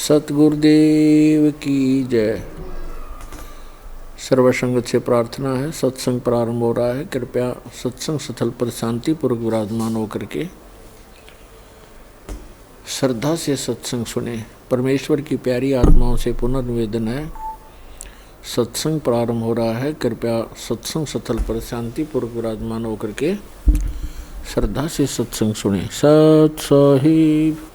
सतगुरुदेव की जय। सर्वसंगत से प्रार्थना है, सत्संग प्रारंभ हो रहा है। कृपया सत्संग स्थल पर शांतिपूर्वक विराजमान होकर के श्रद्धा से सत्संग सुने। परमेश्वर की प्यारी आत्माओं से पुनर्निवेदन है, सत्संग प्रारंभ हो रहा है। कृपया सत्संग स्थल पर शांतिपूर्वक विराजमान होकर के श्रद्धा से सत्संग सुने। सत साहिब।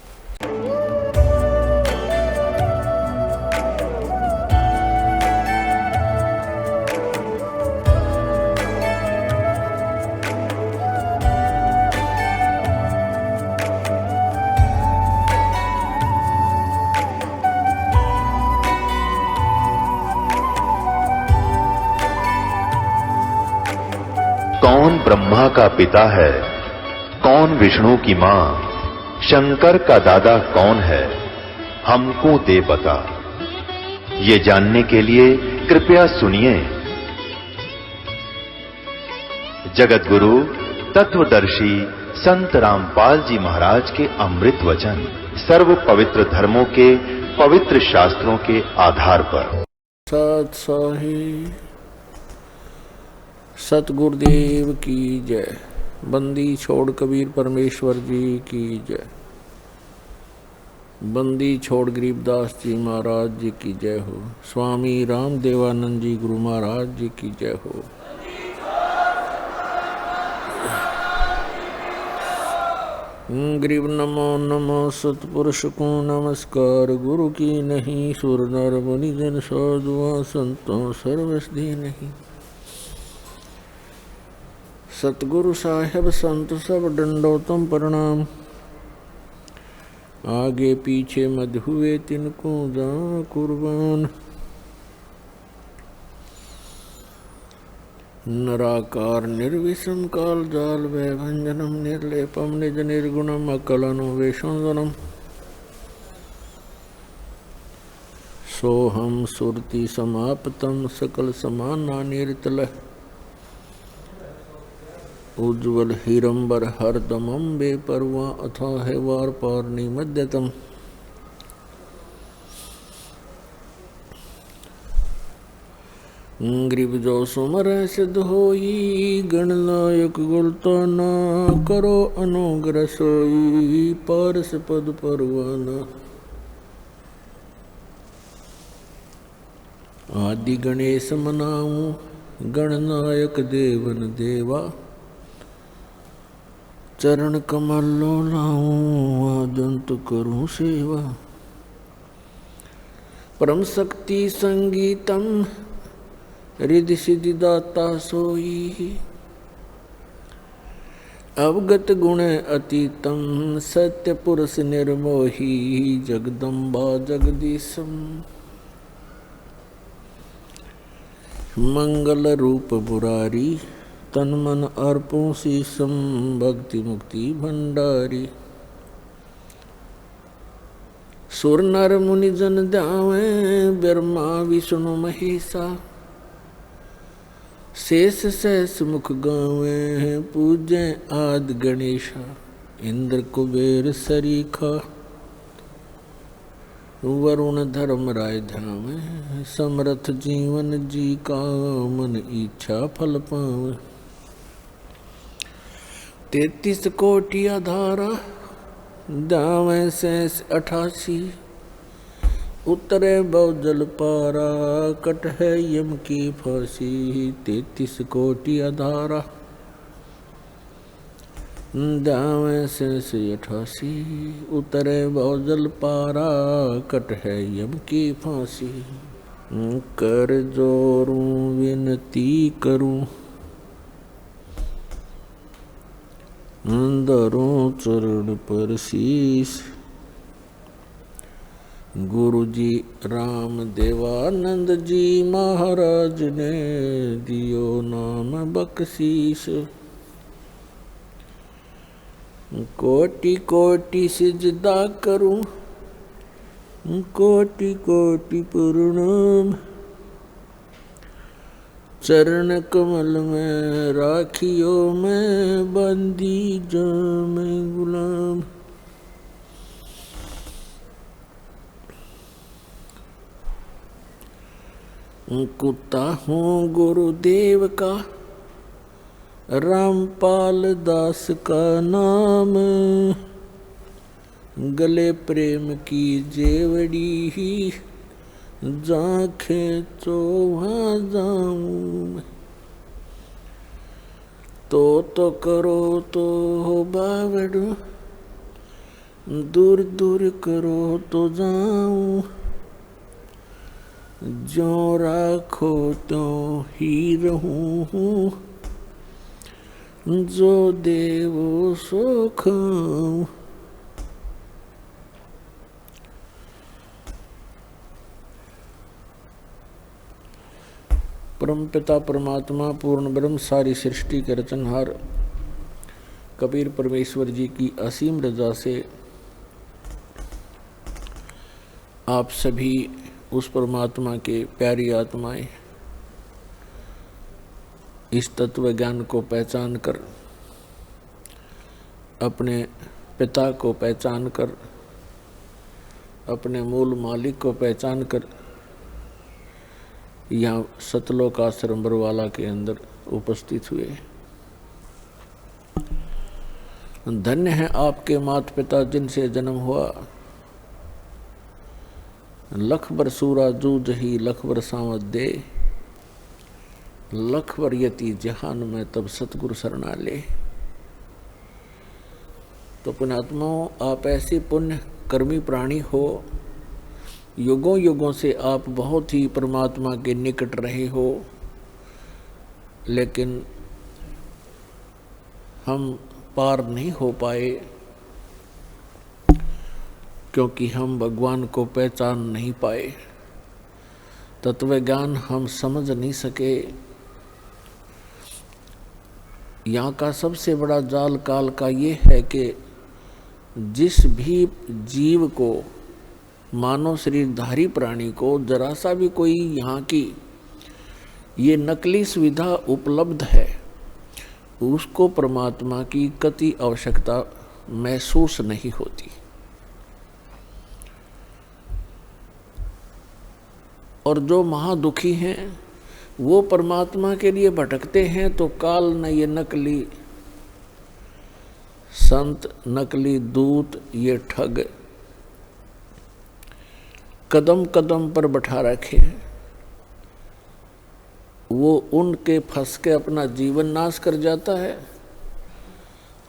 कौन ब्रह्मा का पिता है, कौन विष्णु की मां, शंकर का दादा कौन है, हमको दे बता। ये जानने के लिए कृपया सुनिए जगत गुरु तत्वदर्शी संत रामपाल जी महाराज के अमृत वचन सर्व पवित्र धर्मों के पवित्र शास्त्रों के आधार पर। सत साहिब। सतगुरुदेव की जय। बंदी छोड़ कबीर परमेश्वर जी की जय। बंदी छोड़ गरीबदास जी महाराज जी की जय हो। स्वामी राम देवानंद जी गुरु महाराज जी की जय हो। गरीब नमो नमो सतपुरुष को नमस्कार। गुरु की नहीं सुर नर मुनि जन साधुआ संतों सर्वस्धी नहीं। सतगुरु साहेब संत सब दंडोतम प्रणाम। आगे पीछे मत हुए तिनको जा कुर्बान। नराकार निर्विषम काल जाल वै भंजनम निर्लेपम निज निर्गुणम अकलनो वेशोदनम। सोहम सुरति समाप्तम सकल समाना निर्तल। उज्ज्वल हिरंबर हरदमं बेपरवा अथाह वार पारणी मध्यतम। ग्रीब जो सुमर सिद्ध होई गणनायक गुलता ना करो अनुग्रह सोई पारस पद परवाना। आदि गणेश मनाऊं गणनायक देवन देवा। चरण कमल लो लाऊं आदंत करूं सेवा। परम शक्ति संगीतम रिद्धि सिद्धि दाता सोई। अवगत गुण अतीतम सत्य पुरुष निर्मोही जगदम्बा जगदीशम। मंगल रूप बुरारी तन मन अर्पों शीशम भक्ति मुक्ति भंडारी। सुर नर मुनि जन ध्यावे ब्रह्मा विष्णु महेशा। शेष सहस मुख गावे पूजे आदि गणेशा। इंद्र कुबेर सरीखा वरुण धर्म राय ध्यावे। समर्थ जीवन जी का मन इच्छा फल पावे। 33 कोटि आधारा दावे शेष 88। उतरे बहुजल पारा कट है यम की फांसी। 33 कोटि आधारा दावे शेष 88। उतरे बहुजल पारा कट है यम की फांसी। कर जोरूं विनती करूं धरूं चरण पर शीश। गुरु जी राम देवानंद जी महाराज ने दियो नाम बख्शीश। कोटि कोटि सिजदा करूं कोटि कोटि प्रणाम। चरण कमल में राखियो मैं बंदी जाम गुलाम। कुत्ता हूँ गुरुदेव का, रामपाल दास का नाम, गले प्रेम की जेवड़ी ही, जाखे तो वहाँ जाऊँ। तो करो तो हो बावड़ू, दूर दूर करो तो जाऊँ, जो राखो तो ही रहूँ, जो देवो सो खाऊँ। परमपिता परमात्मा पूर्ण ब्रह्म सारी सृष्टि के रचनहार कबीर परमेश्वर जी की असीम रजा से आप सभी उस परमात्मा के प्यारी आत्माएं इस तत्व ज्ञान को पहचान कर, अपने पिता को पहचान कर, अपने मूल मालिक को पहचान कर यहाँ सतलोक आश्रम बरवाला के अंदर उपस्थित हुए। धन्य है आपके माता पिता जिनसे जन्म हुआ, लख बर सूरा जूझ ही लख बर सांवत दे, लख बर यति जहान में तब सतगुरु शरणा ले। तो पुण्यात्माओं, आप ऐसे पुण्य कर्मी प्राणी हो, युगों युगों से आप बहुत ही परमात्मा के निकट रहे हो, लेकिन हम पार नहीं हो पाए क्योंकि हम भगवान को पहचान नहीं पाए, तत्व ज्ञान हम समझ नहीं सके। यहाँ का सबसे बड़ा जाल काल का ये है कि जिस भी जीव को, मानव शरीरधारी प्राणी को जरा सा भी कोई यहाँ की ये नकली सुविधा उपलब्ध है, उसको परमात्मा की कति आवश्यकता महसूस नहीं होती। और जो महादुखी हैं वो परमात्मा के लिए भटकते हैं, तो काल न ये नकली संत, नकली दूत, ये ठग कदम कदम पर बैठा रखे हैं, वो उनके फंस के अपना जीवन नाश कर जाता है।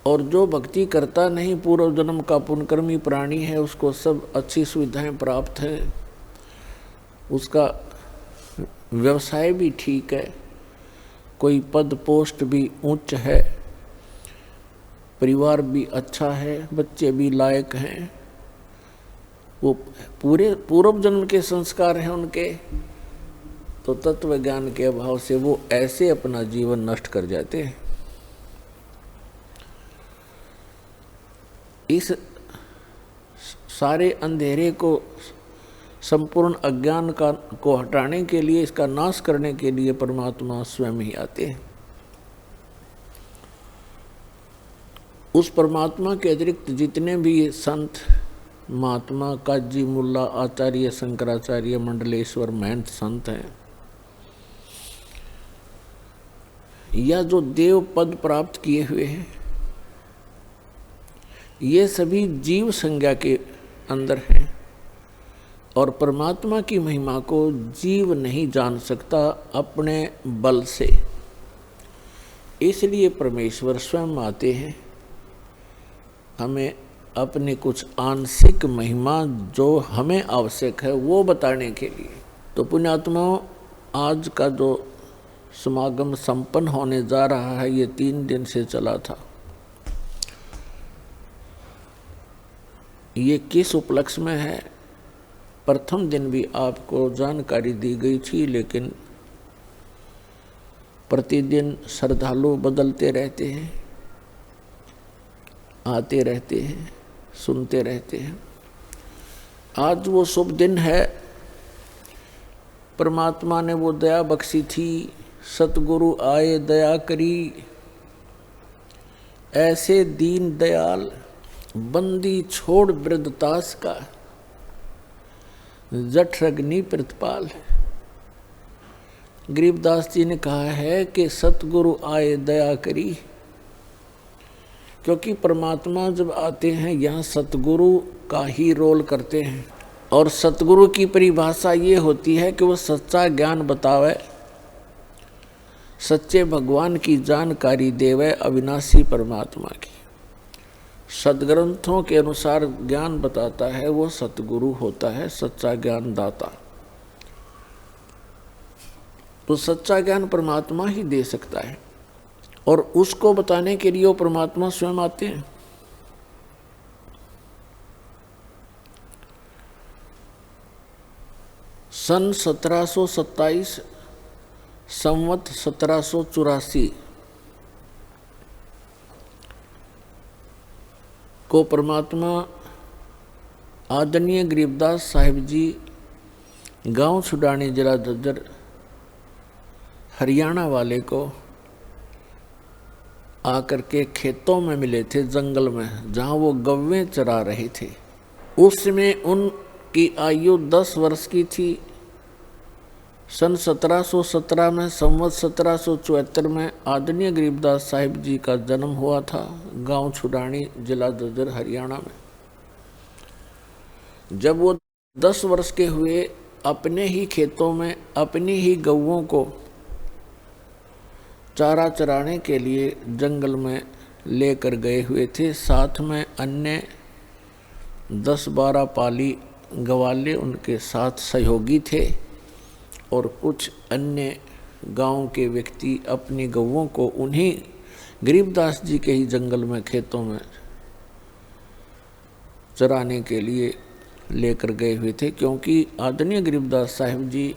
और जो भक्ति करता नहीं, पूर्व जन्म का पुण्यकर्मी प्राणी है, उसको सब अच्छी सुविधाएं प्राप्त हैं, उसका व्यवसाय भी ठीक है, कोई पद पोस्ट भी उच्च है, परिवार भी अच्छा है, बच्चे भी लायक हैं, वो पूरे पूर्व जन्म के संस्कार हैं उनके, तो तत्व ज्ञान के अभाव से वो ऐसे अपना जीवन नष्ट कर जाते हैं। इस सारे अंधेरे को, संपूर्ण अज्ञान को हटाने के लिए, इसका नाश करने के लिए परमात्मा स्वयं ही आते हैं। उस परमात्मा के अतिरिक्त जितने भी संत महात्मा, काजी, मुल्ला, आचार्य, शंकराचार्य, मंडलेश्वर, महंत संत हैं, या जो देव पद प्राप्त किए हुए हैं, ये सभी जीव संज्ञा के अंदर हैं और परमात्मा की महिमा को जीव नहीं जान सकता अपने बल से। इसलिए परमेश्वर स्वयं आते हैं हमें अपनी कुछ आंशिक महिमा जो हमें आवश्यक है वो बताने के लिए। तो पुण्यात्माओं, आज का जो समागम संपन्न होने जा रहा है, ये 3 दिन से चला था। ये किस उपलक्ष्य में है? प्रथम दिन भी आपको जानकारी दी गई थी, लेकिन प्रतिदिन श्रद्धालु बदलते रहते हैं, आते रहते हैं, सुनते रहते हैं। आज वो शुभ दिन है, परमात्मा ने वो दया बख्शी थी, सतगुरु आए दया करी, ऐसे दीन दयाल बंदी छोड़ वृद्धतास का, जठरग्नि प्रतिपाल। गरीबदास जी ने कहा है कि सतगुरु आए दया करी, क्योंकि परमात्मा जब आते हैं यहाँ सतगुरु का ही रोल करते हैं। और सतगुरु की परिभाषा ये होती है कि वो सच्चा ज्ञान बतावे, सच्चे भगवान की जानकारी देवे, अविनाशी परमात्मा की। सदग्रंथों के अनुसार ज्ञान बताता है वो सतगुरु होता है, सच्चा ज्ञान दाता। तो सच्चा ज्ञान परमात्मा ही दे सकता है, और उसको बताने के लिए वो परमात्मा स्वयं आते हैं। सन 1727 संवत 1784 को परमात्मा आदरणीय गरीबदास साहिब जी गांव छुड़ानी जिला झज्जर हरियाणा वाले को आकर के खेतों में मिले थे, जंगल में, जहां वो गव्वें चरा रहे थे। उस समय उनकी आयु 10 वर्ष की थी। सन 1717 में संवत 1774 में आदरणीय गरीबदास साहिब जी का जन्म हुआ था गांव छुड़ानी जिला झज्जर हरियाणा में। जब वो 10 वर्ष के हुए, अपने ही खेतों में अपनी ही गौओं को चारा चराने के लिए जंगल में लेकर गए हुए थे। साथ में अन्य 10-12 पाली गवाले उनके साथ सहयोगी थे, और कुछ अन्य गांव के व्यक्ति अपनी गौओं को उन्हीं गरीबदास जी के ही जंगल में खेतों में चराने के लिए लेकर गए हुए थे। क्योंकि आदरणीय गरीबदास साहिब जी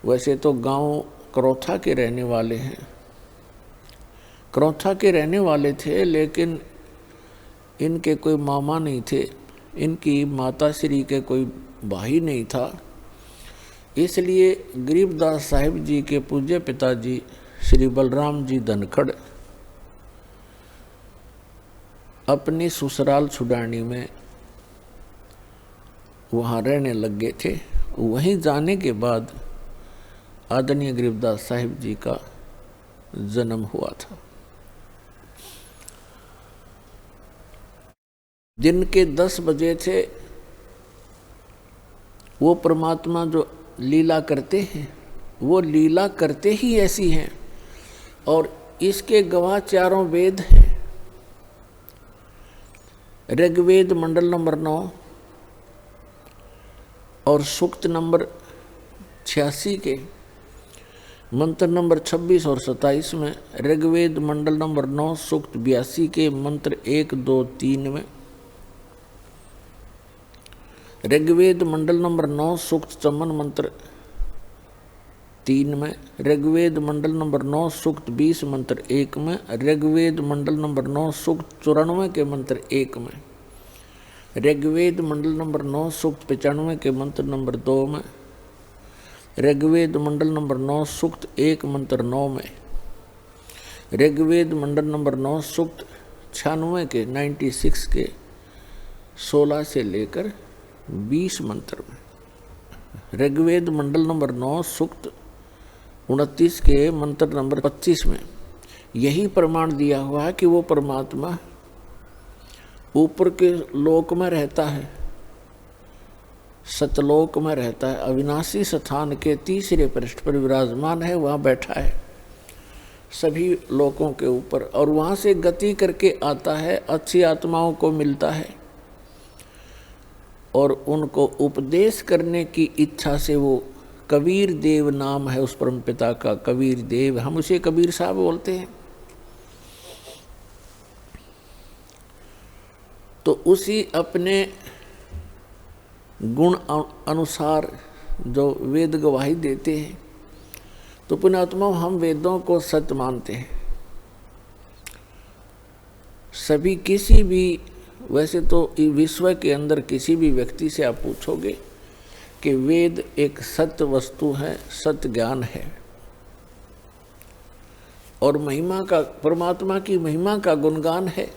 वैसे तो गांव करौथा के रहने वाले हैं, करौथा के रहने वाले थे, लेकिन इनके कोई मामा नहीं थे, इनकी माता श्री के कोई भाई नहीं था। इसलिए गरीबदास साहिब जी के पूज्य पिताजी श्री बलराम जी धनखड़ अपनी ससुराल छुड़ानी में वहाँ रहने लग गए थे। वहीं जाने के बाद आदरणीय गरीबदास साहिब जी का जन्म हुआ था। दिन के 10 बजे थे। वो परमात्मा जो लीला करते हैं, वो लीला करते ही ऐसी हैं, और इसके गवाह चारों वेद हैं। ऋग्वेद मंडल नंबर 9 और सूक्त नंबर 86 के मंत्र नंबर 26 और 27 में, ऋग्वेद मंडल नंबर 9 सूक्त 82 के मंत्र 1, 2, 3 में, ऋग्वेद मंडल नंबर 9 सूक्त 54 मंत्र 3 में, ऋग्वेद मंडल नंबर 9 सूक्त 20 मंत्र 1 में, ऋग्वेद मंडल नंबर 9 सूक्त 94 के मंत्र 1 में, ऋग्वेद मंडल नंबर 9 सूक्त 95 के मंत्र नंबर 2 में, ऋग्वेद मंडल नंबर 9 सूक्त 1 मंत्र 9 में, ऋग्वेद मंडल नंबर 9 सूक्त 96 के 96 के 16 से लेकर 20 मंत्र में, ऋग्वेद मंडल नंबर 9 सूक्त 29 के मंत्र नंबर 25 में यही प्रमाण दिया हुआ है कि वो परमात्मा ऊपर के लोक में रहता है, सतलोक में रहता है, अविनाशी स्थान के तीसरे पृष्ठ पर विराजमान है, वहाँ बैठा है सभी लोकों के ऊपर, और वहाँ से गति करके आता है, अच्छी आत्माओं को मिलता है, और उनको उपदेश करने की इच्छा से वो कबीर देव नाम है उस परम पिता का, कबीर देव, हम उसे कबीर साहब बोलते हैं। तो उसी अपने गुण अनुसार जो वेद गवाही देते हैं, तो पुण्यात्मा हम वेदों को सत्य मानते हैं। सभी किसी भी, वैसे तो विश्व के अंदर किसी भी व्यक्ति से आप पूछोगे कि वेद एक सत्य वस्तु है, सत्य ज्ञान है, और महिमा का, परमात्मा की महिमा का गुणगान है।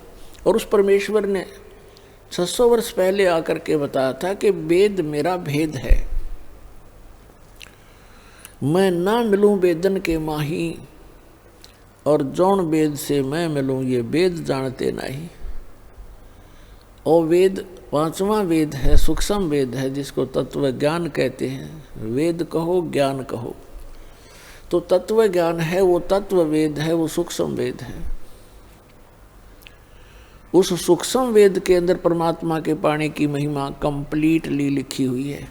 और उस परमेश्वर ने 600 वर्ष पहले आकर के बताया था कि वेद मेरा भेद है। मैं ना मिलूं वेदन के माही, और जौन वेद से मैं मिलूं ये वेद जानते नहीं। और वेद पांचवा वेद है, सूक्ष्म वेद है, जिसको तत्व ज्ञान कहते हैं। वेद कहो ज्ञान कहो, तो तत्व ज्ञान है वो तत्व वेद है, वो सूक्ष्म वेद है। उस सूक्ष्म वेद के अंदर परमात्मा के पाने की महिमा कंप्लीटली लिखी हुई है।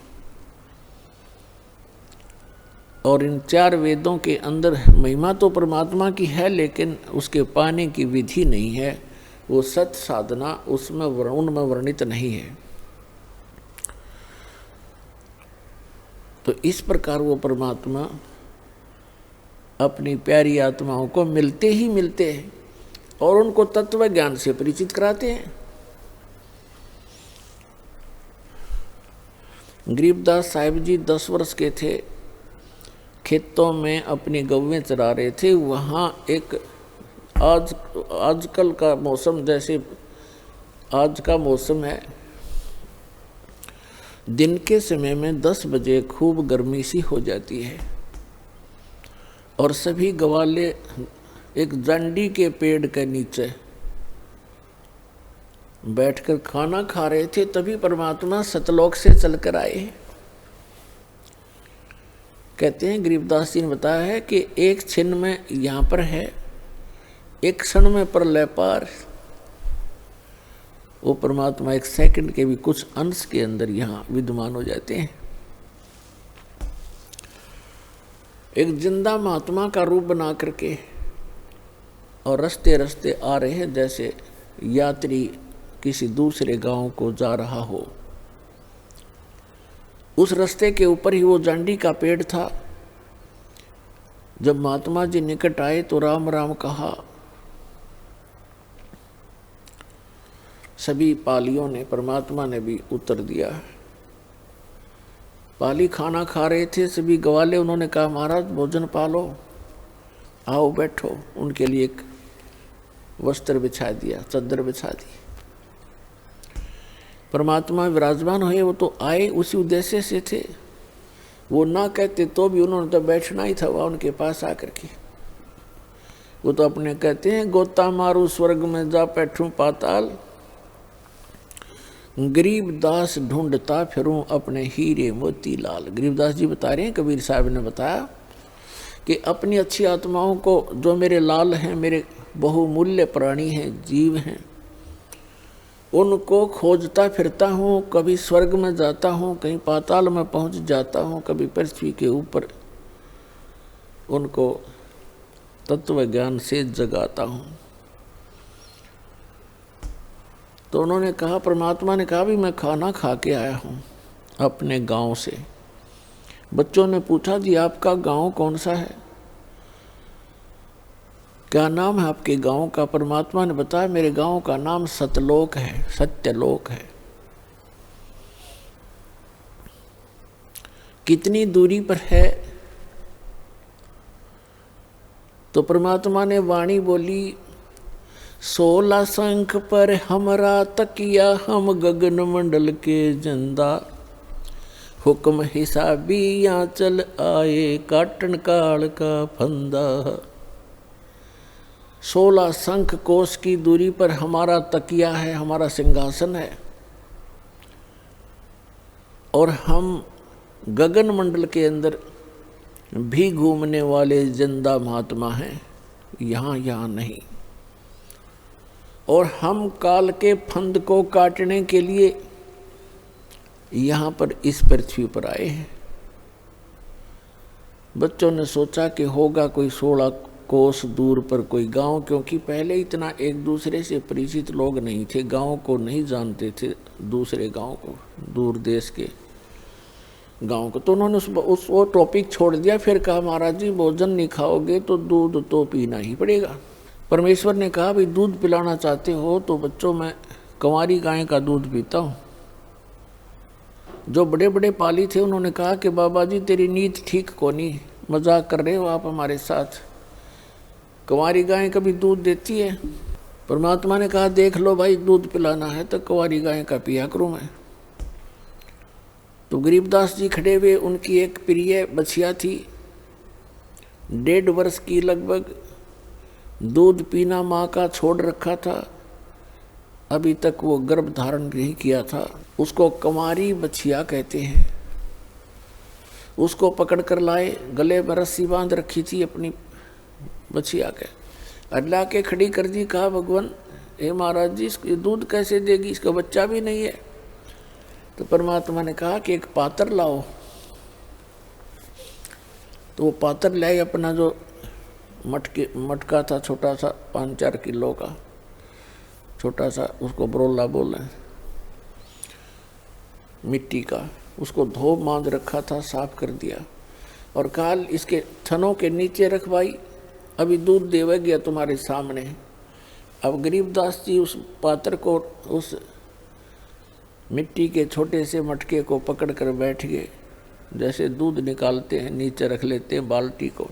और इन चार वेदों के अंदर महिमा तो परमात्मा की है, लेकिन उसके पाने की विधि नहीं है। वो सत साधना उसमें उनमें वर्णित नहीं है। तो इस प्रकार वो परमात्मा अपनी प्यारी आत्माओं को मिलते ही मिलते हैं और उनको तत्व ज्ञान से परिचित कराते हैं। गरीबदास साहिब जी 10 वर्ष के थे, खेतों में अपनी गौवें चरा रहे थे। वहाँ एक आजकल का मौसम, जैसे आज का मौसम है, दिन के समय में 10 बजे खूब गर्मी सी हो जाती है और सभी गवाले एक जंडी के पेड़ के नीचे बैठकर खाना खा रहे थे। तभी परमात्मा सतलोक से चलकर आए। कहते हैं गरीबदास जी ने बताया है कि एक क्षण में यहाँ पर है, एक क्षण में प्रलय पार। वो परमात्मा एक सेकंड के भी कुछ अंश के अंदर यहाँ विद्यमान हो जाते हैं। एक जिंदा महात्मा का रूप बना करके और रस्ते रस्ते आ रहे हैं, जैसे यात्री किसी दूसरे गांव को जा रहा हो। उस रास्ते के ऊपर ही वो जांडी का पेड़ था। जब महात्मा जी निकट आए तो राम राम कहा। सभी पालियों ने, परमात्मा ने भी उत्तर दिया। पाली खाना खा रहे थे सभी गवाले, उन्होंने कहा महाराज भोजन पालो, आओ बैठो। उनके लिए एक वस्त्र बिछा दिया, चादर बिछा दी। परमात्मा विराजमान हुए। वो तो आए उसी उद्देश्य से थे। वो ना कहते तो भी उन्होंने तो बैठना ही था वहाँ उनके पास आकर के। वो तो अपने कहते हैं, गोता मारू स्वर्ग में जा बैठूं पाताल, गरीबदास ढूंढता फिरूं अपने हीरे मोती लाल। गरीबदास जी बता रहे हैं, कबीर साहब ने बताया कि अपनी अच्छी आत्माओं को, जो मेरे लाल हैं, मेरे बहुमूल्य प्राणी हैं, जीव हैं, उनको खोजता फिरता हूँ। कभी स्वर्ग में जाता हूँ, कहीं पाताल में पहुँच जाता हूँ, कभी पृथ्वी के ऊपर उनको तत्व ज्ञान से जगाता हूँ। तो उन्होंने कहा, परमात्मा ने कहा भी मैं खाना खा के आया हूँ अपने गांव से। बच्चों ने पूछा जी आपका गांव कौन सा है, क्या नाम है आपके गांव का? परमात्मा ने बताया मेरे गांव का नाम सतलोक है, सत्यलोक है। कितनी दूरी पर है? तो परमात्मा ने वाणी बोली, 16 शंख पर हमरा तकिया, हम गगन मंडल के जंदा, हुक्म हिसाबी यहाँ चल आए, काटन काल का फंदा। 16 शंख कोस की दूरी पर हमारा तकिया है, हमारा सिंहासन है, और हम गगन मंडल के अंदर भी घूमने वाले जिंदा महात्मा हैं, यहाँ नहीं। और हम काल के फंद को काटने के लिए यहाँ पर इस पृथ्वी पर आए हैं। बच्चों ने सोचा कि होगा कोई 16 कोस दूर पर कोई गांव, क्योंकि पहले इतना एक दूसरे से परिचित लोग नहीं थे, गांव को नहीं जानते थे, दूसरे गांव को, दूर देश के गांव को। तो उन्होंने वो टॉपिक छोड़ दिया। फिर कहा महाराज जी भोजन नहीं खाओगे तो दूध तो पीना ही पड़ेगा। परमेश्वर ने कहा भाई दूध पिलाना चाहते हो तो बच्चों मैं कंवारी गाय का दूध पीता हूँ। जो बड़े बड़े पाली थे उन्होंने कहा कि बाबा जी तेरी नीत ठीक को नहीं, मजाक कर रहे हो आप हमारे साथ, कंवारी गाय कभी दूध देती है? परमात्मा ने कहा देख लो भाई दूध पिलाना है तो कंवारी गाय का पिया करूँ मैं। तो गरीबदास जी खड़े हुए, उनकी एक प्रिय बछिया थी, 1.5 वर्ष की लगभग, दूध पीना माँ का छोड़ रखा था, अभी तक वो गर्भ धारण नहीं किया था। उसको कंवारी बछिया कहते हैं। उसको पकड़ कर लाए, गले में रस्सी बांध रखी थी अपनी बछिया के, अल्लाह के खड़ी कर दी। कहा भगवान हे महाराज जी, इसको दूध कैसे देगी, इसका बच्चा भी नहीं है। तो परमात्मा ने कहा कि एक पात्र लाओ। तो वो पात्र लाए, अपना जो मटका था छोटा सा 5-4 किलो का छोटा सा, उसको बरोला बोले, मिट्टी का, उसको धो बांध रखा था, साफ कर दिया और कहा इसके थनों के नीचे रख भाई, अभी दूध देवे गया तुम्हारे सामने। अब गरीबदास जी उस पात्र को, उस मिट्टी के छोटे से मटके को पकड़ कर बैठ गए। जैसे दूध निकालते हैं नीचे रख लेते हैं बाल्टी को।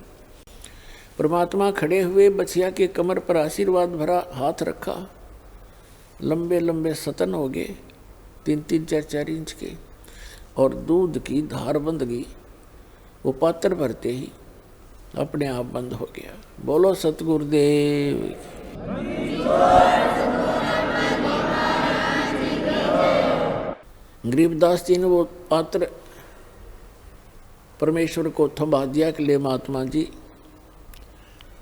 परमात्मा खड़े हुए, बछिया के कमर पर आशीर्वाद भरा हाथ रखा। लंबे लंबे सतन हो गए, 3-3, 4-4 इंच के, और दूध की धार बंध गई। वो पात्र भरते ही अपने आप बंद हो गया। बोलो सतगुरुदेव। गरीबदास जी ने वो पात्र परमेश्वर को थमा दिया कि ले महात्मा जी,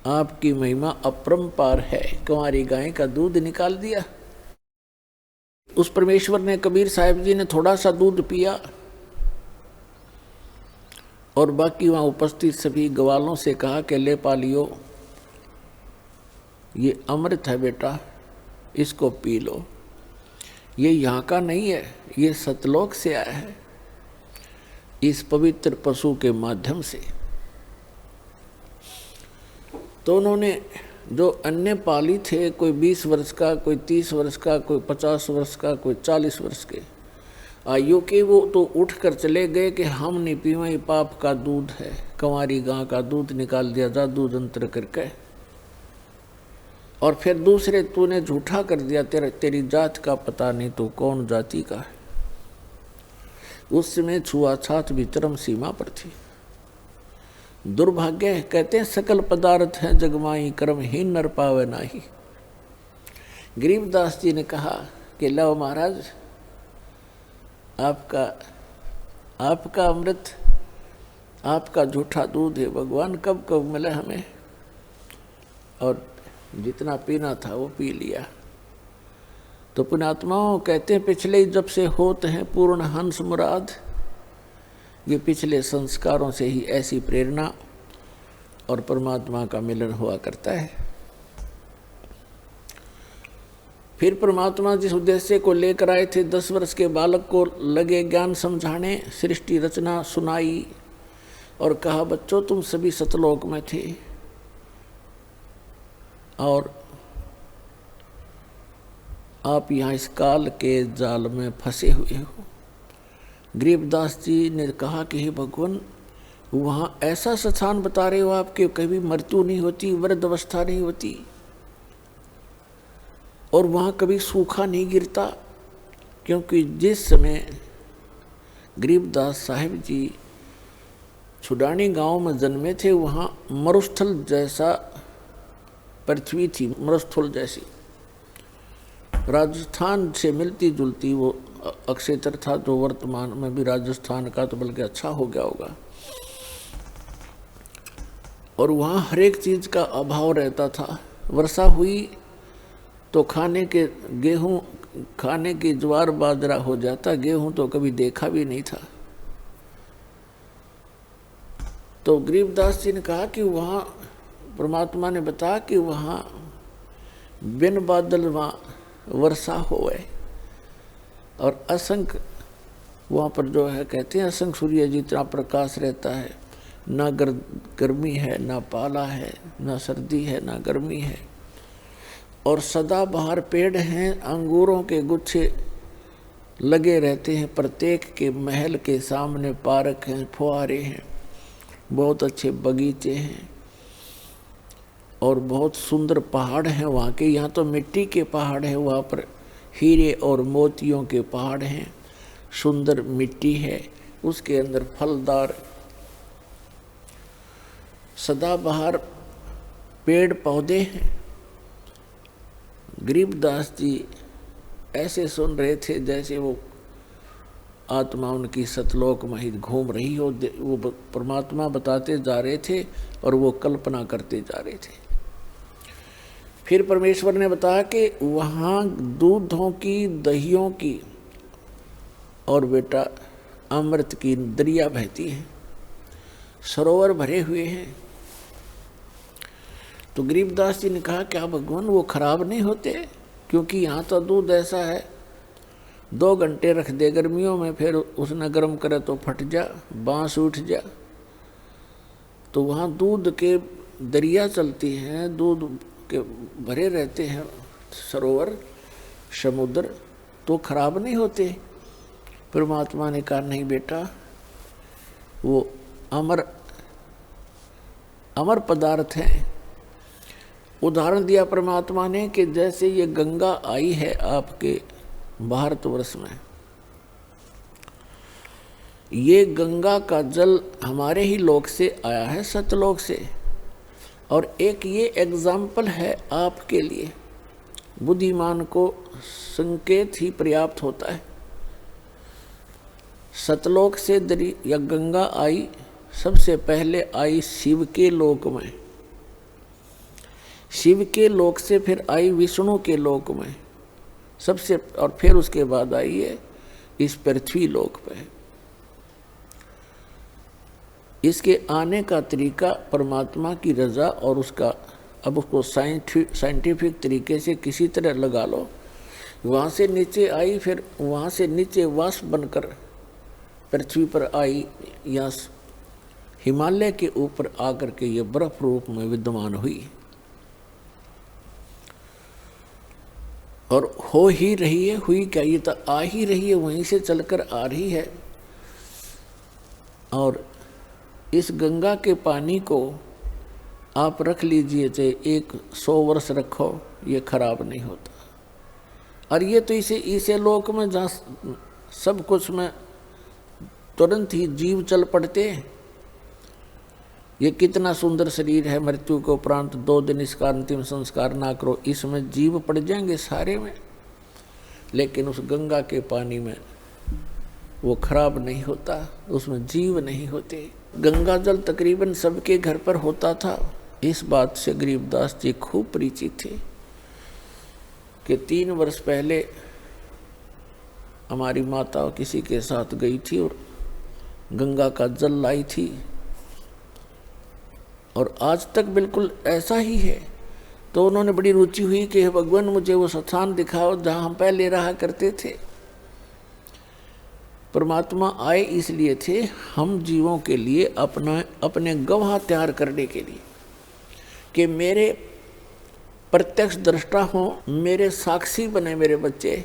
आपकी महिमा अपरंपार है, कुंवारी गाय का दूध निकाल दिया। उस परमेश्वर ने, कबीर साहब जी ने थोड़ा सा दूध पिया और बाकी वहां उपस्थित सभी ग्वालों से कहा कि ले पालियो, ये अमृत है बेटा, इसको पी लो। ये यहाँ का नहीं है, ये सतलोक से आया है, इस पवित्र पशु के माध्यम से। तो उन्होंने जो अन्य पाली थे, कोई 20 वर्ष का, कोई 30 वर्ष का, कोई 50 वर्ष का, कोई 40 वर्ष के आयु के, वो तो उठ कर चले गए कि हम नहीं पीवा, ये पाप का दूध है। कंवारी गां का दूध निकाल दिया जादू जंत्र करके, और फिर दूसरे तूने झूठा कर दिया, तेरी जात का पता नहीं, तो कौन जाति का है। उस समय छुआछात भी चरम सीमा पर थी। दुर्भाग्य कहते हैं सकल पदार्थ है जगमाई, कर्महीन नर पावे नाही। गरीबदास जी ने कहा कि लो महाराज, आपका अमृत, आपका झूठा दूध है भगवान, कब कब मिले हमें। और जितना पीना था वो पी लिया। तो पुण्यात्माओं कहते हैं पिछले जब से होते हैं पूर्ण हंस मुराद, ये पिछले संस्कारों से ही ऐसी प्रेरणा और परमात्मा का मिलन हुआ करता है। फिर परमात्मा जिस उद्देश्य को लेकर आए थे, 10 वर्ष के बालक को लगे ज्ञान समझाने, सृष्टि रचना सुनाई और कहा बच्चों तुम सभी सतलोक में थे और आप यहाँ इस काल के जाल में फंसे हुए हो। गरीबदास जी ने कहा कि हे भगवान, वहाँ ऐसा स्थान बता रहे हो आप कि कभी मृत्यु नहीं होती, वृद्ध अवस्था नहीं होती, और वहाँ कभी सूखा नहीं गिरता। क्योंकि जिस समय गरीबदास साहिब जी छुडानी गांव में जन्मे थे, वहाँ मरुस्थल जैसा पृथ्वी थी, मरुस्थल जैसी, राजस्थान से मिलती जुलती वो अक्षेत्र था, जो वर्तमान में भी राजस्थान का तो बल्कि अच्छा हो गया होगा। और वहाँ हर एक चीज़ का अभाव रहता था। वर्षा हुई तो खाने के गेहूँ, खाने की ज्वार बाजरा हो जाता, गेहूँ तो कभी देखा भी नहीं था। तो गरीबदास जी ने कहा कि वहाँ परमात्मा ने बताया कि वहाँ बिन बादल वहाँ वर्षा होए और असंख्य वहाँ पर जो है कहते हैं असंख्य सूर्य जितना प्रकाश रहता है, ना गर्मी है, ना पाला है, ना सर्दी है, ना गर्मी है, और सदाबहार पेड़ हैं, अंगूरों के गुच्छे लगे रहते हैं, प्रत्येक के महल के सामने पार्क हैं, फुहारे हैं, बहुत अच्छे बगीचे हैं और बहुत सुंदर पहाड़ हैं वहाँ के। यहाँ तो मिट्टी के पहाड़ हैं, वहाँ पर हीरे और मोतियों के पहाड़ हैं, सुंदर मिट्टी है, उसके अंदर फलदार सदाबहार पेड़ पौधे हैं। गरीबदास जी ऐसे सुन रहे थे जैसे वो आत्मा उनकी सतलोक में ही घूम रही हो। वो परमात्मा बताते जा रहे थे और वो कल्पना करते जा रहे थे। फिर परमेश्वर ने बताया कि वहाँ दूधों की, दहियों की और बेटा अमृत की दरिया बहती है, सरोवर भरे हुए हैं। तो गरीबदास जी ने कहा क्या भगवान वो खराब नहीं होते? क्योंकि यहाँ तो दूध ऐसा है 2 घंटे रख दे गर्मियों में, फिर उसने गर्म करे तो फट जा, बांस उठ जा। तो वहाँ दूध के दरिया चलती हैं, दूध के भरे रहते हैं सरोवर, समुद्र, तो खराब नहीं होते। परमात्मा ने कहा नहीं बेटा, वो अमर पदार्थ है। उदाहरण दिया परमात्मा ने कि जैसे ये गंगा आई है आपके भारतवर्ष में, ये गंगा का जल हमारे ही लोक से आया है, सतलोक से। और एक ये एग्जाम्पल है आपके लिए, बुद्धिमान को संकेत ही पर्याप्त होता है। सतलोक से या गंगा आई, सबसे पहले आई शिव के लोक में, शिव के लोक से फिर आई विष्णु के लोक में सबसे, और फिर उसके बाद आई है इस पृथ्वी लोक पे। इसके आने का तरीका परमात्मा की रजा और उसका, अब उसको साइंटिफिक तरीके से किसी तरह लगा लो। वहाँ से नीचे आई, फिर वहाँ से नीचे वाष्प बनकर पृथ्वी पर आई, या हिमालय के ऊपर आकर के ये बर्फ रूप में विद्यमान हुई और हो ही रही है। हुई क्या, ये तो आ ही रही है, वहीं से चलकर आ रही है। और इस गंगा के पानी को आप रख लीजिए, चाहे 100 वर्ष रखो, ये खराब नहीं होता। और ये तो इसे लोक में जहाँ सब कुछ में तुरंत ही जीव चल पड़ते हैं। ये कितना सुंदर शरीर है, मृत्यु के उपरांत 2 दिन इसका अंतिम संस्कार ना करो, इसमें जीव पड़ जाएंगे सारे में। लेकिन उस गंगा के पानी में वो खराब नहीं होता, उसमें जीव नहीं होते। गंगा जल तकरीबन सबके घर पर होता था। इस बात से गरीबदास जी खूब परिचित थे कि 3 वर्ष पहले हमारी माता किसी के साथ गई थी और गंगा का जल लाई थी, और आज तक बिल्कुल ऐसा ही है। तो उन्होंने बड़ी रुचि हुई कि भगवान मुझे वो स्थान दिखाओ जहाँ हम पहले रहा करते थे। परमात्मा आए इसलिए थे, हम जीवों के लिए अपने गवाह तैयार करने के लिए, कि मेरे प्रत्यक्ष दृष्टा हों, मेरे साक्षी बने मेरे बच्चे,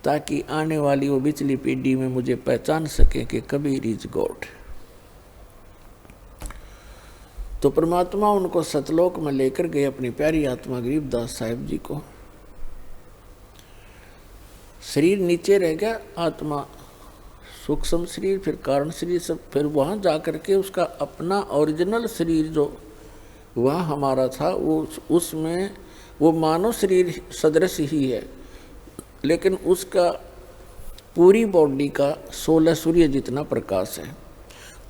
ताकि आने वाली वो पिछली पीढ़ी में मुझे पहचान सके कि कबीर इज गॉड। तो परमात्मा उनको सतलोक में लेकर गए, अपनी प्यारी आत्मा गरीबदास साहिब जी को। शरीर नीचे रह गया, आत्मा सूक्ष्म शरीर, फिर कारण शरीर, सब फिर वहाँ जा कर के उसका अपना ओरिजिनल शरीर जो वहाँ हमारा था, वो उसमें वो मानव शरीर सदृश ही है, लेकिन उसका पूरी बॉडी का 16 सूर्य जितना प्रकाश है।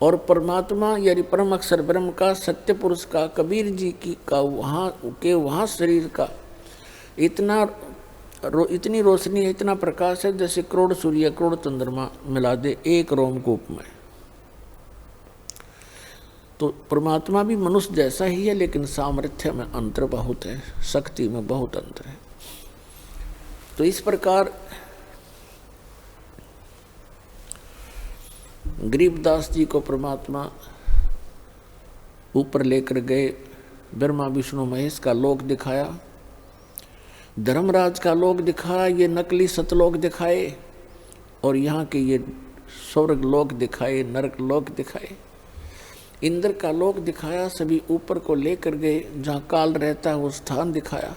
और परमात्मा यानी परम अक्षर ब्रह्म का, सत्य पुरुष का, कबीर जी की का वहाँ शरीर का इतनी रोशनी है, इतना प्रकाश है, जैसे करोड़ सूर्य करोड़ चंद्रमा मिला दे एक रोमकूप में। तो परमात्मा भी मनुष्य जैसा ही है, लेकिन सामर्थ्य में अंतर बहुत है, शक्ति में बहुत अंतर है। तो इस प्रकार गरीबदास जी को परमात्मा ऊपर लेकर गए, ब्रह्मा विष्णु महेश का लोक दिखाया, धर्मराज का लोक दिखाया, ये नकली सतलोक दिखाए, और यहाँ के ये स्वर्ग लोक दिखाए, नरक लोक दिखाए, इंद्र का लोक दिखाया, सभी ऊपर को लेकर गए, जहाँ काल रहता है वो स्थान दिखाया,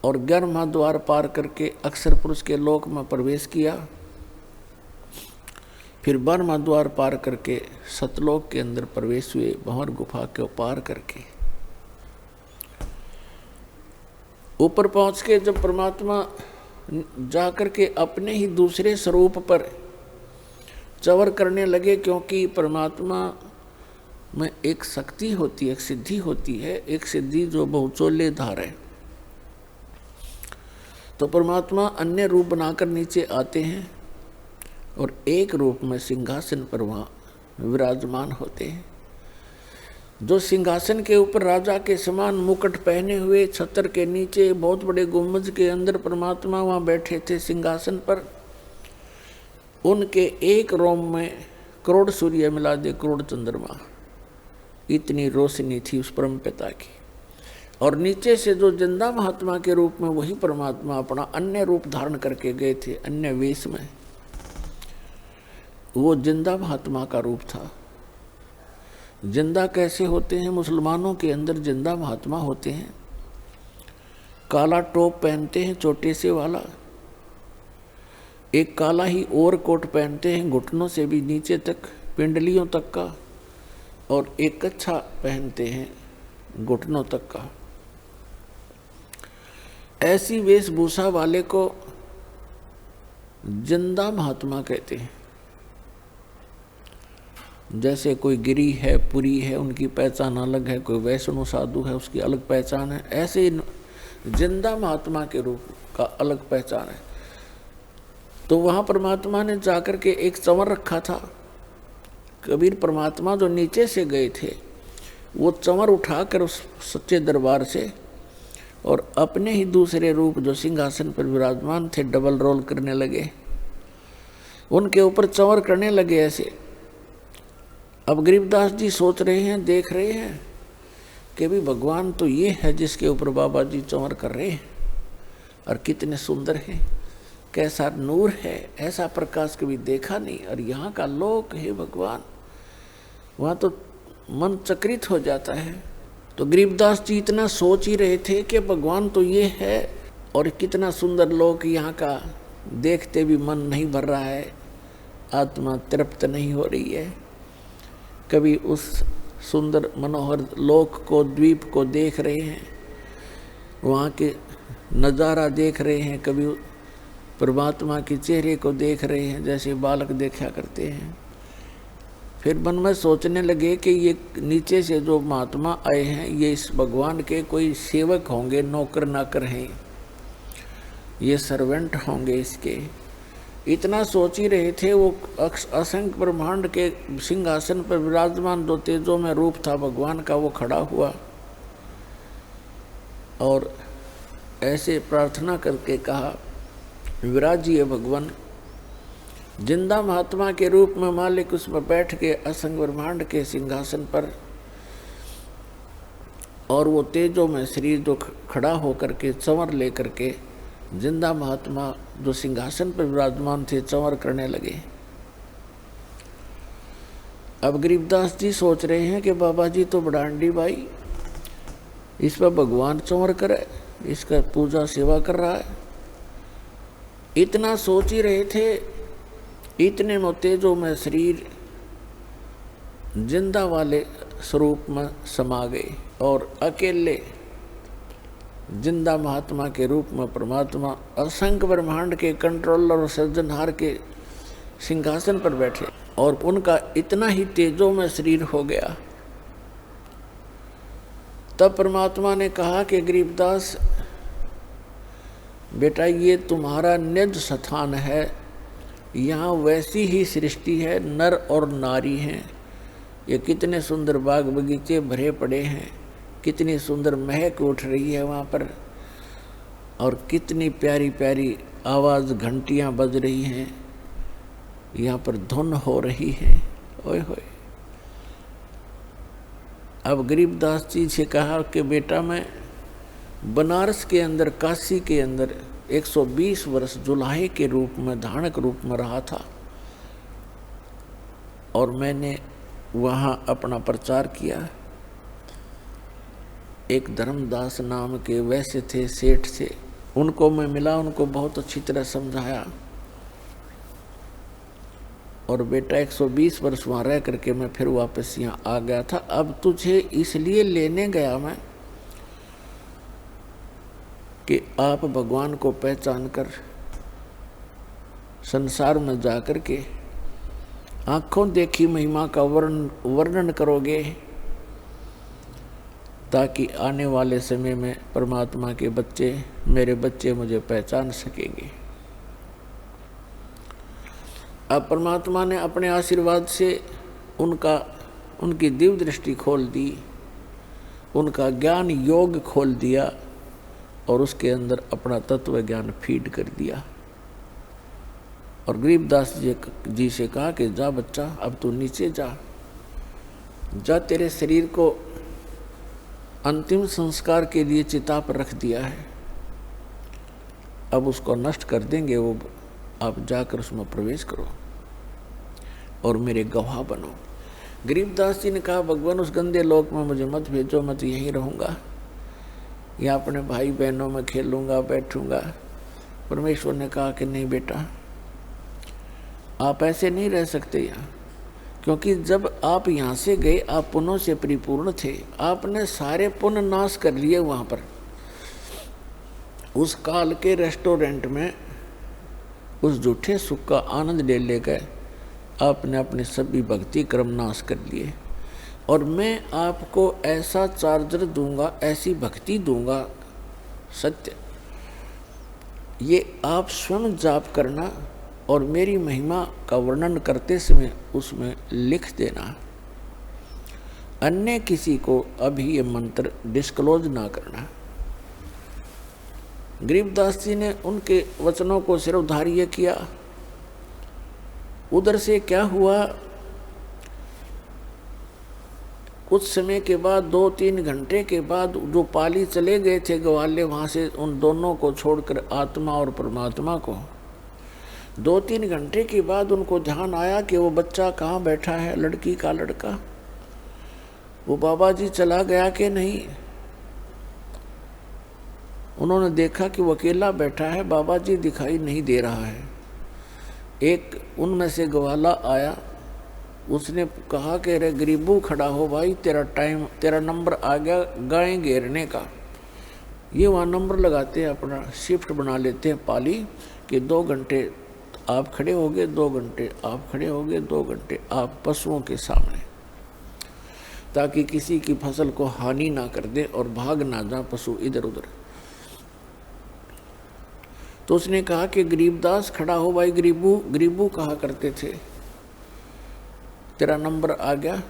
और 11वां द्वार पार करके अक्षर पुरुष के लोक में प्रवेश किया। फिर 12वां द्वार पार करके सतलोक के अंदर प्रवेश हुए, भंवर गुफा के पार करके। ऊपर पहुंच के जब परमात्मा जाकर के अपने ही दूसरे स्वरूप पर चवर करने लगे, क्योंकि परमात्मा में एक शक्ति होती है, एक सिद्धि होती है, एक सिद्धि जो बहुचोले धार है। तो परमात्मा अन्य रूप बनाकर नीचे आते हैं और एक रूप में सिंहासन पर वहाँ विराजमान होते हैं। जो सिंहासन के ऊपर राजा के समान मुकुट पहने हुए, छत्र के नीचे बहुत बड़े गुंबज के अंदर परमात्मा वहाँ बैठे थे सिंहासन पर, उनके एक रोम में करोड़ सूर्य मिला दे करोड़ चंद्रमा, इतनी रोशनी थी उस परम पिता की। और नीचे से जो जिंदा महात्मा के रूप में वही परमात्मा अपना अन्य रूप धारण करके गए थे, अन्य वेश में, वो जिंदा महात्मा का रूप था। जिंदा कैसे होते हैं? मुसलमानों के अंदर जिंदा महात्मा होते हैं, काला टोप पहनते हैं छोटे से वाला, एक काला ही ओवर कोट पहनते हैं घुटनों से भी नीचे तक, पिंडलियों तक का, और एक कच्छा पहनते हैं घुटनों तक का। ऐसी वेशभूषा वाले को जिंदा महात्मा कहते हैं। जैसे कोई गिरी है, पुरी है, उनकी पहचान अलग है, कोई वैष्णव साधु है उसकी अलग पहचान है, ऐसे जिंदा महात्मा के रूप का अलग पहचान है। तो वहाँ परमात्मा ने जाकर के एक चंवर रखा था। कबीर परमात्मा जो नीचे से गए थे वो चंवर उठाकर उस सच्चे दरबार से और अपने ही दूसरे रूप जो सिंहासन पर विराजमान थे डबल रोल करने लगे, उनके ऊपर चंवर करने लगे ऐसे। अब गरीबदास जी सोच रहे हैं, देख रहे हैं कि भी भगवान तो ये है जिसके ऊपर बाबा जी चंवर कर रहे हैं, और कितने सुंदर हैं, कैसा नूर है, ऐसा प्रकाश कभी देखा नहीं, और यहाँ का लोक है भगवान, वहाँ तो मन चक्रित हो जाता है। तो गरीबदास जी इतना सोच ही रहे थे कि भगवान तो ये है, और कितना सुंदर लोक यहाँ का, देखते भी मन नहीं भर रहा है, आत्मा तृप्त नहीं हो रही है। कभी उस सुंदर मनोहर लोक को, द्वीप को देख रहे हैं, वहाँ के नज़ारा देख रहे हैं, कभी परमात्मा के चेहरे को देख रहे हैं जैसे बालक देखा करते हैं। फिर मन में सोचने लगे कि ये नीचे से जो महात्मा आए हैं ये इस भगवान के कोई सेवक होंगे, नौकर नाकर हैं, ये सर्वेंट होंगे इसके। इतना सोच ही रहे थे, वो असंख्य ब्रह्मांड के सिंहासन पर विराजमान जो तेजों में रूप था भगवान का, वो खड़ा हुआ और ऐसे प्रार्थना करके कहा, विराजिए भगवान। जिंदा महात्मा के रूप में मालिक उसमें बैठ के असंख्य ब्रह्मांड के सिंहासन पर, और वो तेजों में शरीर जो खड़ा होकर के चंवर लेकर के जिंदा महात्मा जो सिंहासन पर विराजमान थे चंवर करने लगे। अब गरीबदास जी सोच रहे हैं कि बाबा जी तो बड़ांडी भाई, इस पर भगवान चंवर करे, इसका पूजा सेवा कर रहा है। इतना सोच ही रहे थे, इतने में तेजों में शरीर जिंदा वाले स्वरूप में समा गए और अकेले जिंदा महात्मा के रूप में परमात्मा असंख्य ब्रह्मांड के कंट्रोलर और सृजनहार के सिंहासन पर बैठे, और उनका इतना ही तेजों में शरीर हो गया। तब परमात्मा ने कहा कि गरीबदास बेटा, ये तुम्हारा निज स्थान है, यहाँ वैसी ही सृष्टि है, नर और नारी हैं, ये कितने सुंदर बाग बगीचे भरे पड़े हैं, कितनी सुंदर महक उठ रही है वहाँ पर, और कितनी प्यारी प्यारी आवाज़ घंटियाँ बज रही हैं, यहाँ पर धुन हो रही है। ओए होए। अब गरीबदास जी से कहा कि बेटा, मैं बनारस के अंदर, काशी के अंदर 120 वर्ष जुलाहे के रूप में, धानक रूप में रहा था, और मैंने वहाँ अपना प्रचार किया। एक धर्मदास नाम के वैसे थे, सेठ थे, उनको मैं मिला, उनको बहुत अच्छी तरह समझाया, और बेटा 120 वर्ष वहाँ रह करके मैं फिर वापस यहाँ आ गया था। अब तुझे इसलिए लेने गया मैं कि आप भगवान को पहचान कर संसार में जाकर के आंखों देखी महिमा का वर्णन करोगे, ताकि आने वाले समय में परमात्मा के बच्चे, मेरे बच्चे मुझे पहचान सकेंगे। अब परमात्मा ने अपने आशीर्वाद से उनकी दिव्य दृष्टि खोल दी, उनका ज्ञान योग खोल दिया और उसके अंदर अपना तत्व ज्ञान फीड कर दिया। और गरीबदास जी से कहा कि जा बच्चा, अब तू नीचे जा, तेरे शरीर को अंतिम संस्कार के लिए चिता पर रख दिया है, अब उसको नष्ट कर देंगे वो, आप जाकर उसमें प्रवेश करो और मेरे गवाह बनो। गरीबदास जी ने कहा भगवान उस गंदे लोक में मुझे मत भेजो, मैं तो यहीं रहूँगा, या अपने भाई बहनों में खेलूँगा बैठूँगा। परमेश्वर ने कहा कि नहीं बेटा, आप ऐसे नहीं रह सकते यहाँ, क्योंकि जब आप यहाँ से गए आप पुण्यों से परिपूर्ण थे, आपने सारे पुण्य नाश कर लिए वहाँ पर। उस काल के रेस्टोरेंट में उस झूठे सुख का आनंद ले लेकर आपने अपने सभी भक्ति कर्म नाश कर लिए, और मैं आपको ऐसा चार्जर दूंगा, ऐसी भक्ति दूंगा सत्य, ये आप स्वयं जाप करना और मेरी महिमा का वर्णन करते समय उसमें लिख देना, अन्य किसी को अभी ये मंत्र डिस्क्लोज ना करना। गरीबदास जी ने उनके वचनों को सिरोधार्य किया। उधर से क्या हुआ, कुछ समय के बाद 2-3 घंटे के बाद जो पाली चले गए थे ग्वाले, वहाँ से उन दोनों को छोड़कर आत्मा और परमात्मा को, 2-3 घंटे के बाद उनको ध्यान आया कि वो बच्चा कहाँ बैठा है, लड़की का लड़का, वो बाबा जी चला गया कि नहीं। उन्होंने देखा कि वो अकेला बैठा है, बाबा जी दिखाई नहीं दे रहा है। एक उनमें से ग्वाला आया, उसने कहा कि अरे गरीबू खड़ा हो भाई, तेरा नंबर आ गया गाय घेरने का। ये वहाँ नंबर लगाते हैं, अपना शिफ्ट बना लेते हैं पाली कि 2 घंटे आप खड़े होगे, 2 घंटे आप खड़े होगे, 2 घंटे आप पशुओं के सामने, ताकि किसी की फसल को हानि ना कर दे और भाग ना जा पशु इधर उधर। तो उसने कहा कि गरीबदास खड़ा हो भाई, गरीबू कहा करते थे, तेरा नंबर आ गया।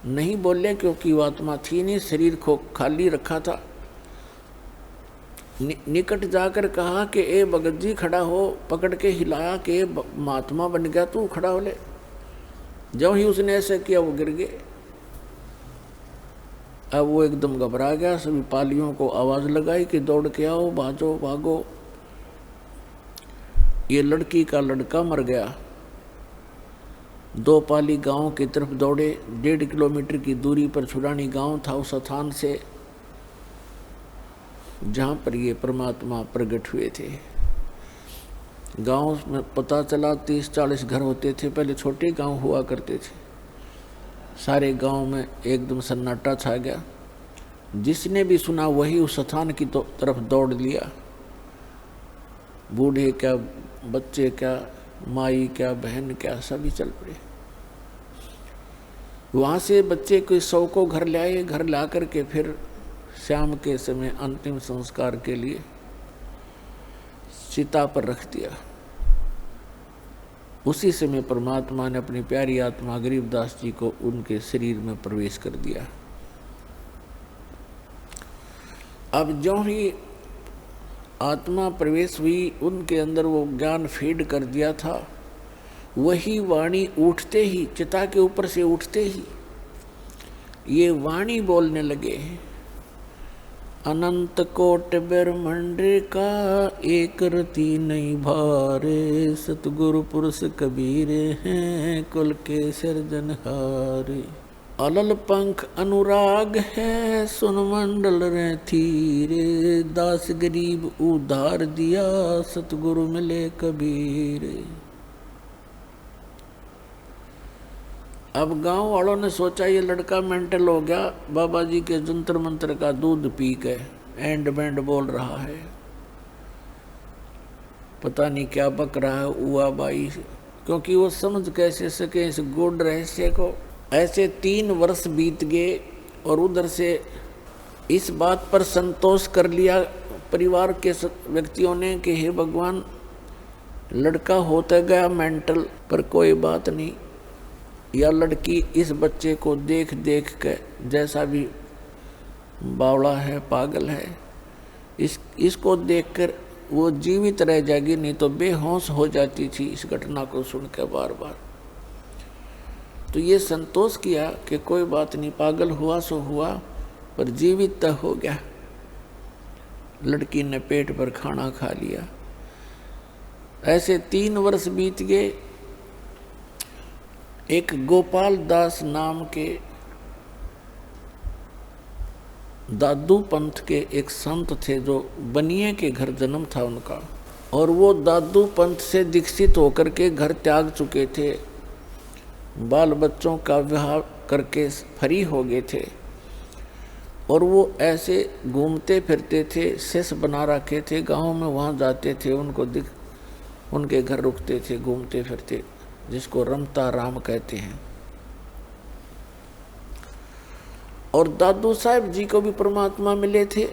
नहीं बोले क्योंकि वो आत्मा थी नहीं, शरीर को खाली रखा था। निकट जाकर कहा कि ए भगत जी खड़ा हो, पकड़ के हिलाया कि महात्मा बन गया तू, खड़ा हो ले। जब ही उसने ऐसे किया वो गिर गए। अब वो एकदम घबरा गया, सभी पालियों को आवाज लगाई कि दौड़ के आओ, भागो भागो। ये लड़की का लड़का मर गया। 2 पाली गांव की तरफ दौड़े। 1.5 किलोमीटर की दूरी पर छुरानी गांव था, उस स्थान से जहाँ पर ये परमात्मा प्रकट हुए थे। गांव में पता चला 30-40 घर होते थे, पहले छोटे गांव हुआ करते थे। सारे गांव में एकदम सन्नाटा छा गया। जिसने भी सुना वही उस स्थान की तरफ दौड़ लिया। बूढ़े क्या, बच्चे क्या, माई क्या, बहन क्या, सभी चल पड़े। वहाँ से बच्चे को 100 को घर ले आए। घर ला करके फिर शाम के समय अंतिम संस्कार के लिए चिता पर रख दिया। उसी समय परमात्मा ने अपनी प्यारी आत्मा गरीबदास जी को उनके शरीर में प्रवेश कर दिया। अब जो ही आत्मा प्रवेश हुई, उनके अंदर वो ज्ञान फीड कर दिया था। वही वाणी उठते ही, चिता के ऊपर से उठते ही ये वाणी बोलने लगे, अनंत कोट ब्रह्मांड का एक रति नहीं भारे, सतगुरु पुरुष कबीर हैं कुल के सिरजनहारे। अलल पंख अनुराग है सुन मंडल रे थीरे, दास गरीब उधार दिया सतगुरु मिले कबीर। अब गांव वालों ने सोचा ये लड़का मेंटल हो गया, बाबा जी के जंतर मंत्र का दूध पी के एंड बैंड बोल रहा है, पता नहीं क्या बक रहा है उआ बाई, क्योंकि वो समझ कैसे सके इस गूढ़ रहस्य को। ऐसे 3 वर्ष बीत गए और उधर से इस बात पर संतोष कर लिया परिवार के व्यक्तियों ने कि हे भगवान, लड़का होता गया मेंटल, पर कोई बात नहीं, या लड़की इस बच्चे को देख देख के जैसा भी बावड़ा है, पागल है, इसको देखकर वो जीवित रह जाएगी, नहीं तो बेहोश हो जाती थी इस घटना को सुनकर बार बार। तो ये संतोष किया कि कोई बात नहीं, पागल हुआ सो हुआ, पर जीवित तो हो गया। लड़की ने पेट पर खाना खा लिया। ऐसे 3 वर्ष बीत गए। एक गोपाल दास नाम के दादू पंथ के एक संत थे, जो बनिए के घर जन्म था उनका, और वो दादू पंथ से दीक्षित होकर के घर त्याग चुके थे, बाल बच्चों का विवाह करके फ्री हो गए थे, और वो ऐसे घूमते फिरते थे, शिष्य बना रखे थे गांव में, वहाँ जाते थे, उनके घर रुकते थे, घूमते फिरते, जिसको रमता राम कहते हैं। और दादू साहब जी को भी परमात्मा मिले थे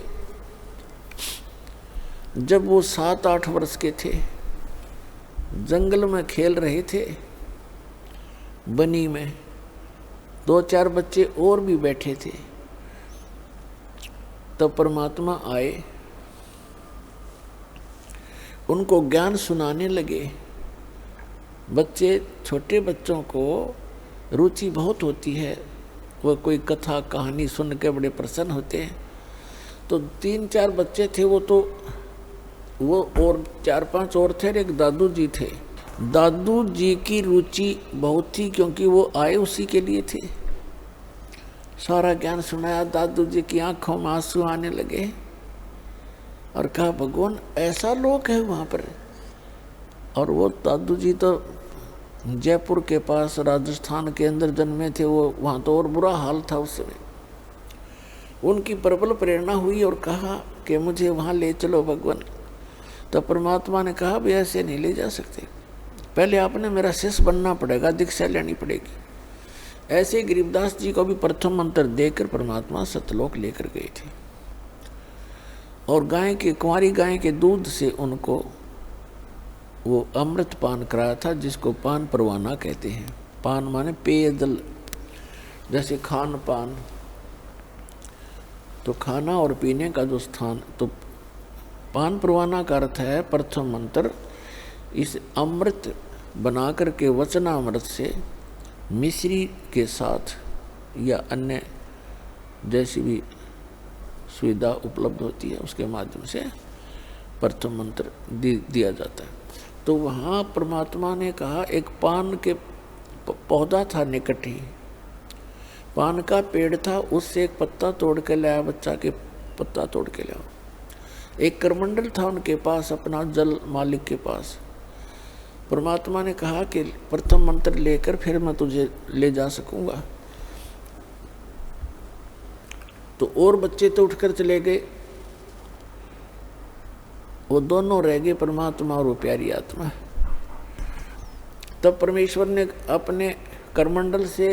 जब वो 7-8 वर्ष के थे, जंगल में खेल रहे थे, बनी में 2-4 बच्चे और भी बैठे थे। तब परमात्मा आए, उनको ज्ञान सुनाने लगे। बच्चे, छोटे बच्चों को रुचि बहुत होती है, वो कोई कथा कहानी सुन के बड़े प्रसन्न होते हैं। तो 3-4 बच्चे थे, वो और 4-5 और थे, एक दादू जी थे। दादू जी की रुचि बहुत थी, क्योंकि वो आए उसी के लिए थे। सारा ज्ञान सुनाया, दादू जी की आंखों में आंसू आने लगे और कहा, भगवान ऐसा लोग है वहाँ पर। और वो दादू जी तो जयपुर के पास राजस्थान के अंदर जन्मे थे, वो वहाँ तो और बुरा हाल था उस समय। उनकी प्रबल प्रेरणा हुई और कहा कि मुझे वहाँ ले चलो भगवान। तो परमात्मा ने कहा, भी ऐसे नहीं ले जा सकते, पहले आपने मेरा शिष्य बनना पड़ेगा, दीक्षा लेनी पड़ेगी। ऐसे गरीबदास जी को भी प्रथम मंत्र देकर परमात्मा सतलोक लेकर गए थे, और कुंवारी गाय के दूध से उनको वो अमृत पान कराया था, जिसको पान परवाना कहते हैं। पान माने पेयजल, जैसे खान पान, तो खाना और पीने का जो स्थान, तो पान परवाना का अर्थ है प्रथम मंत्र। इस अमृत बना करके वचनामृत से मिश्री के साथ या अन्य जैसी भी सुविधा उपलब्ध होती है, उसके माध्यम से प्रथम मंत्र दिया जाता है। तो वहाँ परमात्मा ने कहा, एक पान के पौधा था निकट ही, पान का पेड़ था, उससे एक पत्ता तोड़ के लाया, बच्चा के पत्ता तोड़ के लाया। एक करमंडल था उनके पास, अपना जल मालिक के पास। परमात्मा ने कहा कि प्रथम मंत्र लेकर फिर मैं तुझे ले जा सकूंगा। तो और बच्चे तो उठकर चले गए, वो दोनों रह गए, परमात्मा और वो प्यारी आत्मा। तब परमेश्वर ने अपने करमंडल से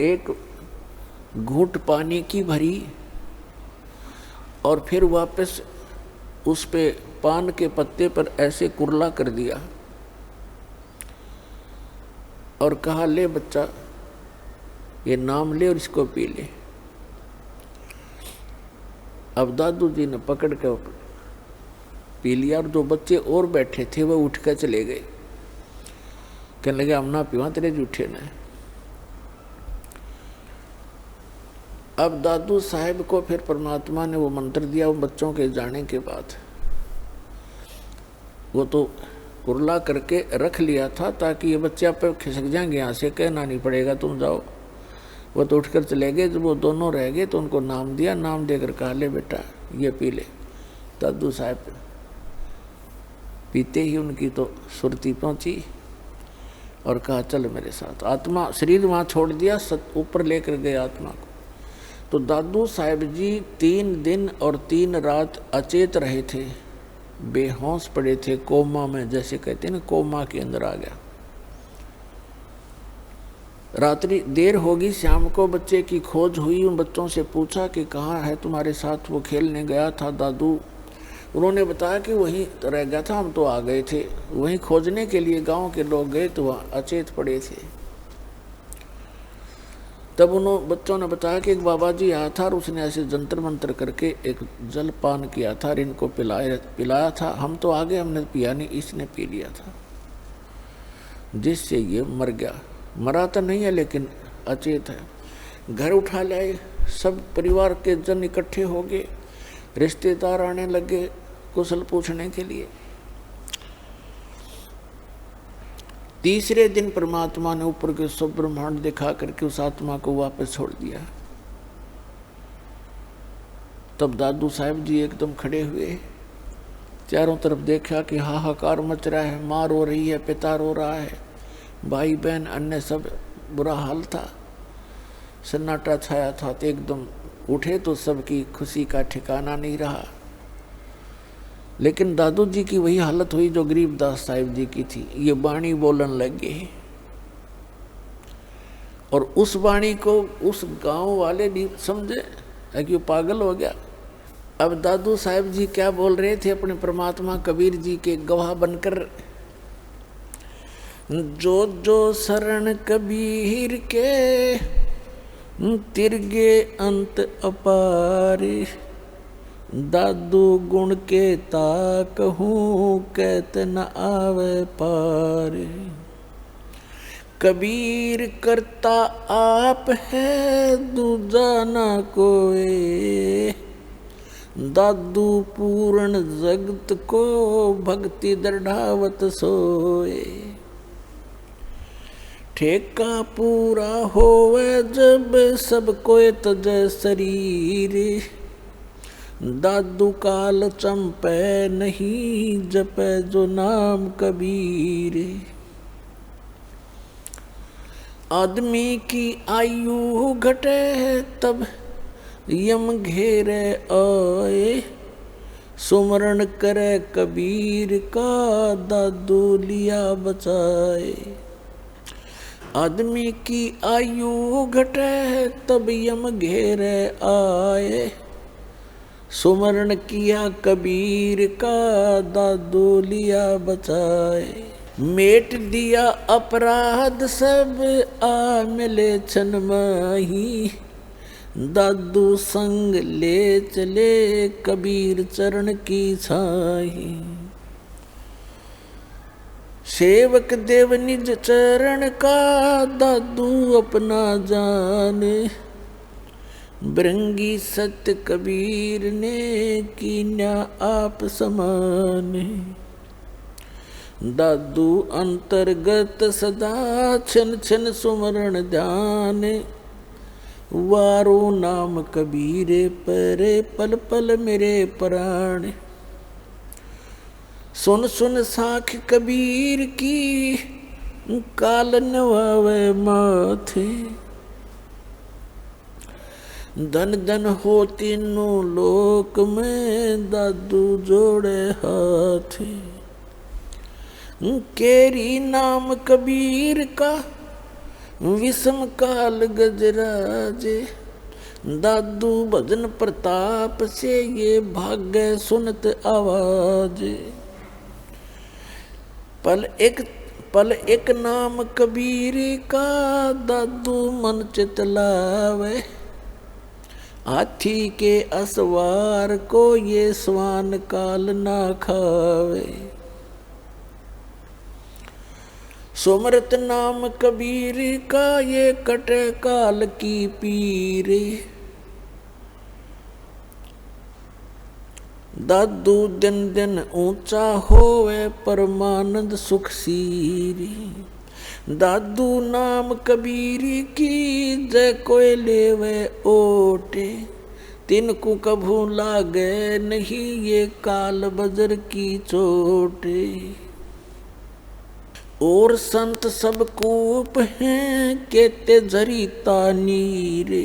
एक घूंट पानी की भरी और फिर वापस उस पे पान के पत्ते पर ऐसे कुरला कर दिया और कहा, ले बच्चा, ये नाम ले और इसको पी ले। अब दादू जी ने पकड़ के पी लिया, और जो बच्चे और बैठे थे वो उठ कर चले गए, कहने लगे, हम ना पीवा, तेरे जूठे ने। अब दादू साहब को फिर परमात्मा ने वो मंत्र दिया, वो बच्चों के जाने के बाद। वो तो कुरला करके रख लिया था ताकि ये बच्चे आप खिसक जाएंगे, यहाँ से कहना नहीं पड़ेगा, तुम जाओ। वो तो उठकर चले गए। जब वो दोनों रह गए तो उनको नाम दिया, नाम देकर कहा, ले बेटा ये पी ले। दादू साहब पीते ही उनकी तो सुरती पहुंची और कहा चल मेरे साथ। आत्मा शरीर वहाँ छोड़ दिया, ऊपर लेकर गए आत्मा को। तो दादू साहब जी 3 दिन और 3 रात अचेत रहे थे, बेहोश पड़े थे, कोमा में, जैसे कहते हैं ना, कोमा के अंदर आ गया। रात्रि देर होगी, शाम को बच्चे की खोज हुई। उन बच्चों से पूछा कि कहाँ है तुम्हारे साथ वो खेलने गया था दादू। उन्होंने बताया कि वहीं रह गया था, हम तो आ गए थे। वहीं खोजने के लिए गांव के लोग गए तो वहाँ अचेत पड़े थे। तब उन बच्चों ने बताया कि एक बाबा जी आया था और उसने ऐसे जंतर मंतर करके एक जल पान किया था और इनको पिलाया था। हम तो आगे, हमने पिया नहीं, इसने पी लिया था, जिससे ये मर गया। मरा तो नहीं है लेकिन अचेत है। घर उठा लाए, सब परिवार के जन इकट्ठे हो गए, रिश्तेदार आने लगे कुशल पूछने के लिए। तीसरे दिन परमात्मा ने ऊपर के सब ब्रह्मांड दिखा करके उस आत्मा को वापस छोड़ दिया। तब दादू साहब जी एकदम खड़े हुए, चारों तरफ देखा कि हाहाकार मच रहा है, माँ रो रही है, पिता रो रहा है, भाई बहन अन्य सब बुरा हाल था, सन्नाटा छाया था। तो एकदम उठे तो सबकी खुशी का ठिकाना नहीं रहा। लेकिन दादू जी की वही हालत हुई जो गरीबदास साहिब जी की थी। ये वाणी बोलन लगे और उस वाणी को उस गांव वाले नहीं समझे कि पागल हो गया। अब दादू साहिब जी क्या बोल रहे थे अपने परमात्मा कबीर जी के गवाह बनकर, जो जो शरण कबीर के तिरगे अंत अपारे, दादू गुण के ताकहूँ कहत न आवे पार। कबीर करता आप है दूजा ना कोई, दादू पूर्ण जगत को भक्ति दृढ़ावत सोए। ठेका पूरा होवे जब सब कोई तजय शरीर, दादू काल चंपे नहीं जपे जो नाम कबीर। आदमी की आयु घटे तब यम घेरे आए, सुमरण करे कबीर का दादू लिया बचाए। आदमी की आयु घटे तब यम घेरे आए, सुमरण किया कबीर का दादू लिया बचाए। मेट दिया अपराध सब आ मिले छन माही, दादू संग ले चले कबीर चरण की छाही। सेवक देव निज चरण का दादू अपना जाने, बृंगी सत्य कबीर ने कीन्या आप समाने। दादू अंतर्गत सदा छन छन सुमरण ध्यान, वारो नाम कबीरे परे पल पल मेरे प्राण। सुन सुन साख कबीर की काल नवावे माथे, धन धन हो तीनों लोक में दादू जोड़े हाथ। केरी नाम कबीर का विषम काल गजराजे, दादू भजन प्रताप से ये भाग्य सुनत आवाज। पल एक नाम कबीर का दादू मन चित लावे, हाथी के असवार को ये स्वान काल ना खावे। सुमरत नाम कबीर का ये कटे काल की पीरे, दादू दिन दिन ऊंचा होवे परमानंद सुख सीरी। दादू नाम कबीर की जय कोई लेवे ओटे, तिनको कभू लागे नहीं ये काल बजर की चोटे। और संत सब कूप हैं केते झरीता नीरे।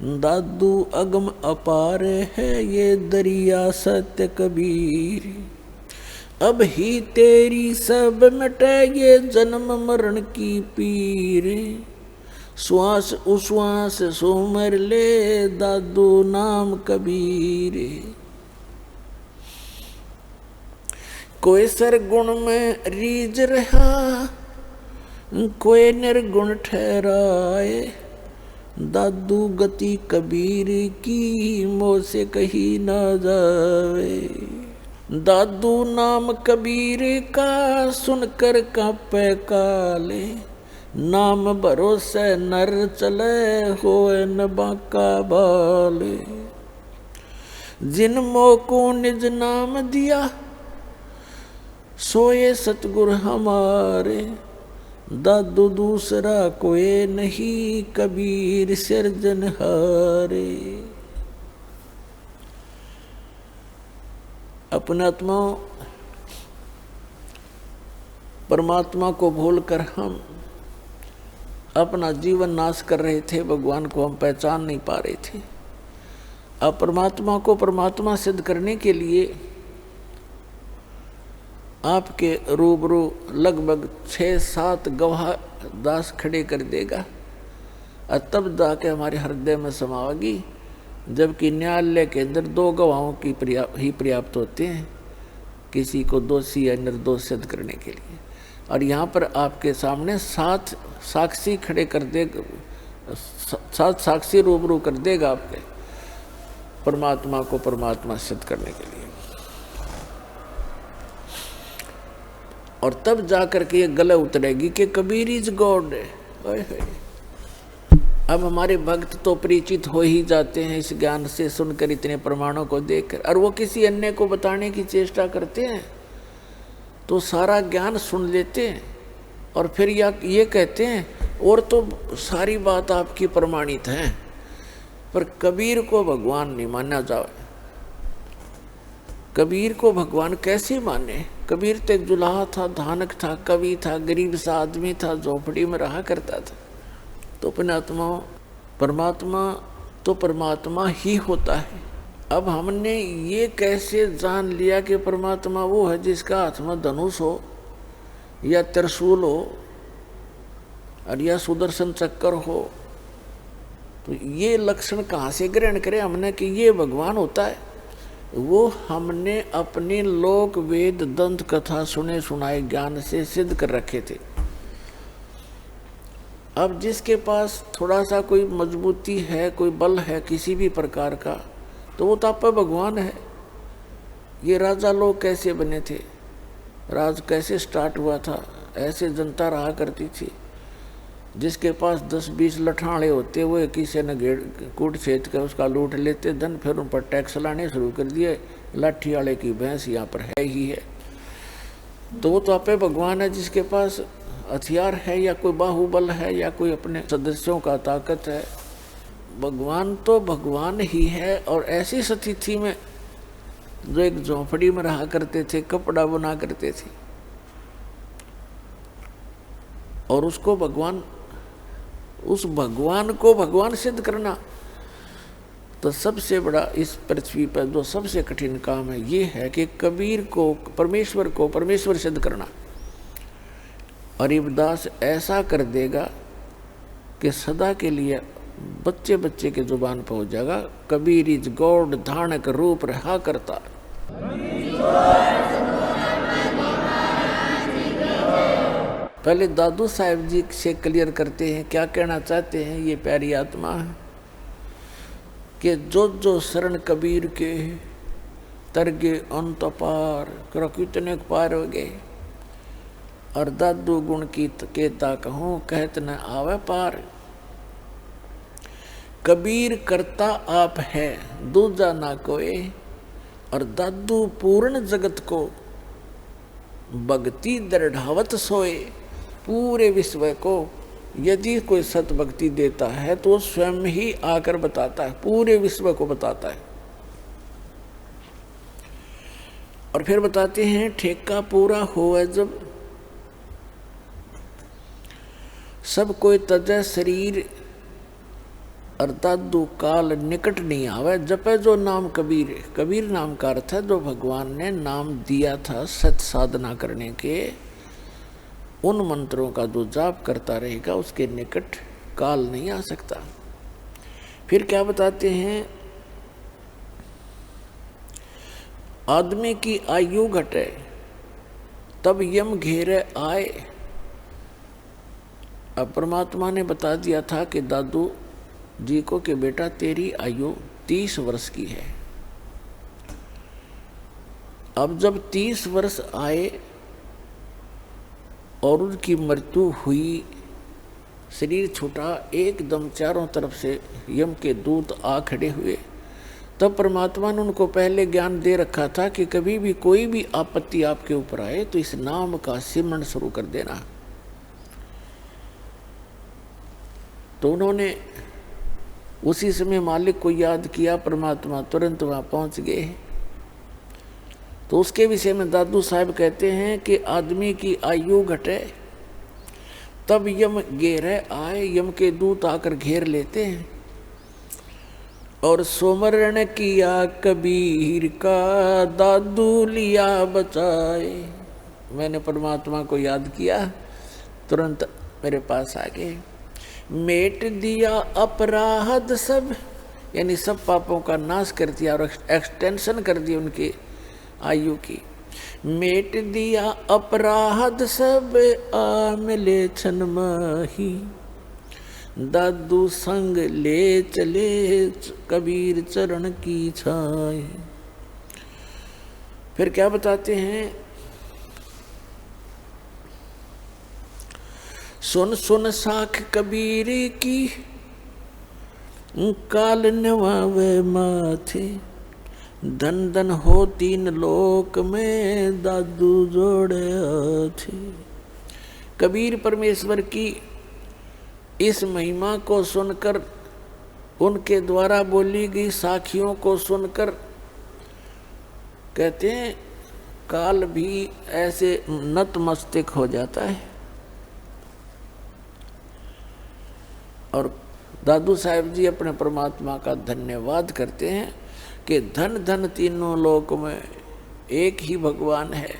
दादू अगम अपार है ये दरिया सत्य कबीर। अब ही तेरी सब मिटे ये जन्म मरण की पीर। श्वास उश्वास सोमर ले दादू नाम कबीर। कोई सरगुण में रीझ रहा कोई निर्गुण ठहराए। दादू गति कबीर की मोह से कही ना जावे। दादू नाम कबीर का सुनकर कांपे काले। नाम भरोसे नर चले होए न बाका बाले। जिन मोह को निज नाम दिया सोए सतगुर हमारे। दादू दूसरा कोई नहीं कबीर सिरजनहारे। अपने आत्मा परमात्मा को भूलकर हम अपना जीवन नाश कर रहे थे। भगवान को हम पहचान नहीं पा रहे थे। अब परमात्मा को परमात्मा सिद्ध करने के लिए आपके रूबरू लगभग 6-7 गवाह दास खड़े कर देगा और तब जाके हमारे हृदय में समाएगी। जबकि न्यायालय के अंदर 2 गवाहों की ही पर्याप्त होते हैं किसी को दोषी या निर्दोष सिद्ध करने के लिए। और यहाँ पर आपके सामने 7 साक्षी खड़े कर देगा, 7 साक्षी रूबरू कर देगा आपके परमात्मा को परमात्मा सिद्ध करने के लिए। और तब जाकर के ये गले उतरेगी कि कबीर इज गॉड। अब हमारे भक्त तो परिचित हो ही जाते हैं इस ज्ञान से, सुनकर इतने प्रमाणों को देखकर, और वो किसी अन्य को बताने की चेष्टा करते हैं तो सारा ज्ञान सुन लेते हैं और फिर ये कहते हैं और तो सारी बात आपकी प्रमाणित है, पर कबीर को भगवान नहीं माना जाए। कबीर को भगवान कैसे माने? कबीर तो एक जुलाहा था, धानक था, कवि था, गरीब सा आदमी था, झोपड़ी में रहा करता था। तो परमात्मा तो परमात्मा ही होता है। अब हमने ये कैसे जान लिया कि परमात्मा वो है जिसका हाथ में धनुष हो या त्रिशूल हो और या सुदर्शन चक्र हो? तो ये लक्षण कहाँ से ग्रहण करें हमने कि ये भगवान होता है? वो हमने अपने लोक वेद दंत कथा सुने सुनाए ज्ञान से सिद्ध कर रखे थे। अब जिसके पास थोड़ा सा कोई मजबूती है, कोई बल है किसी भी प्रकार का, तो वो तो आप भगवान है। ये राजा लोग कैसे बने थे, राज कैसे स्टार्ट हुआ था? ऐसे जनता रहा करती थी जिसके पास 10-20 लठाड़े होते, वो किसी ने घेर कूट छेद कर उसका लूट लेते धन, फिर उन पर टैक्स लाने शुरू कर दिए। लाठी वाले की भैंस यहाँ पर है ही है। तो वो तो आपे भगवान है जिसके पास हथियार है या कोई बाहुबल है या कोई अपने सदस्यों का ताकत है। भगवान तो भगवान ही है। और ऐसी स्थिति में जो एक झोंपड़ी में रहा करते थे, कपड़ा बना करते थे, और उसको भगवान, उस भगवान को भगवान सिद्ध करना, तो सबसे बड़ा इस पृथ्वी पर जो सबसे कठिन काम है ये है कि कबीर को परमेश्वर सिद्ध करना। और इब्दास ऐसा कर देगा कि सदा के लिए बच्चे बच्चे के जुबान पर हो जाएगा, कबीर इज गॉड, धानक रूप रहा करता। पहले दादू साहब जी से क्लियर करते हैं क्या कहना चाहते हैं ये प्यारी आत्मा है कि जो शरण कबीर के तरगे अंत पार करो, कितने पार हो गए। और दादू गुण की केता कहूँ कहत न आवे पार। कबीर करता आप है दूजा ना कोई, और दादू पूर्ण जगत को भक्ति दृढ़ावत सोए। पूरे विश्व को यदि कोई सत भक्ति देता है तो स्वयं ही आकर बताता है, पूरे विश्व को बताता है। और फिर बताते हैं ठेका पूरा हुआ जब सब कोई तजय शरीर अर्थात दो काल निकट नहीं आवे। जपे जो नाम कबीर, कबीर नाम का अर्थ है जो भगवान ने नाम दिया था सत्य साधना करने के, उन मंत्रों का जो जाप करता रहेगा उसके निकट काल नहीं आ सकता। फिर क्या बताते हैं, आदमी की आयु घटे तब यम घेरे आए। अब परमात्मा ने बता दिया था कि दादू जी को कि बेटा तेरी आयु 30 वर्ष की है। अब जब 30 वर्ष आए और उनकी मृत्यु हुई, शरीर छूटा, एकदम चारों तरफ से यम के दूत आ खड़े हुए, तब परमात्मा ने उनको पहले ज्ञान दे रखा था कि कभी भी कोई भी आपत्ति आपके ऊपर आए तो इस नाम का सिमरण शुरू कर देना। तो उन्होंने उसी समय मालिक को याद किया, परमात्मा तुरंत वहां पहुंच गए। तो उसके विषय में दादू साहब कहते हैं कि आदमी की आयु घटे तब यम घेरे आए, यम के दूत आकर घेर लेते हैं। और सुमरण किया कबीर का दादू लिया बचाए। मैंने परमात्मा को याद किया, तुरंत मेरे पास आ गए। मेट दिया अपराध सब, यानी सब पापों का नाश कर दिया और एक्सटेंशन कर दी उनकी आयु की। मेट दिया अपराध सब आ मिले छन माही, दादू संग ले चले कबीर चरण की छाई। फिर क्या बताते हैं, सुन सुन साख कबीर की काल नवावे माथे, धन धन हो 3 लोक में दादू जोड़े हाथे। कबीर परमेश्वर की इस महिमा को सुनकर, उनके द्वारा बोली गई साखियों को सुनकर, कहते हैं काल भी ऐसे नतमस्तक हो जाता है। और दादू साहब जी अपने परमात्मा का धन्यवाद करते हैं कि धन धन तीनों लोक में एक ही भगवान है,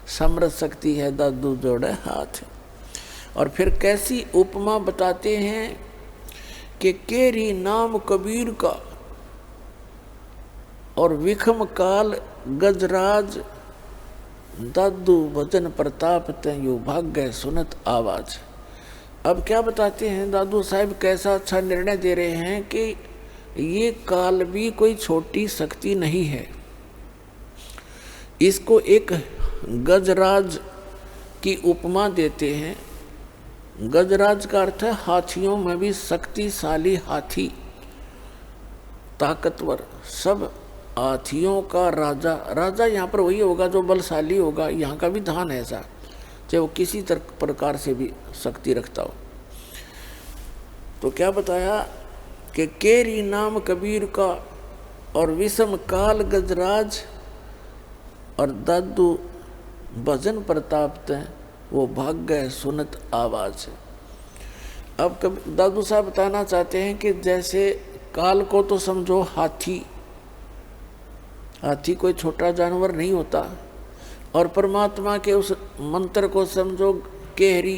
समर्थ शक्ति है, दादू जोड़े हाथ। और फिर कैसी उपमा बताते हैं कि केरी नाम कबीर का और विखम काल गजराज, दादू भजन प्रताप तयु भाग्य सुनत आवाज। अब क्या बताते हैं दादू साहब, कैसा अच्छा निर्णय दे रहे हैं कि ये काल भी कोई छोटी शक्ति नहीं है। इसको एक गजराज की उपमा देते हैं। गजराज का अर्थ है हाथियों में भी शक्तिशाली हाथी, ताकतवर, सब हाथियों का राजा। राजा यहाँ पर वही होगा जो बलशाली होगा, यहाँ का विधान है ऐसा, चाहे वो किसी प्रकार से भी शक्ति रखता हो। तो क्या बताया कि केरी नाम कबीर का और विषम काल गजराज और दादू भजन प्रताप तय वो भाग्य सुनत आवाज। अब दादू साहब बताना चाहते हैं कि जैसे काल को तो समझो हाथी, हाथी कोई छोटा जानवर नहीं होता, और परमात्मा के उस मंत्र को समझो केहरी।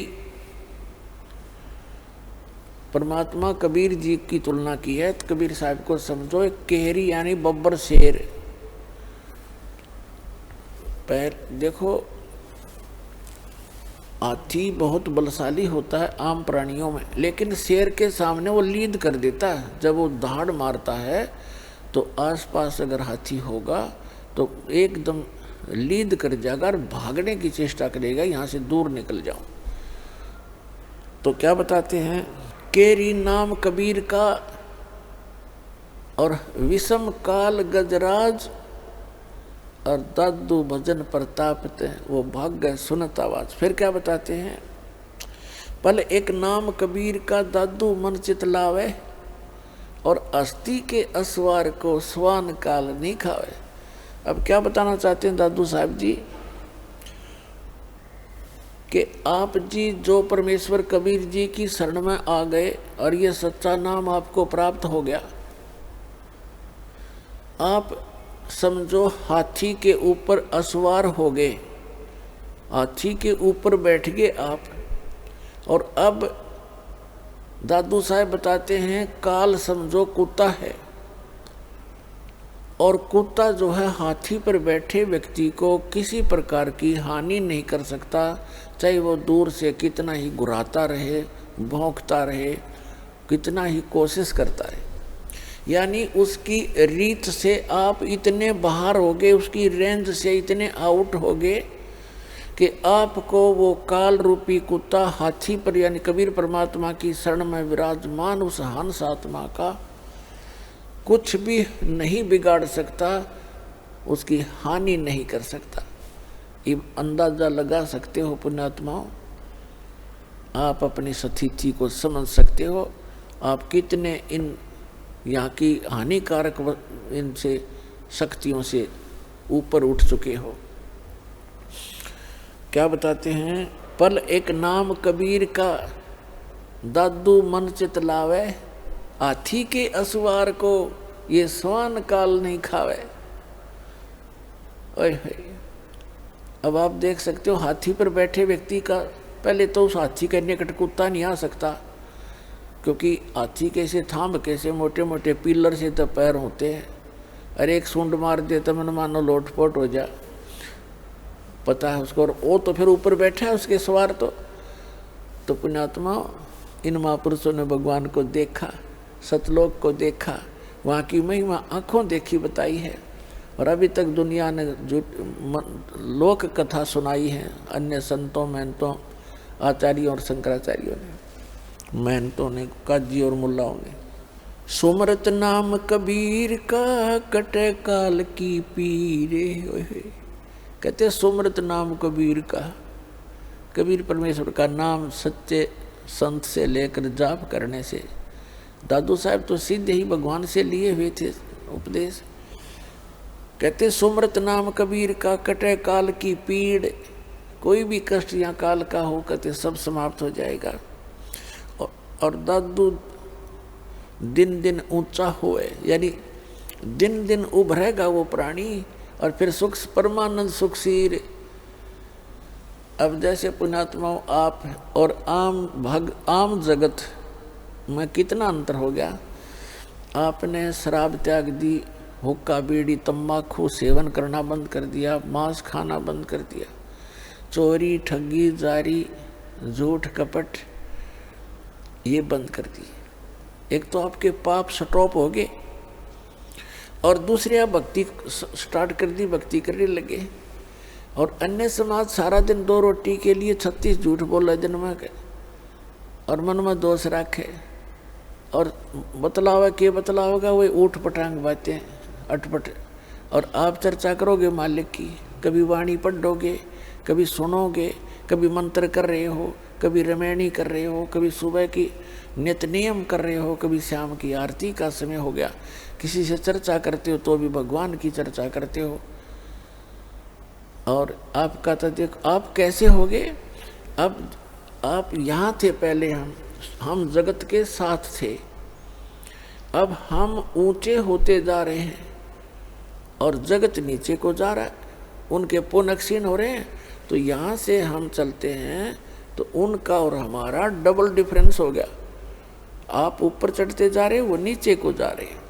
परमात्मा कबीर जी की तुलना की है तो कबीर साहब को समझो एक केहरी यानी बब्बर शेर। पैर देखो, हाथी बहुत बलशाली होता है आम प्राणियों में, लेकिन शेर के सामने वो लीद कर देता है। जब वो दहाड़ मारता है तो आसपास अगर हाथी होगा तो एकदम लीद कर जाएगा और भागने की चेष्टा करेगा, यहाँ से दूर निकल जाओ। तो क्या बताते हैं, केरी नाम कबीर का और विषम काल गजराज और दादू भजन प्रताप वो भाग्य सुनत आवाज। फिर क्या बताते हैं, पल एक नाम कबीर का दादू मन चित लावे और अस्थि के असवार को स्वान काल नहीं खावे। अब क्या बताना चाहते हैं दादू साहब जी, कि आप जी जो परमेश्वर कबीर जी की शरण में आ गए और ये सच्चा नाम आपको प्राप्त हो गया, आप समझो हाथी के ऊपर असवार हो गए, हाथी के ऊपर बैठ गए आप। और अब दादू साहब बताते हैं काल समझो कुत्ता है, और कुत्ता जो है हाथी पर बैठे व्यक्ति को किसी प्रकार की हानि नहीं कर सकता, चाहे वो दूर से कितना ही घुराता रहे, भौंकता रहे, कितना ही कोशिश करता रहे। यानी उसकी रीत से आप इतने बाहर हो गए, उसकी रेंज से इतने आउट हो गए कि आपको वो काल रूपी कुत्ता हाथी पर यानी कबीर परमात्मा की शरण में विराजमान उस हंस आत्मा का कुछ भी नहीं बिगाड़ सकता, उसकी हानि नहीं कर सकता। ये अंदाजा लगा सकते हो पुण्यात्माओं, आप अपनी स्थिति को समझ सकते हो, आप कितने इन यहाँ की हानिकारक इनसे शक्तियों से ऊपर उठ चुके हो। क्या बताते हैं, पल एक नाम कबीर का दादू मन चित लावे, हाथी के असवार को ये स्वान काल नहीं खावे। ओए अब आप देख सकते हो हाथी पर बैठे व्यक्ति का, पहले तो उस हाथी के निकट कुत्ता नहीं आ सकता, क्योंकि हाथी कैसे थाम कैसे मोटे मोटे पिलर से तो पैर होते हैं, अरे एक सूंड मार दे तो मन मानो लोटपोट हो जा, पता है उसको। और वो तो फिर ऊपर बैठा है उसके सवार। तो पुण्यात्मा इन महापुरुषों ने भगवान को देखा, सतलोक को देखा, वहाँ की महिमा आंखों देखी बताई है। और अभी तक दुनिया ने जो लोक कथा सुनाई है अन्य संतों महंतों आचार्यों और शंकराचार्यों ने, महंतों ने, काजी और मुल्लाओं ने। सुमरत नाम कबीर का कटे काल की पीरे, कहते सुमरत नाम कबीर का, कबीर परमेश्वर का नाम सच्चे संत से लेकर जाप करने से। दादू साहब तो सीधे ही भगवान से लिए हुए थे उपदेश। कहते सुमरत नाम कबीर का कटे काल की पीड़, कोई भी कष्ट या काल का हो कहते सब समाप्त हो जाएगा। और दादू दिन दिन ऊंचा होए, यानी दिन दिन उभरेगा वो प्राणी, और फिर सुख परमानंद सुखसीर। अब जैसे पुण्यात्माओं आप और आम जगत में कितना अंतर हो गया। आपने शराब त्याग दी, हुक्का बीड़ी तंबाकू सेवन करना बंद कर दिया, मांस खाना बंद कर दिया, चोरी ठगी जारी झूठ कपट ये बंद कर दिए। एक तो आपके पाप स्टॉप हो गए, और दूसरे आप भक्ति स्टार्ट कर दी, भक्ति करने लगे। और अन्य समाज सारा दिन 2 रोटी के लिए 36 झूठ बोले दिन में, और मन में दोष रखे, और बतलावा के बतलावेगा वही ऊट पटांग बातें अटपट। और आप चर्चा करोगे मालिक की, कभी वाणी पढ़ोगे, कभी सुनोगे, कभी मंत्र कर रहे हो, कभी रमैनी कर रहे हो, कभी सुबह की नित्य नियम कर रहे हो, कभी शाम की आरती का समय हो गया, किसी से चर्चा करते हो तो भी भगवान की चर्चा करते हो। और आपका तो देखो आप कैसे हो गए। अब आप यहाँ थे पहले, हम जगत के साथ थे, अब हम ऊंचे होते जा रहे हैं और जगत नीचे को जा रहा है, उनके पुण्य क्षीण हो रहे हैं। तो यहाँ से हम चलते हैं तो उनका और हमारा डबल डिफरेंस हो गया। आप ऊपर चढ़ते जा रहे हैं, वो नीचे को जा रहे हैं।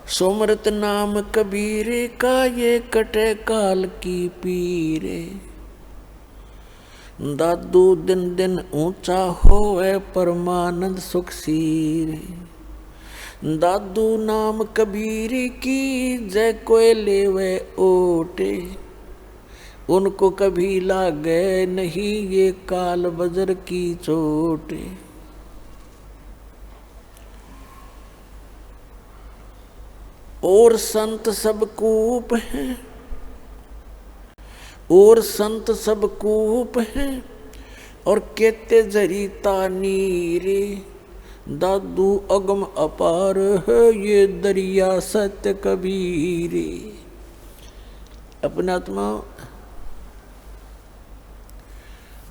सुमरत नाम कबीर का ये कटे काल की पीरे, दादू दिन दिन ऊंचा होए परमानंद सुखसीर। दादू नाम कबीर की जय कोई लेवे ओटे, उनको कभी लागे नहीं ये काल बजर की चोटे। और संत सब कूप हैं, और संत सब कूप हैं, और कहते जरीता नीरे। दादू अगम अपार है ये दरिया सत्य कबीरे। अपने आत्मा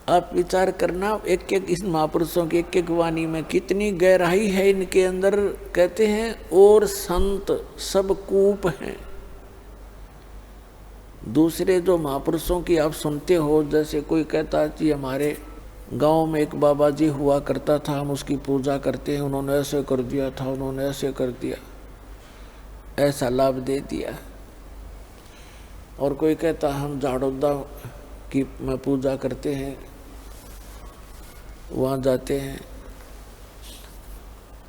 आप विचार करना, एक एक इस महापुरुषों की एक एक वाणी में कितनी गहराई है इनके अंदर। कहते हैं और संत सब कूप हैं। दूसरे जो महापुरुषों की आप सुनते हो, जैसे कोई कहता है कि हमारे गांव में एक बाबा जी हुआ करता था, हम उसकी पूजा करते हैं, उन्होंने ऐसे कर दिया था, उन्होंने ऐसे कर दिया, ऐसा लाभ दे दिया। और कोई कहता हम झाड़ोदा की में पूजा करते हैं, वहाँ जाते हैं।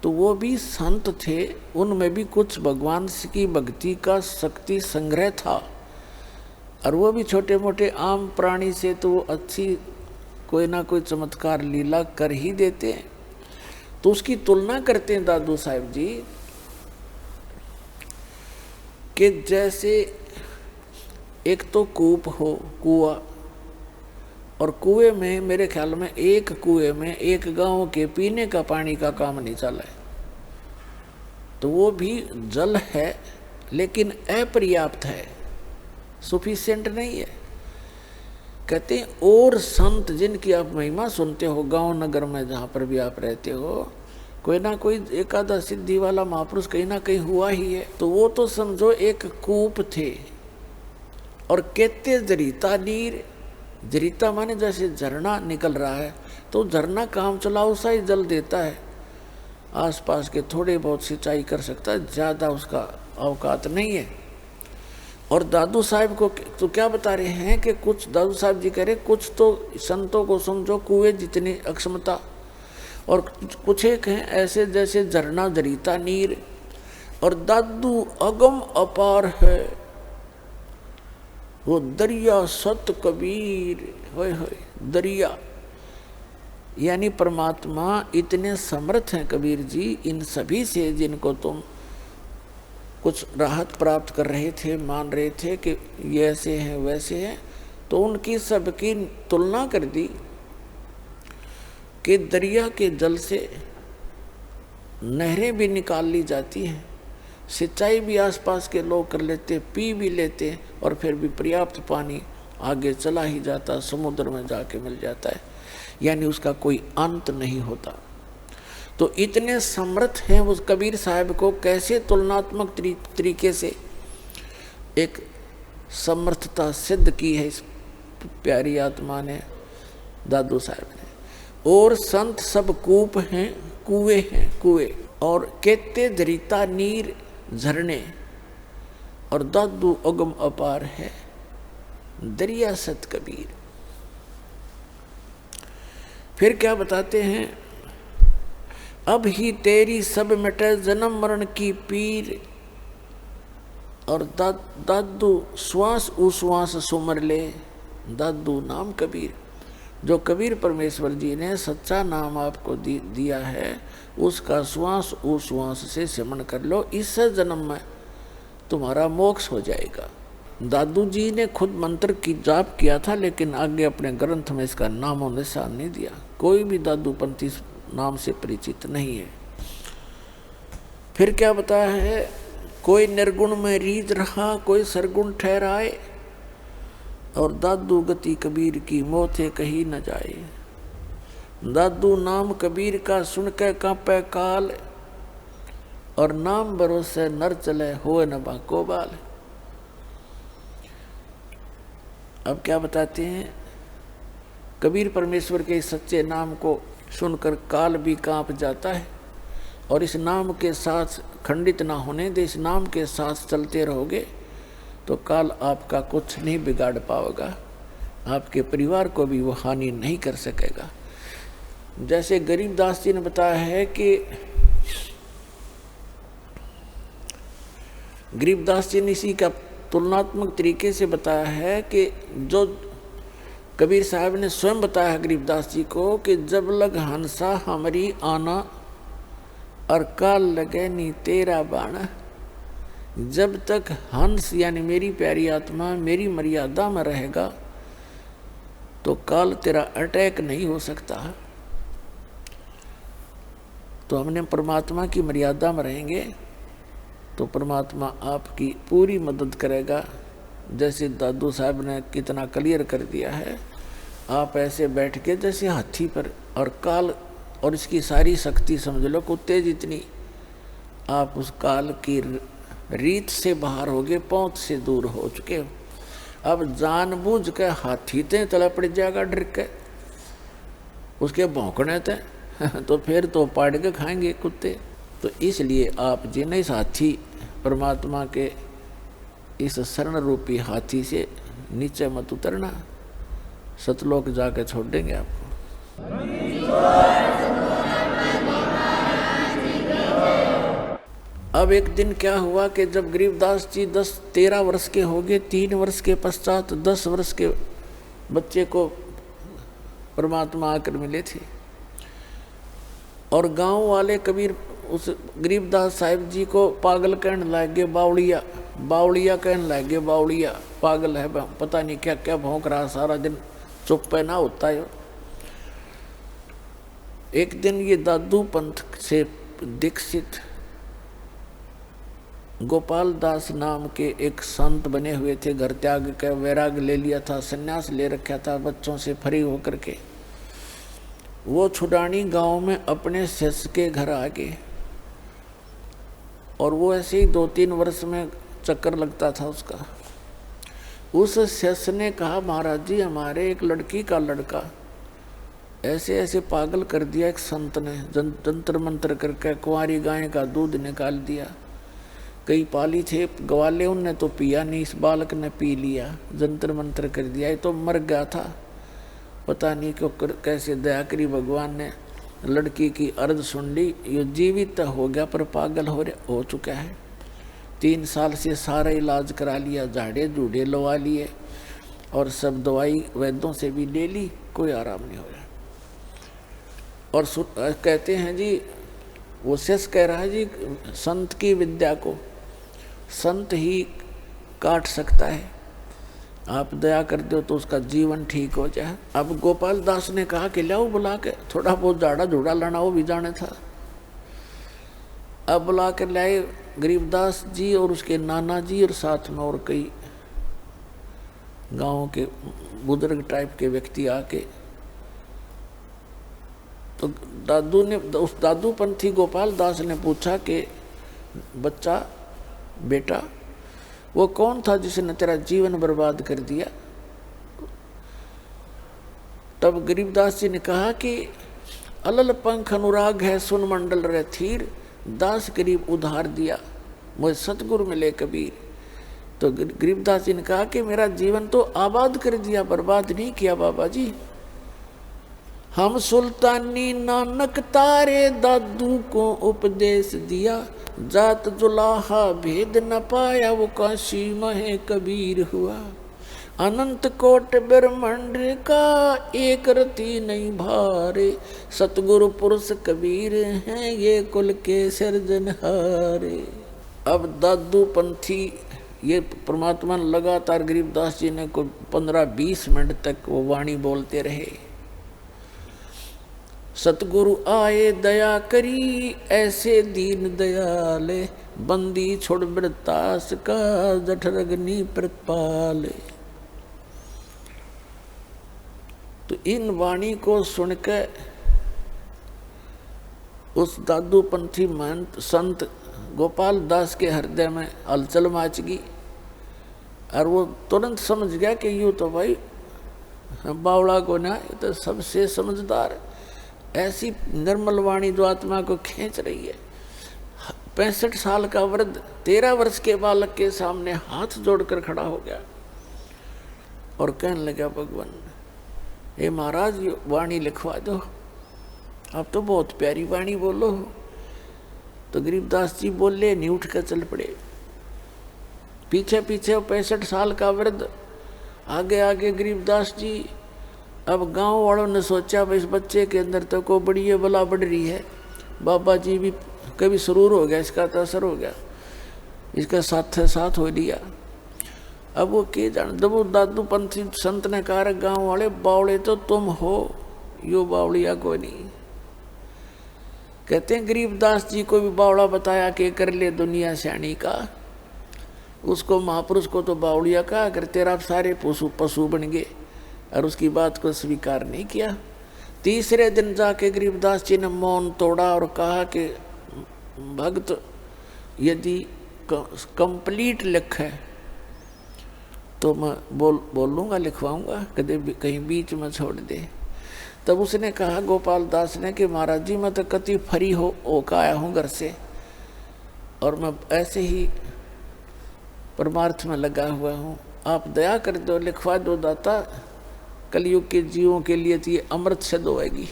तो वो भी संत थे, उनमें भी कुछ भगवान की भक्ति का शक्ति संग्रह था। और वो भी छोटे मोटे आम प्राणी से तो अच्छी कोई ना कोई चमत्कार लीला कर ही देते हैं। तो उसकी तुलना करते हैं दादू साहब जी कि जैसे एक तो कूप हो, कुआं, और कुएं में मेरे ख्याल में एक कुएं में एक गांव के पीने का पानी का काम नहीं चला है। तो वो भी जल है लेकिन अपर्याप्त है, सफिशिएंट नहीं है। कहते हैं और संत जिनकी आप महिमा सुनते हो गांव नगर में जहाँ पर भी आप रहते हो, कोई ना कोई एकादा सिद्धि वाला महापुरुष कहीं ना कहीं हुआ ही है। तो वो तो समझो एक कूप थे। और कहते जरीता नीर, जरीता माने जैसे झरना निकल रहा है, तो झरना काम चलाओ सा ही जल देता है, आसपास के थोड़े बहुत सिंचाई कर सकता है, ज़्यादा उसका औकात नहीं है। और दादू साहब को तो क्या बता रहे हैं कि कुछ दादू साहब जी कह रहे कुछ तो संतों को समझो कुएं जितनी अक्षमता, और कुछ एक हैं ऐसे जैसे झरना जरीता नीर। और दादू अगम अपार है, वो दरिया सत कबीर, होय होय दरिया। यानी परमात्मा इतने समर्थ हैं कबीर जी इन सभी से, जिनको तुम कुछ राहत प्राप्त कर रहे थे, मान रहे थे कि ये ऐसे हैं वैसे हैं, तो उनकी सबकी तुलना कर दी कि दरिया के जल से नहरें भी निकाल ली जाती हैं, सिंचाई भी आसपास के लोग कर लेते, पी भी लेते, और फिर भी पर्याप्त पानी आगे चला ही जाता, समुद्र में जाके मिल जाता है, यानी उसका कोई अंत नहीं होता। तो इतने समर्थ हैं उस कबीर साहब को कैसे तुलनात्मक तरीके से एक समर्थता सिद्ध की है इस प्यारी आत्मा ने, दादू साहब ने। और संत सब कूप हैं, कुएं हैं, कुएं। और कहते दरिता नीर झरने, और दादू अगम अपार है, दरिया सत कबीर। फिर क्या बताते हैं, अब ही तेरी सब मिटे जन्म मरण की पीर। और दादू श्वास उश्वास सुमर ले, दादू नाम कबीर। जो कबीर परमेश्वर जी ने सच्चा नाम आपको दिया है, उसका श्वास उश्वास से सिमरण कर लो, इस जन्म में तुम्हारा मोक्ष हो जाएगा। दादू जी ने खुद मंत्र की जाप किया था, लेकिन आगे अपने ग्रंथ में इसका नामो निशान नहीं दिया। कोई भी दादू पंथी नाम से परिचित नहीं है। फिर क्या बताया है, कोई निर्गुण में रीझ रहा, कोई सरगुण ठहराए, और दादू गति कबीर की मोथे कहीं न जाए। दादू नाम कबीर का सुन के कांपे काल, और नाम भरोसे नर चले होए न बाको बाल। अब क्या बताते हैं, कबीर परमेश्वर के सच्चे नाम को सुनकर काल भी कांप जाता है, और इस नाम के साथ खंडित ना होने दे, इस नाम के साथ चलते रहोगे तो काल आपका कुछ नहीं बिगाड़ पाएगा, आपके परिवार को भी वो हानि नहीं कर सकेगा। जैसे गरीबदास जी ने बताया है कि गरीबदास जी ने इसी का तुलनात्मक तरीके से बताया है कि जो कबीर साहब ने स्वयं बताया गरीबदास जी को कि जब लग हंसा हमारी आना, और काल लगे नी तेरा बाणा। जब तक हंस यानी मेरी प्यारी आत्मा मेरी मर्यादा में रहेगा तो काल तेरा अटैक नहीं हो सकता। तो हमने परमात्मा की मर्यादा में रहेंगे तो परमात्मा आपकी पूरी मदद करेगा, जैसे दादू साहब ने कितना क्लियर कर दिया है, आप ऐसे बैठ के जैसे हाथी पर, और काल और इसकी सारी शक्ति समझ लो कुत्ते जितनी, आप उस काल की रीत से बाहर हो गए, पहुंच से दूर हो चुके हो। अब जानबूझ के हाथी ते तला पड़ जाएगा डर के, उसके भौंकने थे तो फिर तो पाड़ के खाएंगे कुत्ते। तो इसलिए आप जिन्हें इस हाथी परमात्मा के इस शरण रूपी हाथी से नीचे मत उतरना, सतलोक जाके छोड़ देंगे आपको। अब एक दिन क्या हुआ कि जब गरीबदास जी 10-13 वर्ष के हो गए, 3 वर्ष के पश्चात 10 वर्ष के बच्चे को परमात्मा आकर मिले थे, और गांव वाले कबीर उस गरीबदास साहिब जी को पागल कहने लगे, बावड़िया बावड़िया कहने लगे, बावड़िया पागल है, पता नहीं क्या क्या भौंक रहा सारा दिन, चुप पे ना होता है। एक दिन ये दादू पंथ से दीक्षित गोपाल दास नाम के एक संत बने हुए थे, घर त्याग के वैराग ले लिया था, सन्यास ले रखा था बच्चों से फ्री होकर के। वो छुडानी गांव में अपने शिष्य के घर आ गए, और वो ऐसे ही 2-3 वर्ष में चक्कर लगता था उसका। उस शिष्य ने कहा, महाराज जी हमारे एक लड़की का लड़का ऐसे ऐसे पागल कर दिया, एक संत ने जंतर मंत्र करके कुंवारी गाय का दूध निकाल दिया, कई पाली थे ग्वाले, उनने तो पिया नहीं, इस बालक ने पी लिया, जंतर मंत्र कर दिया, ये तो मर गया था, पता नहीं क्यों कैसे दया करी भगवान ने, लड़की की अर्ज सुन ली, ये जीवित हो गया पर पागल हो चुका है। 3 साल से सारा इलाज करा लिया, झाड़े झूड़े लवा लिए, और सब दवाई वैद्यों से भी ले ली, कोई आराम नहीं हो रहा। और कहते हैं जी, वो शेष कह रहा है जी, संत की विद्या को संत ही काट सकता है, आप दया कर दो तो उसका जीवन ठीक हो जाए। अब गोपाल दास ने कहा कि लाओ बुला के, थोड़ा बहुत झाड़ा झूड़ा लाना वो भी जाने था। अब बुला कर लाए गरीबदास जी और उसके नाना जी, और साथ में और कई गांव के बुजुर्ग टाइप के व्यक्ति आके। तो दादू ने, उस दादू पंथी गोपाल दास ने पूछा कि बच्चा, बेटा, वो कौन था जिसने तेरा जीवन बर्बाद कर दिया? तब गरीबदास जी ने कहा कि अलल पंख अनुराग है सुन मंडल रे थीर, दास गरीब उधार दिया मुझे सतगुरु मिले कबीर। तो गरीबदास जी ने कहा कि मेरा जीवन तो आबाद कर दिया, बर्बाद नहीं किया बाबा जी। हम सुल्तानी नानक तारे दादू को उपदेश दिया, जात जुलाहा भेद न पाया वो काशी महे कबीर हुआ। अनंत कोट ब्रह्मांड का एक रति नहीं भारे, सतगुरु पुरुष कबीर हैं ये कुल के सिरजनहारे। अब दादू पंथी ये परमात्मा लगातार गरीबदास जी ने को 15-20 मिनट तक वो वाणी बोलते रहे। सतगुरु आए दया करी ऐसे दीन दयाले, बंदी छोड़ वृतास का जठरग्नि प्रतिपाले। तो इन वाणी को सुनकर उस दादू पंथी महंत संत गोपाल दास के हृदय में हलचल मच गई, और वो तुरंत समझ गया कि यूँ तो भाई बावड़ा को ना, ये तो सबसे समझदार, ऐसी निर्मल वाणी जो आत्मा को खींच रही है। 65 साल का वृद्ध 13 वर्ष के बालक के सामने हाथ जोड़कर खड़ा हो गया और कहने लगा, भगवान हे महाराज ये वाणी लिखवा दो, आप तो बहुत प्यारी वाणी बोलो। तो गरीबदास जी बोले नहीं, उठ कर चल पड़े। पीछे पीछे 65 साल का वृद्ध, आगे आगे गरीबदास जी। अब गांव वालों ने सोचा भाई इस बच्चे के अंदर तो को बड़ी बला बढ़ रही है, बाबा जी भी कभी सुरूर हो गया, इसका तो असर हो गया, इसका साथ हो लिया। अब वो के जान, जब वो दादू पंथी संत ने कहा गांव वाले बावड़े तो तुम हो, यो बावड़िया को नहीं। कहते हैं गरीबदास जी को भी बावड़ा बताया कि कर ले दुनिया स्याणी का, उसको महापुरुष को तो बावड़िया कहा, अगर तेरा सारे पशु बन गए, और उसकी बात को स्वीकार नहीं किया। तीसरे दिन जाके गरीबदास जी ने मौन तोड़ा और कहा कि भक्त यदि कंप्लीट लिख है तो मैं बोलूँगा, लिखवाऊँगा, कभी कहीं बीच में छोड़ दे। तब उसने कहा गोपाल दास ने कि महाराज जी मैं तो कति फरी होकर आया हूँ घर से, और मैं ऐसे ही परमार्थ में लगा हुआ हूँ, आप दया कर दो, लिखवा दो दाता, कलयुग के जीवों के लिए तो ये अमृत सिद्ध होएगी,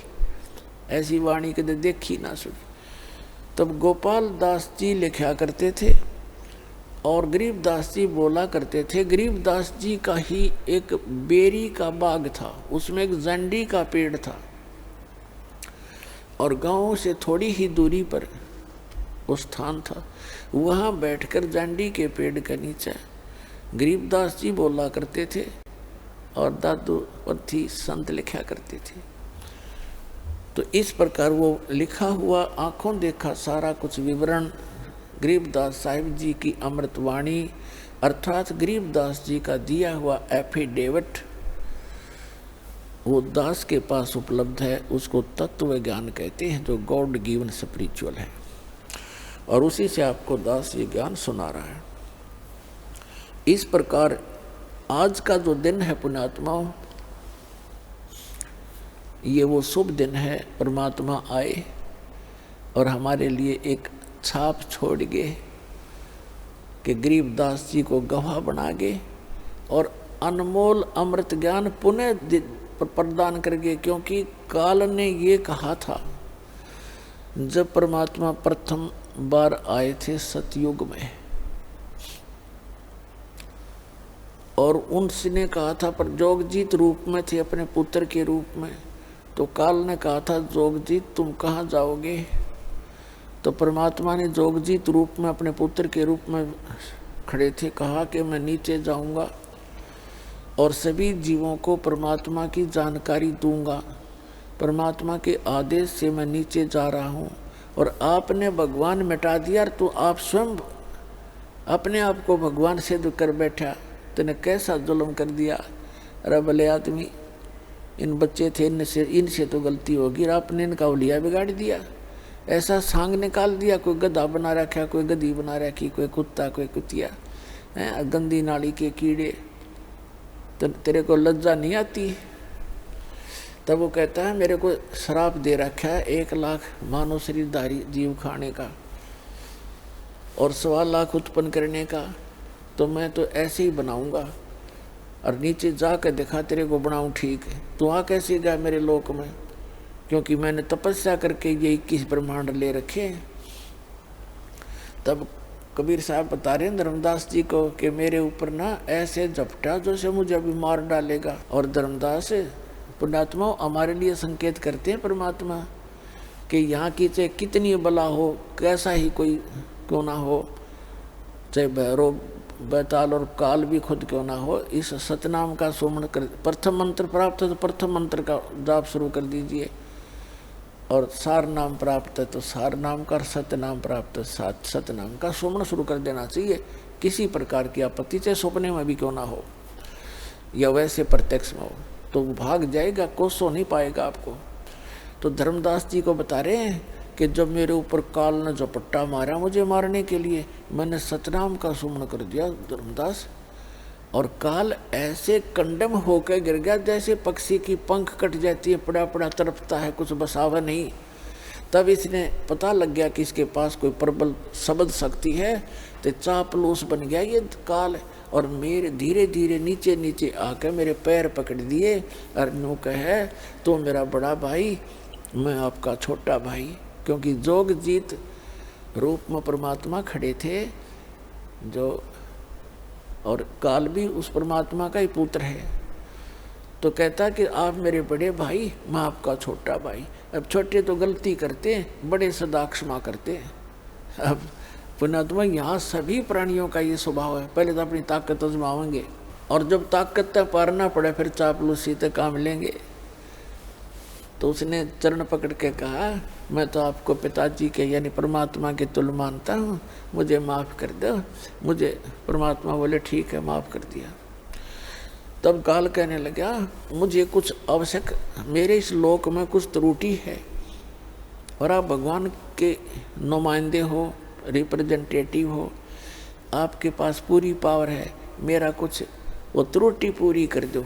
ऐसी वाणी कदे देखी ना सुनी। तब गोपाल दास जी लिखा करते थे और गरीबदास जी बोला करते थे। गरीबदास जी का ही एक बेरी का बाग था, उसमें एक जंडी का पेड़ था, और गांव से थोड़ी ही दूरी पर वो स्थान था। वहाँ बैठकर जंडी के पेड़ के नीचे गरीबदास जी बोला करते थे और दादू पर्थी संत लिखा करते थे। तो इस प्रकार वो लिखा हुआ आंखों देखा सारा कुछ विवरण गरीबदास साहिब जी की अमृतवाणी अर्थात गरीबदास जी का दिया हुआ एफिडेविट वो दास के पास उपलब्ध है। उसको तत्व ज्ञान कहते हैं, जो गॉड गिवन स्पिरिचुअल है, और उसी से आपको दास ये ज्ञान सुना रहा है। इस प्रकार आज का जो दिन है पुण्यात्माओं, ये वो शुभ दिन है। परमात्मा आए और हमारे लिए एक छाप छोड़ गए कि गरीबदास जी को गवाह बना गए और अनमोल अमृत ज्ञान पुनः प्रदान कर गए। क्योंकि काल ने ये कहा था जब परमात्मा प्रथम बार आए थे सतयुग में, और उनसे कहा था, पर जोगजीत रूप में थे अपने पुत्र के रूप में, तो काल ने कहा था जोगजीत तुम कहाँ जाओगे? तो परमात्मा ने जोगजीत रूप में अपने पुत्र के रूप में खड़े थे, कहा कि मैं नीचे जाऊंगा और सभी जीवों को परमात्मा की जानकारी दूंगा। परमात्मा के आदेश से मैं नीचे जा रहा हूँ, और आपने भगवान मिटा दिया, तो आप स्वयं अपने आप को भगवान सिद्ध कर बैठा। तूने कैसा जुल्म कर दिया? अरे भले आदमी, इन बच्चे थे, इनसे तो गलती होगी, आपने इनका उलिया बिगाड़ दिया, ऐसा सांग निकाल दिया, कोई गधा बना रखा, कोई गधी बना रखी, कोई कुत्ता, कोई कुतिया, गंदी नाली के कीड़े, तो तेरे को लज्जा नहीं आती? तब वो कहता है मेरे को श्राप दे रखा है 1 लाख मानव शरीरधारी जीव खाने का और 1.25 लाख उत्पन्न करने का, तो मैं तो ऐसे ही बनाऊंगा और नीचे जाकर दिखा तेरे को बनाऊं ठीक है। तू आ कैसे गया मेरे लोक में? क्योंकि मैंने तपस्या करके ये 21 ब्रह्मांड ले रखे हैं। तब कबीर साहब बता रहे हैं धर्मदास जी को कि मेरे ऊपर ना ऐसे झपटा जो से मुझे अभी मार डालेगा। और धर्मदास पुण्यात्मा हमारे लिए संकेत करते हैं परमात्मा कि यहाँ की चाहे कितनी बला हो, कैसा ही कोई क्यों ना हो, चाहे भैरव बैताल और काल भी खुद क्यों ना हो, इस सतनाम का सुमन कर। प्रथम मंत्र प्राप्त है तो प्रथम मंत्र का जाप शुरू कर दीजिए, और सार नाम प्राप्त है तो सार नाम का, सत्य नाम प्राप्त है सत्य नाम का सुमन शुरू कर देना चाहिए। किसी प्रकार की आपत्ति चाहे सपने में भी क्यों ना हो या वैसे प्रत्यक्ष में हो, तो भाग जाएगा, कोसो नहीं पाएगा आपको। तो धर्मदास जी को बता रहे हैं कि जब मेरे ऊपर काल ने झपट्टा मारा मुझे मारने के लिए, मैंने सतनाम का सुमन कर दिया धर्मदास, और काल ऐसे कंडम होकर गिर गया जैसे पक्षी की पंख कट जाती है, पड़ा पड़ा तड़पता है, कुछ बसावा नहीं। तब इसने पता लग गया कि इसके पास कोई प्रबल शब्द शक्ति है, तो चापलूस बन गया ये काल, और मेरे धीरे धीरे नीचे नीचे आकर मेरे पैर पकड़ दिए और नो कहे तो मेरा बड़ा भाई, मैं आपका छोटा भाई। क्योंकि जोगजीत रूप में परमात्मा खड़े थे जो, और काल भी उस परमात्मा का ही पुत्र है। तो कहता कि आप मेरे बड़े भाई, मैं आपका छोटा भाई। अब छोटे तो गलती करते हैं, बड़े सदा क्षमा करते हैं। अब पुण्यात्मा यहाँ सभी प्राणियों का ये स्वभाव है, पहले तो अपनी ताकत आजमाएंगे, और जब ताकत तक पारना पड़े फिर चापलूसी तक काम लेंगे। तो उसने चरण पकड़ के कहा, मैं तो आपको पिताजी के यानी परमात्मा के तुल्य मानता हूँ, मुझे माफ़ कर दो। मुझे परमात्मा बोले ठीक है, माफ़ कर दिया। तब काल कहने लगा, मुझे कुछ आवश्यक, मेरे इस लोक में कुछ त्रुटि है और आप भगवान के नुमाइंदे हो, रिप्रेजेंटेटिव हो, आपके पास पूरी पावर है, मेरा कुछ वो त्रुटि पूरी कर दो,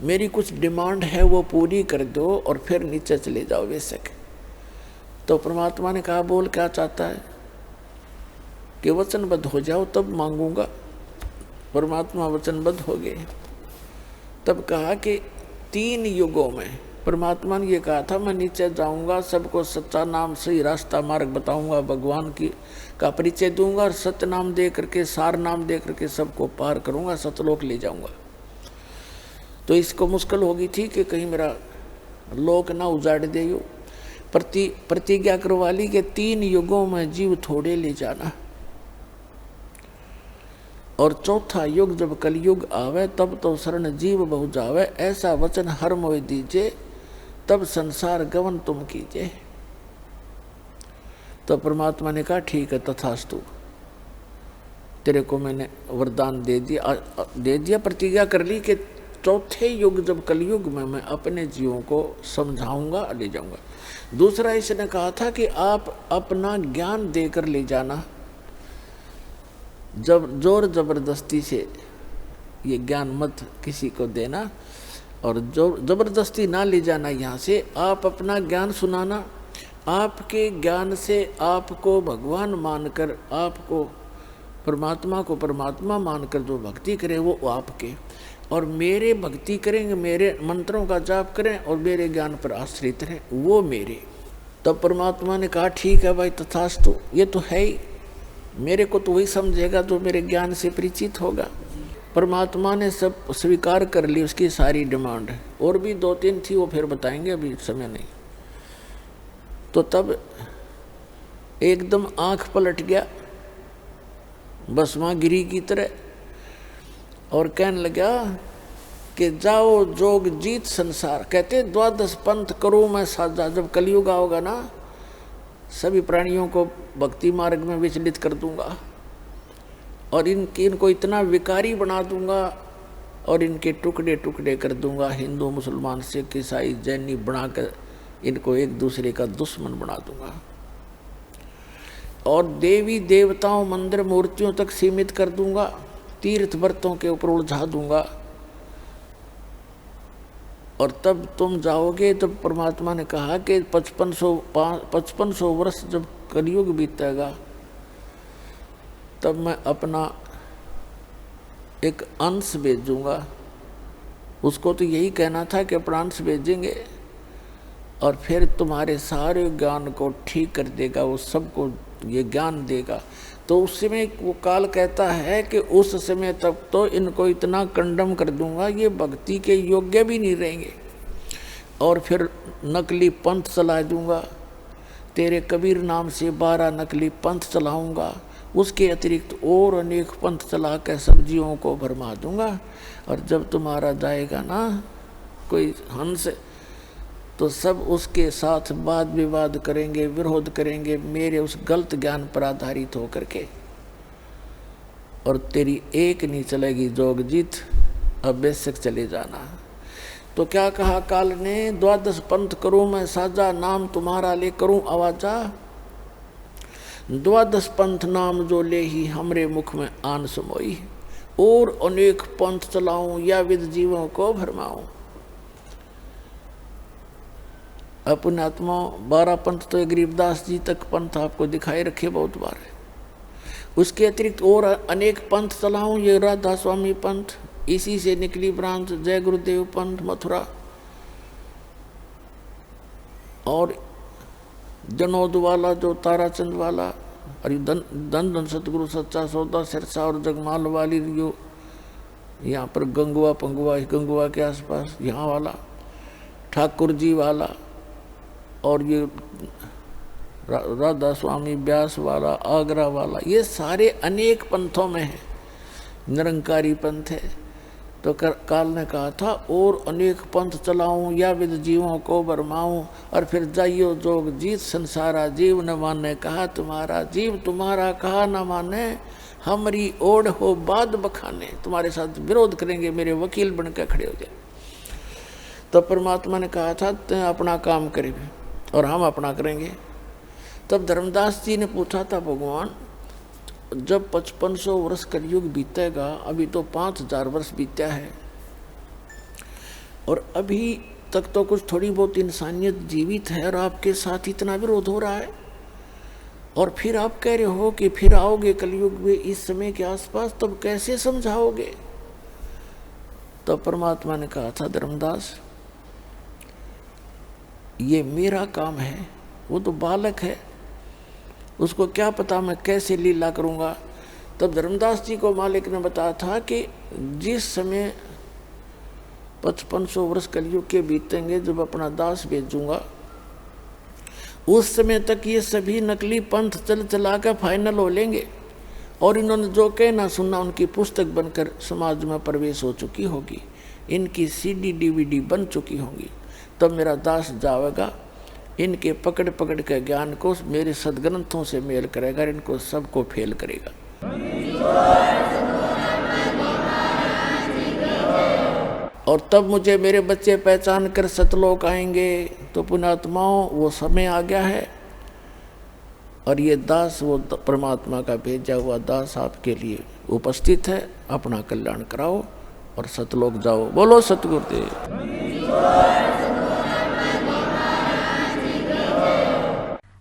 मेरी कुछ डिमांड है वो पूरी कर दो और फिर नीचे चले जाओ बेशक। तो परमात्मा ने कहा, बोल क्या चाहता है? कि वचनबद्ध हो जाओ तब मांगूंगा। परमात्मा वचनबद्ध हो गए। तब कहा कि 3 युगों में परमात्मा ने ये कहा था, मैं नीचे जाऊंगा, सबको सच्चा नाम सही रास्ता मार्ग बताऊंगा, भगवान की का परिचय दूंगा और सत्य नाम दे करके, सार नाम दे करके सबको पार करूंगा, सतलोक ले जाऊंगा। तो इसको मुश्किल होगी थी कि कहीं मेरा लोक ना उजाड़ दे। प्रतिज्ञा करवा ली कि 3 युगों में जीव थोड़े ले जाना और चौथा युग जब कलयुग आवे तब तो शरण जीव बहु जावे, ऐसा वचन हर मोह दीजिए, तब संसार गवन तुम कीजिए। तो परमात्मा ने कहा, ठीक है तथास्तु, तेरे को मैंने वरदान दे दिया, प्रतिज्ञा कर ली कि चौथे युग जब कलयुग में मैं अपने जीवों को समझाऊंगा, ले जाऊंगा। दूसरा इसने कहा था कि आप अपना ज्ञान देकर ले जाना, जब जोर जबरदस्ती से ये ज्ञान मत किसी को देना और जो जबरदस्ती ना ले जाना यहाँ से। आप अपना ज्ञान सुनाना, आपके ज्ञान से आपको भगवान मानकर, आपको परमात्मा को परमात्मा मानकर जो भक्ति करे वो आपके, और मेरे भक्ति करेंगे, मेरे मंत्रों का जाप करें और मेरे ज्ञान पर आश्रित रहें, वो मेरे। तब परमात्मा ने कहा, ठीक है भाई तथास्तु, ये तो है ही, मेरे को तो वही समझेगा जो मेरे ज्ञान से परिचित होगा। परमात्मा ने सब स्वीकार कर ली, उसकी सारी डिमांड। और भी 2-3 थी, वो फिर बताएंगे, अभी समय नहीं। तो तब एकदम आंख पलट गया भस्मागिरी की तरह और कहने लगा कि जाओ जोग जीत संसार। कहते 12 पंथ करो मैं साझा। जब कलयुग आओगा ना, सभी प्राणियों को भक्ति मार्ग में विचलित कर दूंगा और इनको इतना विकारी बना दूंगा और इनके टुकड़े टुकड़े कर दूंगा, हिंदू मुसलमान सिख ईसाई जैनी बनाकर इनको एक दूसरे का दुश्मन बना दूंगा और देवी देवताओं मंदिर मूर्तियों तक सीमित कर दूंगा, तीर्थ व्रतों के ऊपर उलझा दूंगा। और तब तुम जाओगे, तब परमात्मा ने कहा कि 5500 वर्ष जब कलयुग बीतेगा तब मैं अपना एक अंश भेजूंगा। उसको तो यही कहना था कि अपना अंश भेजेंगे और फिर तुम्हारे सारे ज्ञान को ठीक कर देगा, वो सबको ये ज्ञान देगा। तो उस समय वो काल कहता है कि उस समय तक तो इनको इतना कंडम कर दूंगा, ये भक्ति के योग्य भी नहीं रहेंगे और फिर नकली पंथ चला दूंगा। तेरे कबीर नाम से 12 नकली पंथ चलाऊंगा, उसके अतिरिक्त और अनेक पंथ चला कर सब्जियों को भरमा दूंगा। और जब तुम्हारा जाएगा ना कोई हंस, तो सब उसके साथ वाद विवाद करेंगे, विरोध करेंगे मेरे उस गलत ज्ञान पर आधारित होकर के, और तेरी एक नहीं चलेगी जोगजीत, अब बेशक चले जाना। तो क्या कहा काल ने, 12 पंथ करूं मैं साझा, नाम तुम्हारा ले करूं आवाजा। 12 पंथ नाम जो ले ही हमरे मुख में आन समोई, और अनेक पंथ चलाऊं या विद जीवों को भरमाऊं। अपने आत्मा 12 पंथ तो गरीबदास जी तक पंथ आपको दिखाई रखे बहुत बार है। उसके अतिरिक्त और अनेक पंथ चलाऊं, ये राधा स्वामी पंथ, इसी से निकली ब्रांच जय गुरुदेव पंथ मथुरा, और जनोद वाला जो ताराचंद वाला, और धन सतगुरु सच्चा सौदा सिरसा और जगमाल वाली जो यहाँ पर गंगुआ पंगुआ, गंगुआ के आसपास यहाँ वाला, ठाकुर जी वाला, और ये राधा स्वामी ब्यास वाला, आगरा वाला, ये सारे अनेक पंथों में है। निरंकारी पंथ है, तो काल ने कहा था, और अनेक पंथ चलाऊं या विद जीवों को बरमाऊं, और फिर जाइयो जोग जीत संसारा, जीव न माने कहा तुम्हारा, जीव तुम्हारा कहा न माने, हमारी ओढ़ हो बाद बखाने। तुम्हारे साथ विरोध करेंगे, मेरे वकील बन के खड़े हो जाए। तो परमात्मा ने कहा था तुम अपना काम करेंगे और हम अपना करेंगे। तब धर्मदास जी ने पूछा था, भगवान जब 5500 वर्ष कलयुग बीतेगा, अभी तो 5000 वर्ष बीता है, और अभी तक तो कुछ थोड़ी बहुत इंसानियत जीवित है, और आपके साथ इतना विरोध हो रहा है, और फिर आप कह रहे हो कि फिर आओगे कलयुग में इस समय के आसपास, तब कैसे समझाओगे? तो परमात्मा ने कहा था, धर्मदास ये मेरा काम है, वो तो बालक है, उसको क्या पता मैं कैसे लीला करूँगा। तब धर्मदास जी को मालिक ने बताया था कि जिस समय 5500 वर्ष कलयुग के बीतेंगे, जब अपना दास भेजूंगा, उस समय तक ये सभी नकली पंथ चल चला कर फाइनल हो लेंगे, और इन्होंने जो कहना सुनना उनकी पुस्तक बनकर समाज में प्रवेश हो चुकी होगी, इनकी CD DVD बन चुकी होंगी। तब मेरा दास जाएगा, इनके पकड़ पकड़ के ज्ञान को मेरे सदग्रंथों से मेल करेगा, इनको सबको फेल करेगा। और तब मुझे मेरे बच्चे पहचान कर सतलोक आएंगे। तो पुण्यात्माओं, वो समय आ गया है, और ये दास, वो परमात्मा का भेजा हुआ दास आपके लिए उपस्थित है। अपना कल्याण कराओ और सतलोक जाओ। बोलो सतगुरुदेव।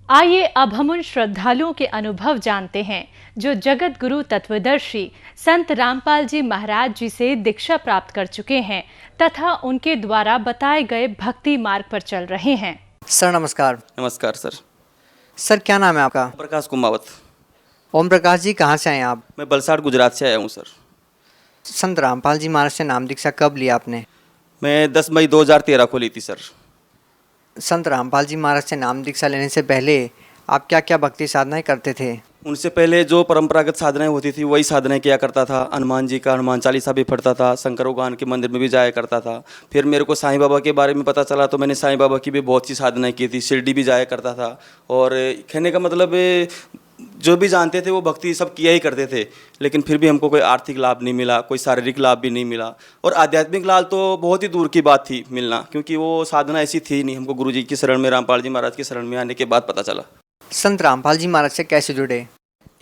आइए अब हम उन श्रद्धालुओं के अनुभव जानते हैं जो जगत गुरु तत्वदर्शी संत रामपाल जी महाराज जी से दीक्षा प्राप्त कर चुके हैं तथा उनके द्वारा बताए गए भक्ति मार्ग पर चल रहे हैं। सर नमस्कार। नमस्कार सर। सर क्या नाम है आपका? प्रकाश कुमावत। ओम प्रकाश जी, कहाँ से आए हैं आप? मैं बलसाड़ गुजरात से आया हूँ सर। संत रामपाल जी महाराज से नाम दीक्षा कब लिया आपने? मैं 10 मई 2013 को ली थी सर। संत रामपाल जी महाराज से नाम दीक्षा लेने से पहले आप क्या क्या भक्ति साधनाएं करते थे? उनसे पहले जो परंपरागत साधनाएं होती थी वही साधनाएं किया करता था। हनुमान जी का हनुमान चालीसा भी पढ़ता था, शंकर भगवान के मंदिर में भी जाया करता था। फिर मेरे को साईं बाबा के बारे में पता चला तो मैंने साईं बाबा की भी बहुत सी साधनाएं की थी, शिरडी भी जाया करता था। और कहने का मतलब जो भी जानते थे वो भक्ति सब किया ही करते थे, लेकिन फिर भी हमको कोई आर्थिक लाभ नहीं मिला, कोई शारीरिक लाभ भी नहीं मिला, और आध्यात्मिक लाभ तो बहुत ही दूर की बात थी मिलना, क्योंकि वो साधना ऐसी थी नहीं। हमको गुरु जी की शरण में, रामपाल जी महाराज की शरण में आने के बाद पता चला। संत रामपाल जी महाराज से कैसे जुड़े?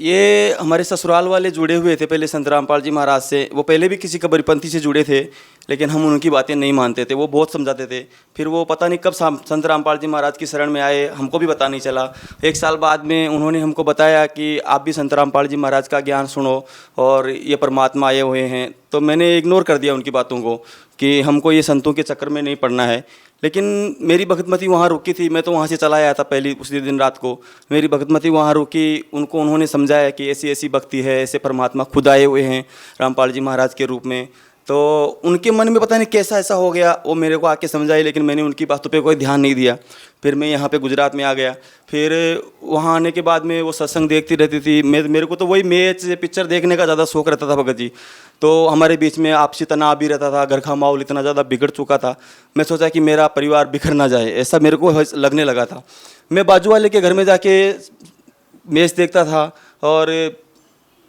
ये हमारे ससुराल वाले जुड़े हुए थे पहले संत रामपाल जी महाराज से। वो पहले भी किसी कबीरपंथी से जुड़े थे, लेकिन हम उनकी बातें नहीं मानते थे। वो बहुत समझाते थे। फिर वो पता नहीं कब संत रामपाल जी महाराज की शरण में आए, हमको भी पता नहीं चला। 1 साल बाद में उन्होंने हमको बताया कि आप भी संत रामपाल जी महाराज का ज्ञान सुनो और ये परमात्मा आए हुए हैं। तो मैंने इग्नोर कर दिया उनकी बातों को कि हमको ये संतों के चक्कर में नहीं पड़ना है। लेकिन मेरी भगतमती वहाँ रुकी थी। मैं तो वहाँ से चला आया था पहली उसी दिन रात को। मेरी भगतमती वहाँ रुकी, उनको उन्होंने समझाया कि ऐसी ऐसी भक्ति है, ऐसे परमात्मा खुद आए हुए हैं रामपाल जी महाराज के रूप में। तो उनके मन में पता नहीं कैसा ऐसा हो गया, वो मेरे को आके समझाई, लेकिन मैंने उनकी बातों पे कोई ध्यान नहीं दिया। फिर मैं यहाँ पे गुजरात में आ गया। फिर वहाँ आने के बाद में वो सत्संग देखती रहती थी। मेरे को तो वही मैच पिक्चर देखने का ज़्यादा शौक रहता था भगत जी। तो हमारे बीच में आपसी तनाव भी रहता था, घर का माहौल इतना ज़्यादा बिगड़ चुका था। मैं सोचा कि मेरा परिवार बिखर ना जाए, ऐसा मेरे को लगने लगा था। मैं बाजू वाले के घर में जाके मैच देखता था और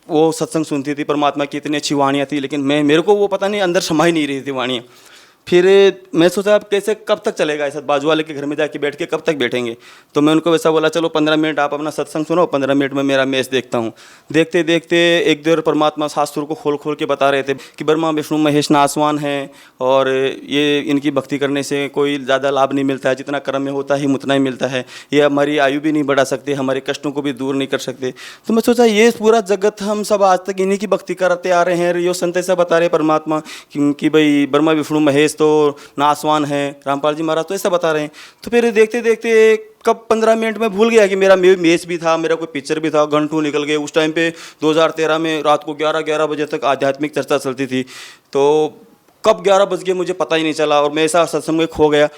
वो सत्संग सुनती थी। परमात्मा की इतनी अच्छी वाणियाँ थी, लेकिन मेरे को वो पता नहीं अंदर समा ही नहीं रही थी वाणियाँ। फिर मैं सोचा अब कैसे कब तक चलेगा ऐसा, बाजू वाले के घर में जाके बैठ के कब तक बैठेंगे। तो मैं उनको वैसा बोला, चलो 15 मिनट आप अपना सत्संग सुनो, 15 मिनट में मेरा मैच देखता हूँ। देखते देखते एक देर परमात्मा शास्त्रों को खोल खोल के बता रहे थे कि ब्रह्मा विष्णु महेश नासवान हैं, और ये इनकी भक्ति करने से कोई ज़्यादा लाभ नहीं मिलता है, जितना कर्म में होता है उतना ही मिलता है। ये हमारी आयु भी नहीं बढ़ा सकते, हमारे कष्टों को भी दूर नहीं कर सकते। तो मैं सोचा ये पूरा जगत हम सब आज तक इन्हीं की भक्ति करते आ रहे हैं। यो संत ऐसा बता रहे परमात्मा कि भाई ब्रह्मा विष्णु महेश तो नासवान है, रामपाल जी महाराज तो ऐसा बता रहे हैं। तो फिर देखते देखते कब 15 मिनट में भूल गया कि मेरा मैच भी था, मेरा कोई पिक्चर भी था। घंटों निकल गए। उस टाइम पे 2013 में रात को 11 बजे तक आध्यात्मिक चर्चा चलती थी। तो कब 11 बज गए मुझे पता ही नहीं चला, और मैं ऐसा सत्संग में खो गया।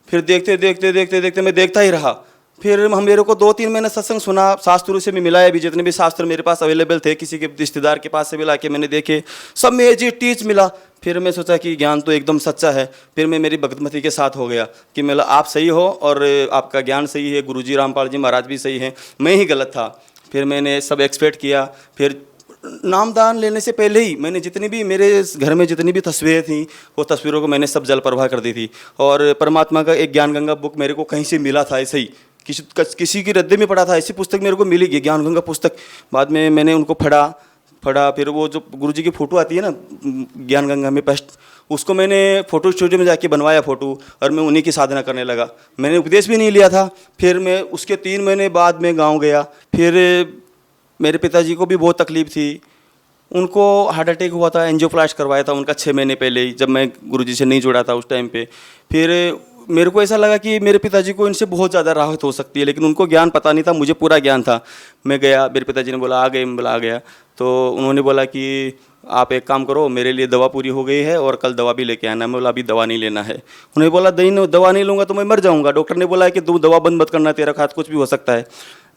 फिर देखते देखते देखते देखते मैं देखता ही रहा। फिर हम मेरे को 2-3 महीने सत्संग सुना, शास्त्रों से भी मिलाया भी, जितने भी शास्त्र मेरे पास अवेलेबल थे, किसी के रिश्तेदार के पास से भी ला के मैंने देखे, सब में एज इट टीच मिला। फिर मैं सोचा कि ज्ञान तो एकदम सच्चा है। फिर मैं मेरी भगतमती के साथ हो गया कि मतलब आप सही हो और आपका ज्ञान सही है, गुरुजी रामपाल जी महाराज भी सही हैं, मैं ही गलत था। फिर मैंने सब एक्सपेक्ट किया। फिर नामदान लेने से पहले ही मैंने जितनी भी मेरे घर में जितनी भी तस्वीरें थी, वो तस्वीरों को मैंने सब जल प्रवाह कर दी थी। और परमात्मा का एक ज्ञान गंगा बुक मेरे को कहीं से मिला था, ऐसे ही किसी की रद्दे में पढ़ा था, ऐसी पुस्तक मेरे को मिली गई, ज्ञान गंगा पुस्तक। बाद में मैंने उनको पढ़ा। फिर वो जो गुरुजी की फ़ोटो आती है ना ज्ञान गंगा में पेस्ट, उसको मैंने फ़ोटो स्टूडियो में जाके बनवाया फ़ोटो, और मैं उन्हीं की साधना करने लगा। मैंने उपदेश भी नहीं लिया था। फिर मैं उसके 3 महीने बाद में गाँव गया। फिर मेरे पिताजी को भी बहुत तकलीफ़ थी, उनको हार्ट अटैक हुआ था, एंजियोप्लास्ट करवाया था उनका 6 महीने पहले ही, जब मैं गुरुजी से नहीं जुड़ा था उस टाइम पे। फिर मेरे को ऐसा लगा कि मेरे पिताजी को इनसे बहुत ज़्यादा राहत हो सकती है, लेकिन उनको ज्ञान पता नहीं था, मुझे पूरा ज्ञान था। मैं गया, मेरे पिताजी ने बोला आ गए, मैं बोला आ गया। तो उन्होंने बोला कि आप एक काम करो, मेरे लिए दवा पूरी हो गई है और कल दवा भी लेके आना। मैं बोला अभी दवा नहीं लेना है। उन्होंने बोला दवा नहीं लूँगा तो मैं मर जाऊँगा। डॉक्टर ने बोला कि तू दवा बंद मत करना, तेरा खात कुछ भी हो सकता है।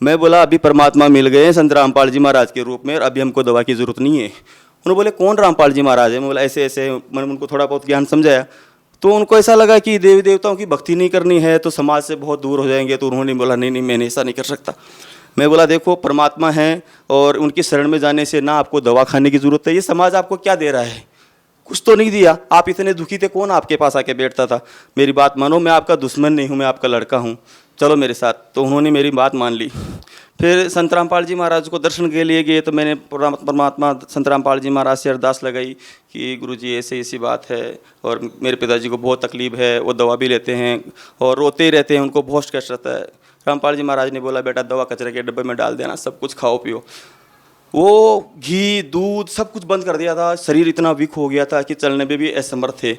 मैं बोला अभी परमात्मा मिल गए हैं संत रामपाल जी महाराज के रूप में, और अभी हमको दवा की ज़रूरत नहीं है। उन्होंने बोले कौन रामपाल जी महाराज है? मैं बोला ऐसे ऐसे। मैंने उनको थोड़ा बहुत ज्ञान समझाया। तो उनको ऐसा लगा कि देवी देवताओं की भक्ति नहीं करनी है तो समाज से बहुत दूर हो जाएंगे। तो उन्होंने बोला नहीं, मैंने ऐसा नहीं कर सकता। मैं बोला देखो परमात्मा है, और उनकी शरण में जाने से ना आपको दवा खाने की ज़रूरत है। ये समाज आपको क्या दे रहा है? कुछ तो नहीं दिया। आप इतने दुखी थे, कौन आपके पास आके बैठता था? मेरी बात मानो, मैं आपका दुश्मन नहीं हूँ, मैं आपका लड़का हूँ, चलो मेरे साथ। तो उन्होंने मेरी बात मान ली। फिर संत रामपाल जी महाराज को दर्शन के लिए गए। तो मैंने परमात्मा संत रामपाल जी महाराज से अरदास लगाई कि गुरुजी ऐसी बात है, और मेरे पिताजी को बहुत तकलीफ़ है, वो दवा भी लेते हैं और रोते ही रहते हैं, उनको बहुत कष्ट रहता है। रामपाल जी महाराज ने बोला बेटा दवा कचरे के डब्बे में डाल देना, सब कुछ खाओ पियो। वो घी दूध सब कुछ बंद कर दिया था। शरीर इतना वीक हो गया था कि चलने में भी असमर्थ थे।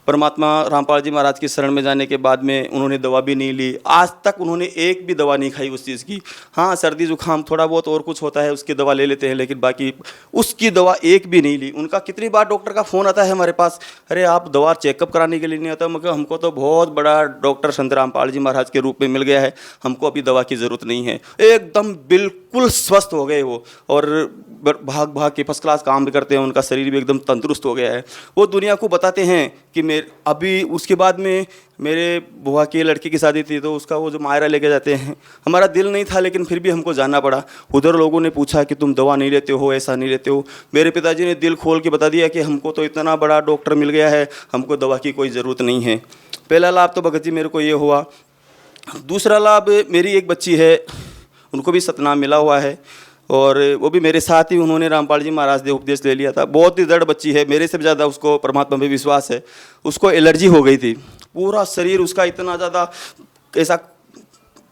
परमात्मा रामपाल जी महाराज की शरण में जाने के बाद में उन्होंने दवा भी नहीं ली। आज तक उन्होंने एक भी दवा नहीं खाई उस चीज़ की। हाँ, सर्दी जुकाम थोड़ा बहुत और कुछ होता है उसकी दवा ले लेते हैं, लेकिन बाकी उसकी दवा एक भी नहीं ली। उनका कितनी बार डॉक्टर का फ़ोन आता है हमारे पास, अरे आप दवा चेकअप कराने के लिए नहीं आता? मगर हमको तो बहुत बड़ा डॉक्टर संत रामपाल जी महाराज के रूप में मिल गया है, हमको अभी दवा की ज़रूरत नहीं है। एकदम बिल्कुल स्वस्थ हो गए वो, और भाग के फर्स्ट क्लास काम भी करते हैं, उनका शरीर भी एकदम तंदुरुस्त हो गया है। वो दुनिया को बताते हैं कि अभी उसके बाद में मेरे बुआ की लड़की की शादी थी, तो उसका वो जो मायरा लेके जाते हैं, हमारा दिल नहीं था लेकिन फिर भी हमको जाना पड़ा। उधर लोगों ने पूछा कि तुम दवा नहीं लेते हो, ऐसा नहीं लेते हो। मेरे पिताजी ने दिल खोल के बता दिया कि हमको तो इतना बड़ा डॉक्टर मिल गया है, हमको दवा की कोई ज़रूरत नहीं है। पहला लाभ तो भगत जी मेरे को ये हुआ। दूसरा लाभ, मेरी एक बच्ची है, उनको भी सतनाम मिला हुआ है, और वो भी मेरे साथ ही उन्होंने रामपाल जी महाराज ने उपदेश ले लिया था। बहुत ही दृढ़ बच्ची है, मेरे से भी ज़्यादा उसको परमात्मा में विश्वास है। उसको एलर्जी हो गई थी, पूरा शरीर उसका इतना ज़्यादा ऐसा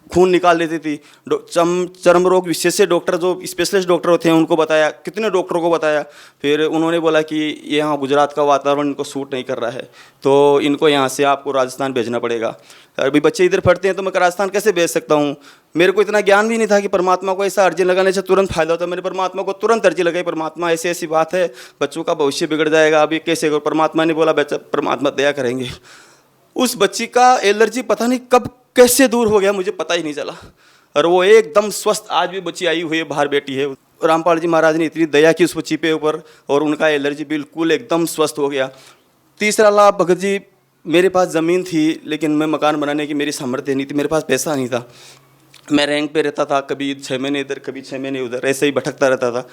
खून निकाल लेती थी। चर्म रोग विशेषज्ञ डॉक्टर जो स्पेशलिस्ट डॉक्टर होते हैं उनको बताया, कितने डॉक्टरों को बताया। फिर उन्होंने बोला कि ये यहाँ गुजरात का वातावरण इनको सूट नहीं कर रहा है, तो इनको यहाँ से आपको राजस्थान भेजना पड़ेगा। अभी बच्चे इधर पढ़ते हैं तो मैं राजस्थान कैसे भेज सकता हूँ? मेरे को इतना ज्ञान भी नहीं था कि परमात्मा को ऐसा अर्जी लगाने से तुरंत फायदा होता है। मैंने परमात्मा को तुरंत अर्जी लगाई, परमात्मा ऐसी ऐसी बात है, बच्चों का भविष्य बिगड़ जाएगा, अभी कैसे करो? परमात्मा ने बोला बच्चा परमात्मा दया करेंगे। उस बच्ची का एलर्जी पता नहीं कब कैसे दूर हो गया, मुझे पता ही नहीं चला, और वो एकदम स्वस्थ आज भी बच्ची आई हुई है, बाहर बैठी है। रामपाल जी महाराज ने इतनी दया की उस बच्ची पे ऊपर, और उनका एलर्जी बिल्कुल एकदम स्वस्थ हो गया। तीसरा लाभ, भगत जी मेरे पास ज़मीन थी लेकिन मैं मकान बनाने की मेरी सामर्थ्य नहीं थी, मेरे पास पैसा नहीं था। मैं रैंक पे रहता था, कभी 6 महीने इधर कभी 6 महीने उधर, ऐसे ही भटकता रहता था।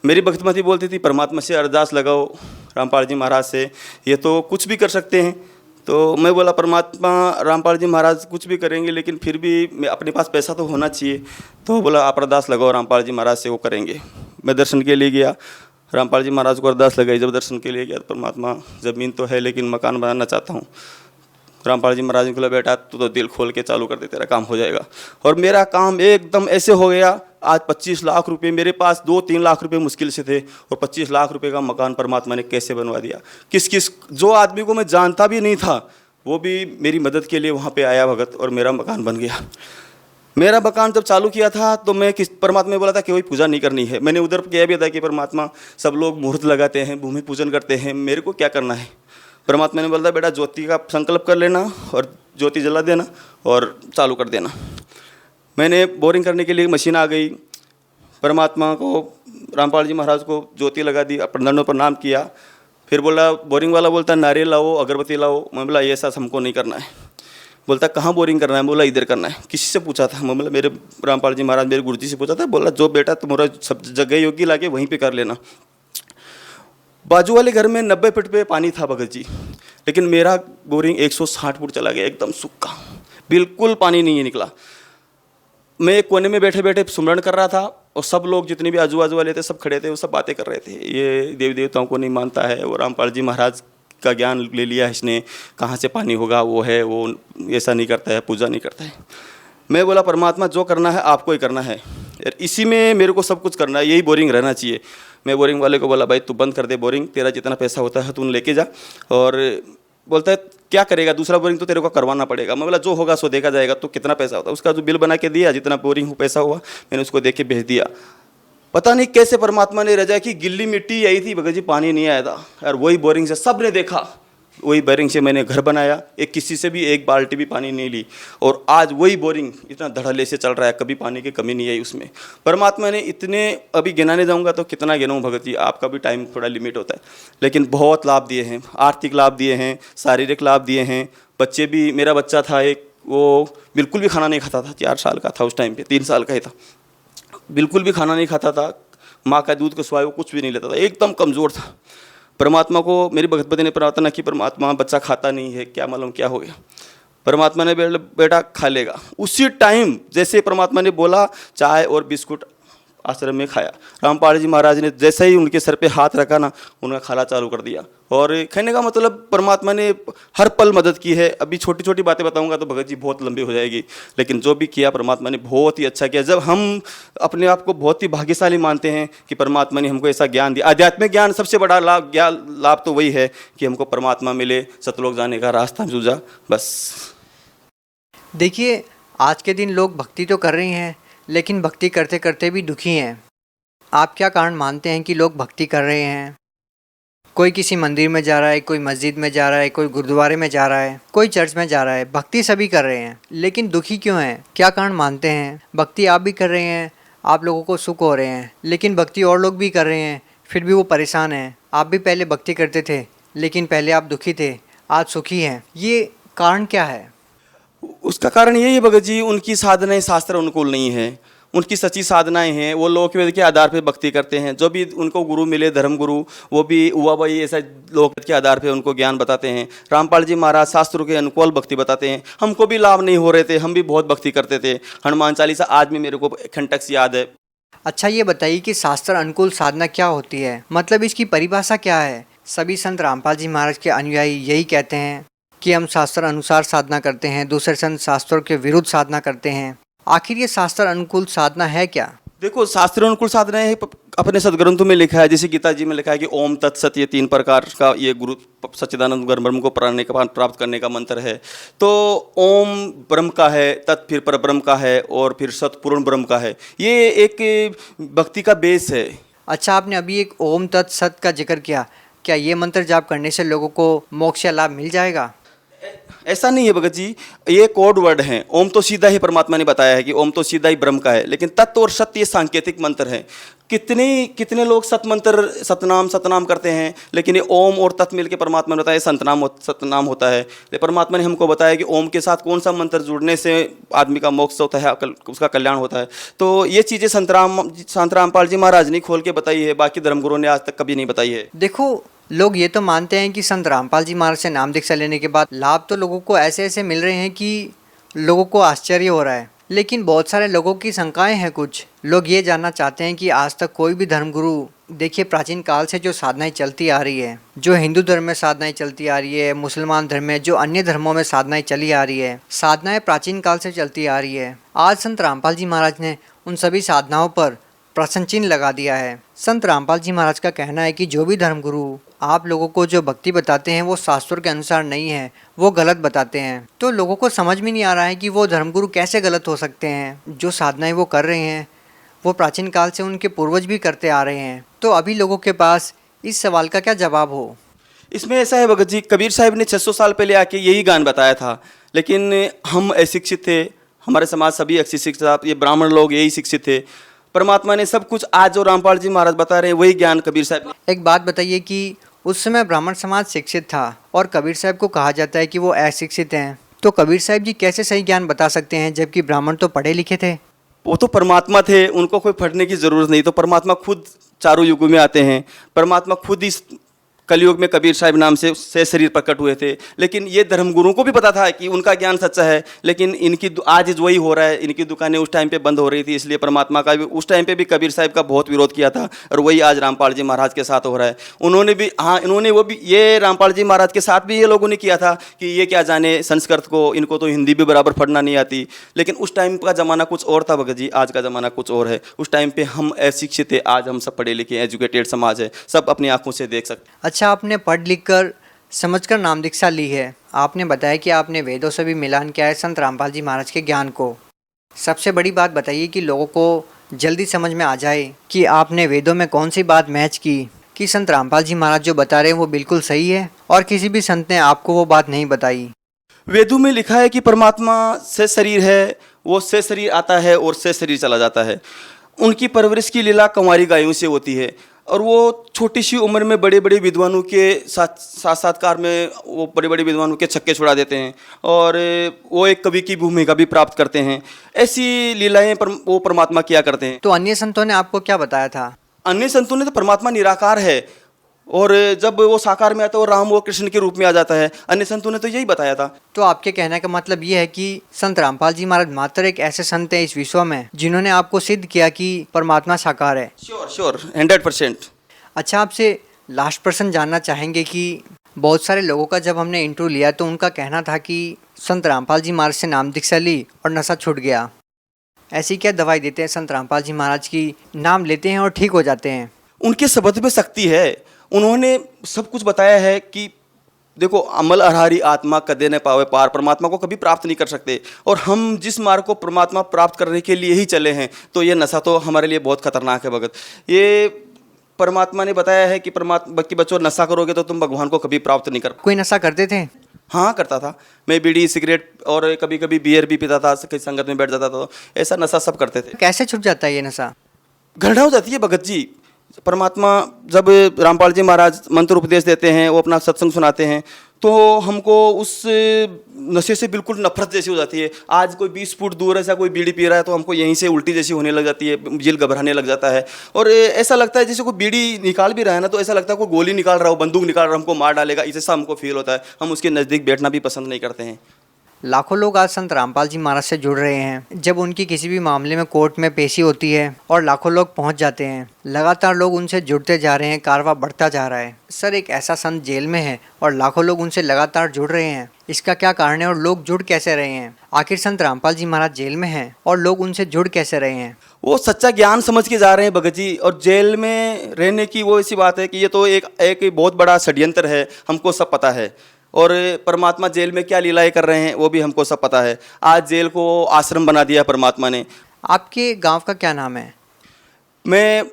मेरी भक्तमती बोलती थी परमात्मा से अरदास लगाओ, रामपाल जी महाराज से, ये तो कुछ भी कर सकते हैं। तो मैं बोला परमात्मा रामपाल जी महाराज कुछ भी करेंगे लेकिन फिर भी अपने पास पैसा तो होना चाहिए। तो बोला आप अरदास लगाओ रामपाल जी महाराज से, वो करेंगे। मैं दर्शन के लिए गया, रामपाल जी महाराज को अरदास लगाई। जब दर्शन के लिए गया तो परमात्मा ज़मीन तो है लेकिन मकान बनाना चाहता हूँ। रामपाल जी महाराज ने बोला बेटा तू तो दिल खोल के चालू कर दे, तेरा काम हो जाएगा। और मेरा काम एकदम ऐसे हो गया। आज 25 लाख रुपए मेरे पास, 2-3 लाख रुपए मुश्किल से थे, और 25 लाख रुपए का मकान परमात्मा ने कैसे बनवा दिया। किस जो आदमी को मैं जानता भी नहीं था वो भी मेरी मदद के लिए वहाँ पे आया भगत, और मेरा मकान बन गया। मेरा मकान जब चालू किया था तो मैं परमात्मा ने बोला था कि कोई पूजा नहीं करनी है। मैंने उधर कह भी था कि परमात्मा सब लोग मुहूर्त लगाते हैं, भूमि पूजन करते हैं, मेरे को क्या करना है? परमात्मा ने बोला बेटा ज्योति का संकल्प कर लेना और ज्योति जला देना और चालू कर देना। मैंने बोरिंग करने के लिए मशीन आ गई, परमात्मा को, रामपाल जी महाराज को ज्योति लगा दी, दंडों प्रणाम किया। फिर बोला, बोरिंग वाला बोलता नारियल लाओ, अगरबत्ती लाओ। मैं बोला ये ऐसा हमको नहीं करना है। बोलता कहाँ बोरिंग करना है? बोला इधर करना है। किसी से पूछा था? मैं बोला मेरे रामपाल जी महाराज मेरे गुरुजी से पूछा था। बोला जो बेटा तुम्हारा सब जगह योगी लाके वहीं पे कर लेना। बाजू वाले घर में 90 फुट पे पानी था भगत जी, लेकिन मेरा बोरिंग 160 फुट चला गया, एकदम सूखा, बिल्कुल पानी नहीं निकला। मैं एक कोने में बैठे बैठे सुमरण कर रहा था और सब लोग जितने भी आजू बाजू वाले थे सब खड़े थे, वो सब बातें कर रहे थे, ये देवी देवताओं को नहीं मानता है, वो रामपाल जी महाराज का ज्ञान ले लिया है इसने, कहाँ से पानी होगा, वो है वो ऐसा नहीं करता है, पूजा नहीं करता है। मैं बोला परमात्मा जो करना है आपको ही करना है, इसी में मेरे को सब कुछ करना है, यही बोरिंग रहना चाहिए। मैं बोरिंग वाले को बोला भाई तू बंद कर दे बोरिंग, तेरा जितना पैसा होता है तू लेके जा। और बोलता है क्या करेगा, दूसरा बोरिंग तो तेरे को करवाना पड़ेगा। मैं बोला जो होगा सो देखा जाएगा, तो कितना पैसा होता है। उसका जो बिल बना के दिया, जितना बोरिंग पैसा हुआ मैंने उसको देख के भेज दिया। पता नहीं कैसे परमात्मा ने रजा की गिल्ली मिट्टी आई थी भगत जी, पानी नहीं आया था। और वही बोरिंग से सब ने देखा, वही बोरिंग से मैंने घर बनाया, एक किसी से भी एक बाल्टी भी पानी नहीं ली, और आज वही बोरिंग इतना धड़ल्ले से चल रहा है, कभी पानी की कमी नहीं आई उसमें। परमात्मा ने इतने, अभी गिनाने जाऊंगा तो कितना गिनाऊं भगत जी, आपका भी टाइम थोड़ा लिमिट होता है, लेकिन बहुत लाभ दिए हैं, आर्थिक लाभ दिए हैं, शारीरिक लाभ दिए हैं। बच्चे भी, मेरा बच्चा था एक, वो बिल्कुल भी खाना नहीं खाता था, 4 साल का था उस टाइम पर, 3 साल का ही था, बिल्कुल भी खाना नहीं खाता था, माँ का दूध का स्वाद वो कुछ भी नहीं लेता था, एकदम कमज़ोर था। परमात्मा को मेरी भगतपति ने प्रार्थना की, परमात्मा बच्चा खाता नहीं है, क्या मालूम क्या हो गया। परमात्मा ने बेटा खा लेगा। उसी टाइम जैसे परमात्मा ने बोला, चाय और बिस्कुट आश्रम में खाया। रामपाल जी महाराज ने जैसे ही उनके सर पे हाथ रखा ना, उनका खाना चालू कर दिया। और कहने का मतलब परमात्मा ने हर पल मदद की है। अभी छोटी छोटी बातें बताऊंगा तो भगत जी बहुत लंबी हो जाएगी, लेकिन जो भी किया परमात्मा ने बहुत ही अच्छा किया। जब हम अपने आप को बहुत ही भाग्यशाली मानते हैं कि परमात्मा ने हमको ऐसा ज्ञान दिया, आध्यात्मिक ज्ञान सबसे बड़ा लाभ तो वही है कि हमको परमात्मा मिले, सतलोक जाने का रास्ता सूझा, बस। देखिए, आज के दिन लोग भक्ति तो कर रहे हैं, लेकिन भक्ति करते करते भी दुखी हैं। आप क्या कारण मानते हैं कि लोग भक्ति कर रहे हैं? कोई किसी मंदिर में जा रहा है, कोई मस्जिद में जा रहा है, कोई गुरुद्वारे में जा रहा है, कोई चर्च में जा रहा है, भक्ति सभी कर रहे हैं, लेकिन दुखी क्यों हैं? क्या कारण मानते हैं? भक्ति आप भी कर रहे हैं, आप लोगों को सुख हो रहे हैं, लेकिन भक्ति और लोग भी कर रहे हैं, फिर भी वो परेशान हैं। आप भी पहले भक्ति करते थे, लेकिन पहले आप दुखी थे, आज सुखी हैं, ये कारण क्या है? उसका कारण यही है भगत जी, उनकी साधनाएं शास्त्र अनुकूल नहीं है। उनकी सच्ची साधनाएं हैं, वो लोक वेद के आधार पे भक्ति करते हैं। जो भी उनको गुरु मिले, धर्म गुरु, वो भी हुआ भाई ऐसा लोक वेद के आधार पे उनको ज्ञान बताते हैं। रामपाल जी महाराज शास्त्रों के अनुकूल भक्ति बताते हैं। हमको भी लाभ नहीं हो रहे थे, हम भी बहुत भक्ति करते थे। हनुमान चालीसा आज भी मेरे को खंटक से याद है। अच्छा, ये बताइए कि शास्त्र अनुकूल साधना क्या होती है, मतलब इसकी परिभाषा क्या है? सभी संत रामपाल जी महाराज के अनुयायी यही कहते हैं कि हम शास्त्र अनुसार साधना करते हैं, दूसरे संत शास्त्रों के विरुद्ध साधना करते हैं। आखिर ये शास्त्र अनुकूल साधना है क्या? देखो, शास्त्र अनुकूल साधना है, अपने सदग्रंथों में लिखा है, जैसे गीता जी में लिखा है कि ओम तत्सत, ये 3 प्रकार का ये गुरु सच्चिदानंद ब्रह्म को प्राप्त करने का मंत्र है। तो ओम ब्रह्म का है, तत् फिर पर ब्रह्म का है, और फिर सत पूर्ण ब्रह्म का है। ये एक भक्ति का बेस है। अच्छा, आपने अभी एक ओम तत् सत का जिक्र किया, क्या ये मंत्र जाप करने से लोगों को मोक्ष या लाभ मिल जाएगा? ऐसा नहीं है भगत जी, ये कोड वर्ड हैं। ओम तो सीधा ही परमात्मा ने बताया है कि ओम तो सीधा ही ब्रह्म का है, लेकिन तत्व और सत्य ये सांकेतिक मंत्र है। कितने लोग सत मंत्र सतनाम करते हैं, लेकिन ये ओम और तत्व मिलकर परमात्मा ने बताया सतनाम होता है। लेकिन परमात्मा ने हमको बताया कि ओम के साथ कौन सा मंत्र जुड़ने से आदमी का मोक्ष होता है, उसका कल्याण होता है। तो ये चीज़ें संत रामपाल जी महाराज ने खोल के बताई है, बाकी धर्मगुरुओं ने आज तक कभी नहीं बताई है। देखो, लोग ये तो मानते हैं कि संत रामपाल जी महाराज से नाम दीक्षा लेने के बाद लाभ तो लोगों को ऐसे ऐसे मिल रहे हैं कि लोगों को आश्चर्य हो रहा है, लेकिन बहुत सारे लोगों की शंकाएं हैं। कुछ लोग ये जानना चाहते हैं कि आज तक कोई भी धर्मगुरु, देखिए प्राचीन काल से जो साधनाएं चलती आ रही है, जो हिंदू धर्म में साधनाएं चलती आ रही है, मुसलमान धर्म में, जो अन्य धर्मों में साधनाएं चली आ रही है, साधनाएं प्राचीन काल से चलती आ रही है। आज संत रामपाल जी महाराज ने उन सभी साधनाओं पर प्रश्न चिन्ह लगा दिया है। संत रामपाल जी महाराज का कहना है कि जो भी धर्मगुरु आप लोगों को जो भक्ति बताते हैं वो शास्त्रों के अनुसार नहीं है, वो गलत बताते हैं। तो लोगों को समझ में नहीं आ रहा है कि वो धर्मगुरु कैसे गलत हो सकते हैं। जो साधनाएं वो कर रहे हैं वो प्राचीन काल से उनके पूर्वज भी करते आ रहे हैं। तो अभी लोगों के पास इस सवाल का क्या जवाब हो? इसमें ऐसा है भगत जी, कबीर साहब ने 600 साल पहले आके यही गान बताया था, लेकिन हम अशिक्षित थे, हमारे समाज सभी अच्छी शिक्षा, ये ब्राह्मण लोग यही शिक्षित थे। परमात्मा ने सब कुछ आज जो रामपाल जी महाराज बता रहे हैं वही ज्ञान कबीर साहब ने। एक बात बताइए कि उस समय ब्राह्मण समाज शिक्षित था और कबीर साहब को कहा जाता है कि वो अशिक्षित हैं, तो कबीर साहब जी कैसे सही ज्ञान बता सकते हैं जबकि ब्राह्मण तो पढ़े लिखे थे? वो तो परमात्मा थे, उनको कोई पढ़ने की जरूरत नहीं। तो परमात्मा खुद चारों युगों में आते हैं, परमात्मा खुद इस कलयुग में कबीर साहब नाम से शरीर प्रकट हुए थे। लेकिन ये धर्मगुरुओं को भी पता था कि उनका ज्ञान सच्चा है, लेकिन इनकी आज वही हो रहा है। इनकी दुकानें उस टाइम पे बंद हो रही थी, इसलिए परमात्मा का भी उस टाइम पे भी कबीर साहब का बहुत विरोध किया था, और वही आज रामपाल जी महाराज के साथ हो रहा है। उन्होंने भी इन्होंने वो भी ये रामपाल जी महाराज के साथ भी ये लोगों ने किया था कि ये क्या जाने संस्कृत को, इनको तो हिंदी भी बराबर पढ़ना नहीं आती। लेकिन उस टाइम का ज़माना कुछ और था भगत जी, आज का ज़माना कुछ और है। उस टाइम पर हम अशिक्षित थे, आज हम सब पढ़े लिखे एजुकेटेड समाज है, सब अपनी आंखों से देख सकते। अच्छा, आपने पढ़ लिख कर समझकर नाम दीक्षा ली है। आपने बताया कि आपने वेदों से भी मिलान किया है संत रामपाल जी महाराज के ज्ञान को। सबसे बड़ी बात बताइए कि लोगों को जल्दी समझ में आ जाए कि आपने वेदों में कौन सी बात मैच की कि संत रामपाल जी महाराज जो बता रहे हैं वो बिल्कुल सही है और किसी भी संत ने आपको वो बात नहीं बताई। वेदों में लिखा है कि परमात्मा से शरीर है, वो से शरीर आता है और से शरीर चला जाता है। उनकी परवरिश की लीला कंवारी गायों से होती है, और वो छोटी सी उम्र में बड़े बड़े विद्वानों के साक्षात्कार में वो बड़े बड़े विद्वानों के छक्के छुड़ा देते हैं, और वो एक कवि की भूमिका भी प्राप्त करते हैं। ऐसी लीलाएं वो परमात्मा किया करते हैं। तो अन्य संतों ने आपको क्या बताया था? अन्य संतों ने तो परमात्मा निराकार है, और जब वो साकार में आता है वो राम और कृष्ण के रूप में आ जाता है। अन्य संतों ने तो यही बताया था। तो आपके कहने का मतलब ये है कि संत रामपाल जी महाराज मात्र एक ऐसे संत हैं इस विश्व में जिन्होंने आपको सिद्ध किया कि परमात्मा साकार है? श्योर 100%। अच्छा, आपसे लास्ट प्रश्न जानना चाहेंगे कि बहुत सारे लोगों का जब हमने इंटरव्यू लिया तो उनका कहना था कि संत रामपाल जी महाराज से नाम दीक्षा ली और नशा छूट गया। ऐसी क्या दवाई देते हैं संत रामपाल जी महाराज की, नाम लेते हैं और ठीक हो जाते हैं? उनके शब्द में शक्ति है। उन्होंने सब कुछ बताया है कि देखो, अमल अरहारी आत्मा कदे न पावे पार, परमात्मा को कभी प्राप्त नहीं कर सकते, और हम जिस मार्ग को परमात्मा प्राप्त करने के लिए ही चले हैं, तो ये नशा तो हमारे लिए बहुत खतरनाक है भगत। ये परमात्मा ने बताया है कि कि बच्चों नशा करोगे तो तुम भगवान को कभी प्राप्त नहीं कर। कोई नशा करते थे? हाँ, करता था। मैं बीड़ी सिगरेट और कभी कभी बियर भी पीता था, संगत में बैठ जाता था, तो ऐसा नशा सब करते थे। कैसे छूट जाता है ये नशा? घृणा हो जाती है भगत जी। परमात्मा जब रामपाल जी महाराज मंत्र उपदेश देते हैं, वो अपना सत्संग सुनाते हैं, तो हमको उस नशे से बिल्कुल नफरत जैसी हो जाती है। आज कोई 20 फुट दूर ऐसा कोई बीड़ी पी रहा है तो हमको यहीं से उल्टी जैसी होने लग जाती है, दिल घबराने लग जाता है, और ऐसा लगता है जैसे कोई बीड़ी निकाल भी रहा है ना, तो ऐसा लगता है कोई गोली निकाल रहा हो, बंदूक निकाल रहा हो, हमको मार डालेगा, ऐसा हमको फील होता है। हम उसके नज़दीक बैठना भी पसंद नहीं करते हैं। लाखों लोग आज संत रामपाल जी महाराज से जुड़ रहे हैं। जब उनकी किसी भी मामले में कोर्ट में पेशी होती है और लाखों लोग पहुंच जाते हैं, लगातार लोग उनसे जुड़ते जा रहे हैं, कारवां बढ़ता जा रहा है। सर, एक ऐसा संत जेल में है और लाखों लोग उनसे लगातार जुड़ रहे हैं, इसका क्या कारण है और लोग जुड़ कैसे रहे हैं? आखिर संत रामपाल जी महाराज जेल में हैं और लोग उनसे जुड़ कैसे रहे हैं? वो सच्चा ज्ञान समझ के जा रहे हैं भगत जी, और जेल में रहने की वो ऐसी बात है कि ये तो एक बहुत बड़ा षड्यंत्र है, हमको सब पता है। और परमात्मा जेल में क्या लीलाएं कर रहे हैं वो भी हमको सब पता है। आज जेल को आश्रम बना दिया परमात्मा ने। आपके गांव का क्या नाम है? मैं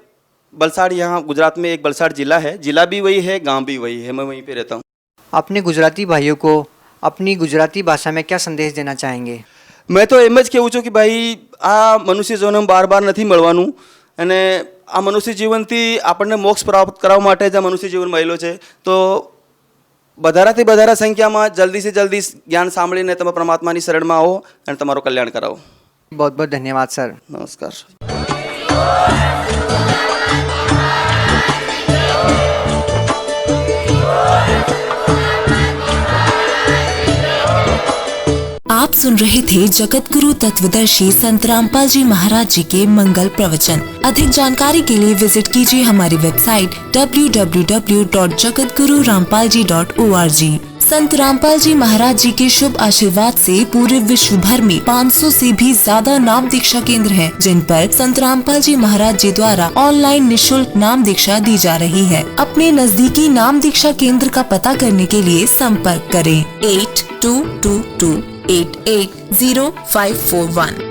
बलसाड़, यहाँ गुजरात में एक बलसाड़ जिला है, जिला भी वही है, गांव भी वही है, मैं वहीं पे रहता हूँ। अपने गुजराती भाइयों को अपनी गुजराती भाषा में क्या संदेश देना चाहेंगे? मैं तो एम ज कहूँ છું कि भाई आ मनुष्य जन्म बार बार નથી મળવાનું, અને આ મનુષ્ય જીવનથી આપણને મોક્ષ પ્રાપ્ત કરવા માટે જ આ મનુષ્ય જીવન મળેલો છે, તો વધારાથી વધારે સંખ્યામાં જલ્દી से જલ્દી જ્ઞાન સાંભળીને તમે પરમાત્માની શરણમાં આવો અને તમારું કલ્યાણ કરાવો। बहुत बहुत धन्यवाद सर। नमस्कार। आप सुन रहे थे जगत गुरु तत्वदर्शी संत रामपाल जी महाराज जी के मंगल प्रवचन। अधिक जानकारी के लिए विजिट कीजिए हमारी वेबसाइट www.jagatgururampalji.org। संत रामपाल जी महाराज जी के शुभ आशीर्वाद से पूरे विश्व भर में 500 से भी ज्यादा नाम दीक्षा केंद्र हैं, जिन पर संत रामपाल जी महाराज जी द्वारा ऑनलाइन निशुल्क नाम दीक्षा दी जा रही है। अपने नजदीकी नाम दीक्षा केंद्र का पता करने के लिए संपर्क करें 8222880541।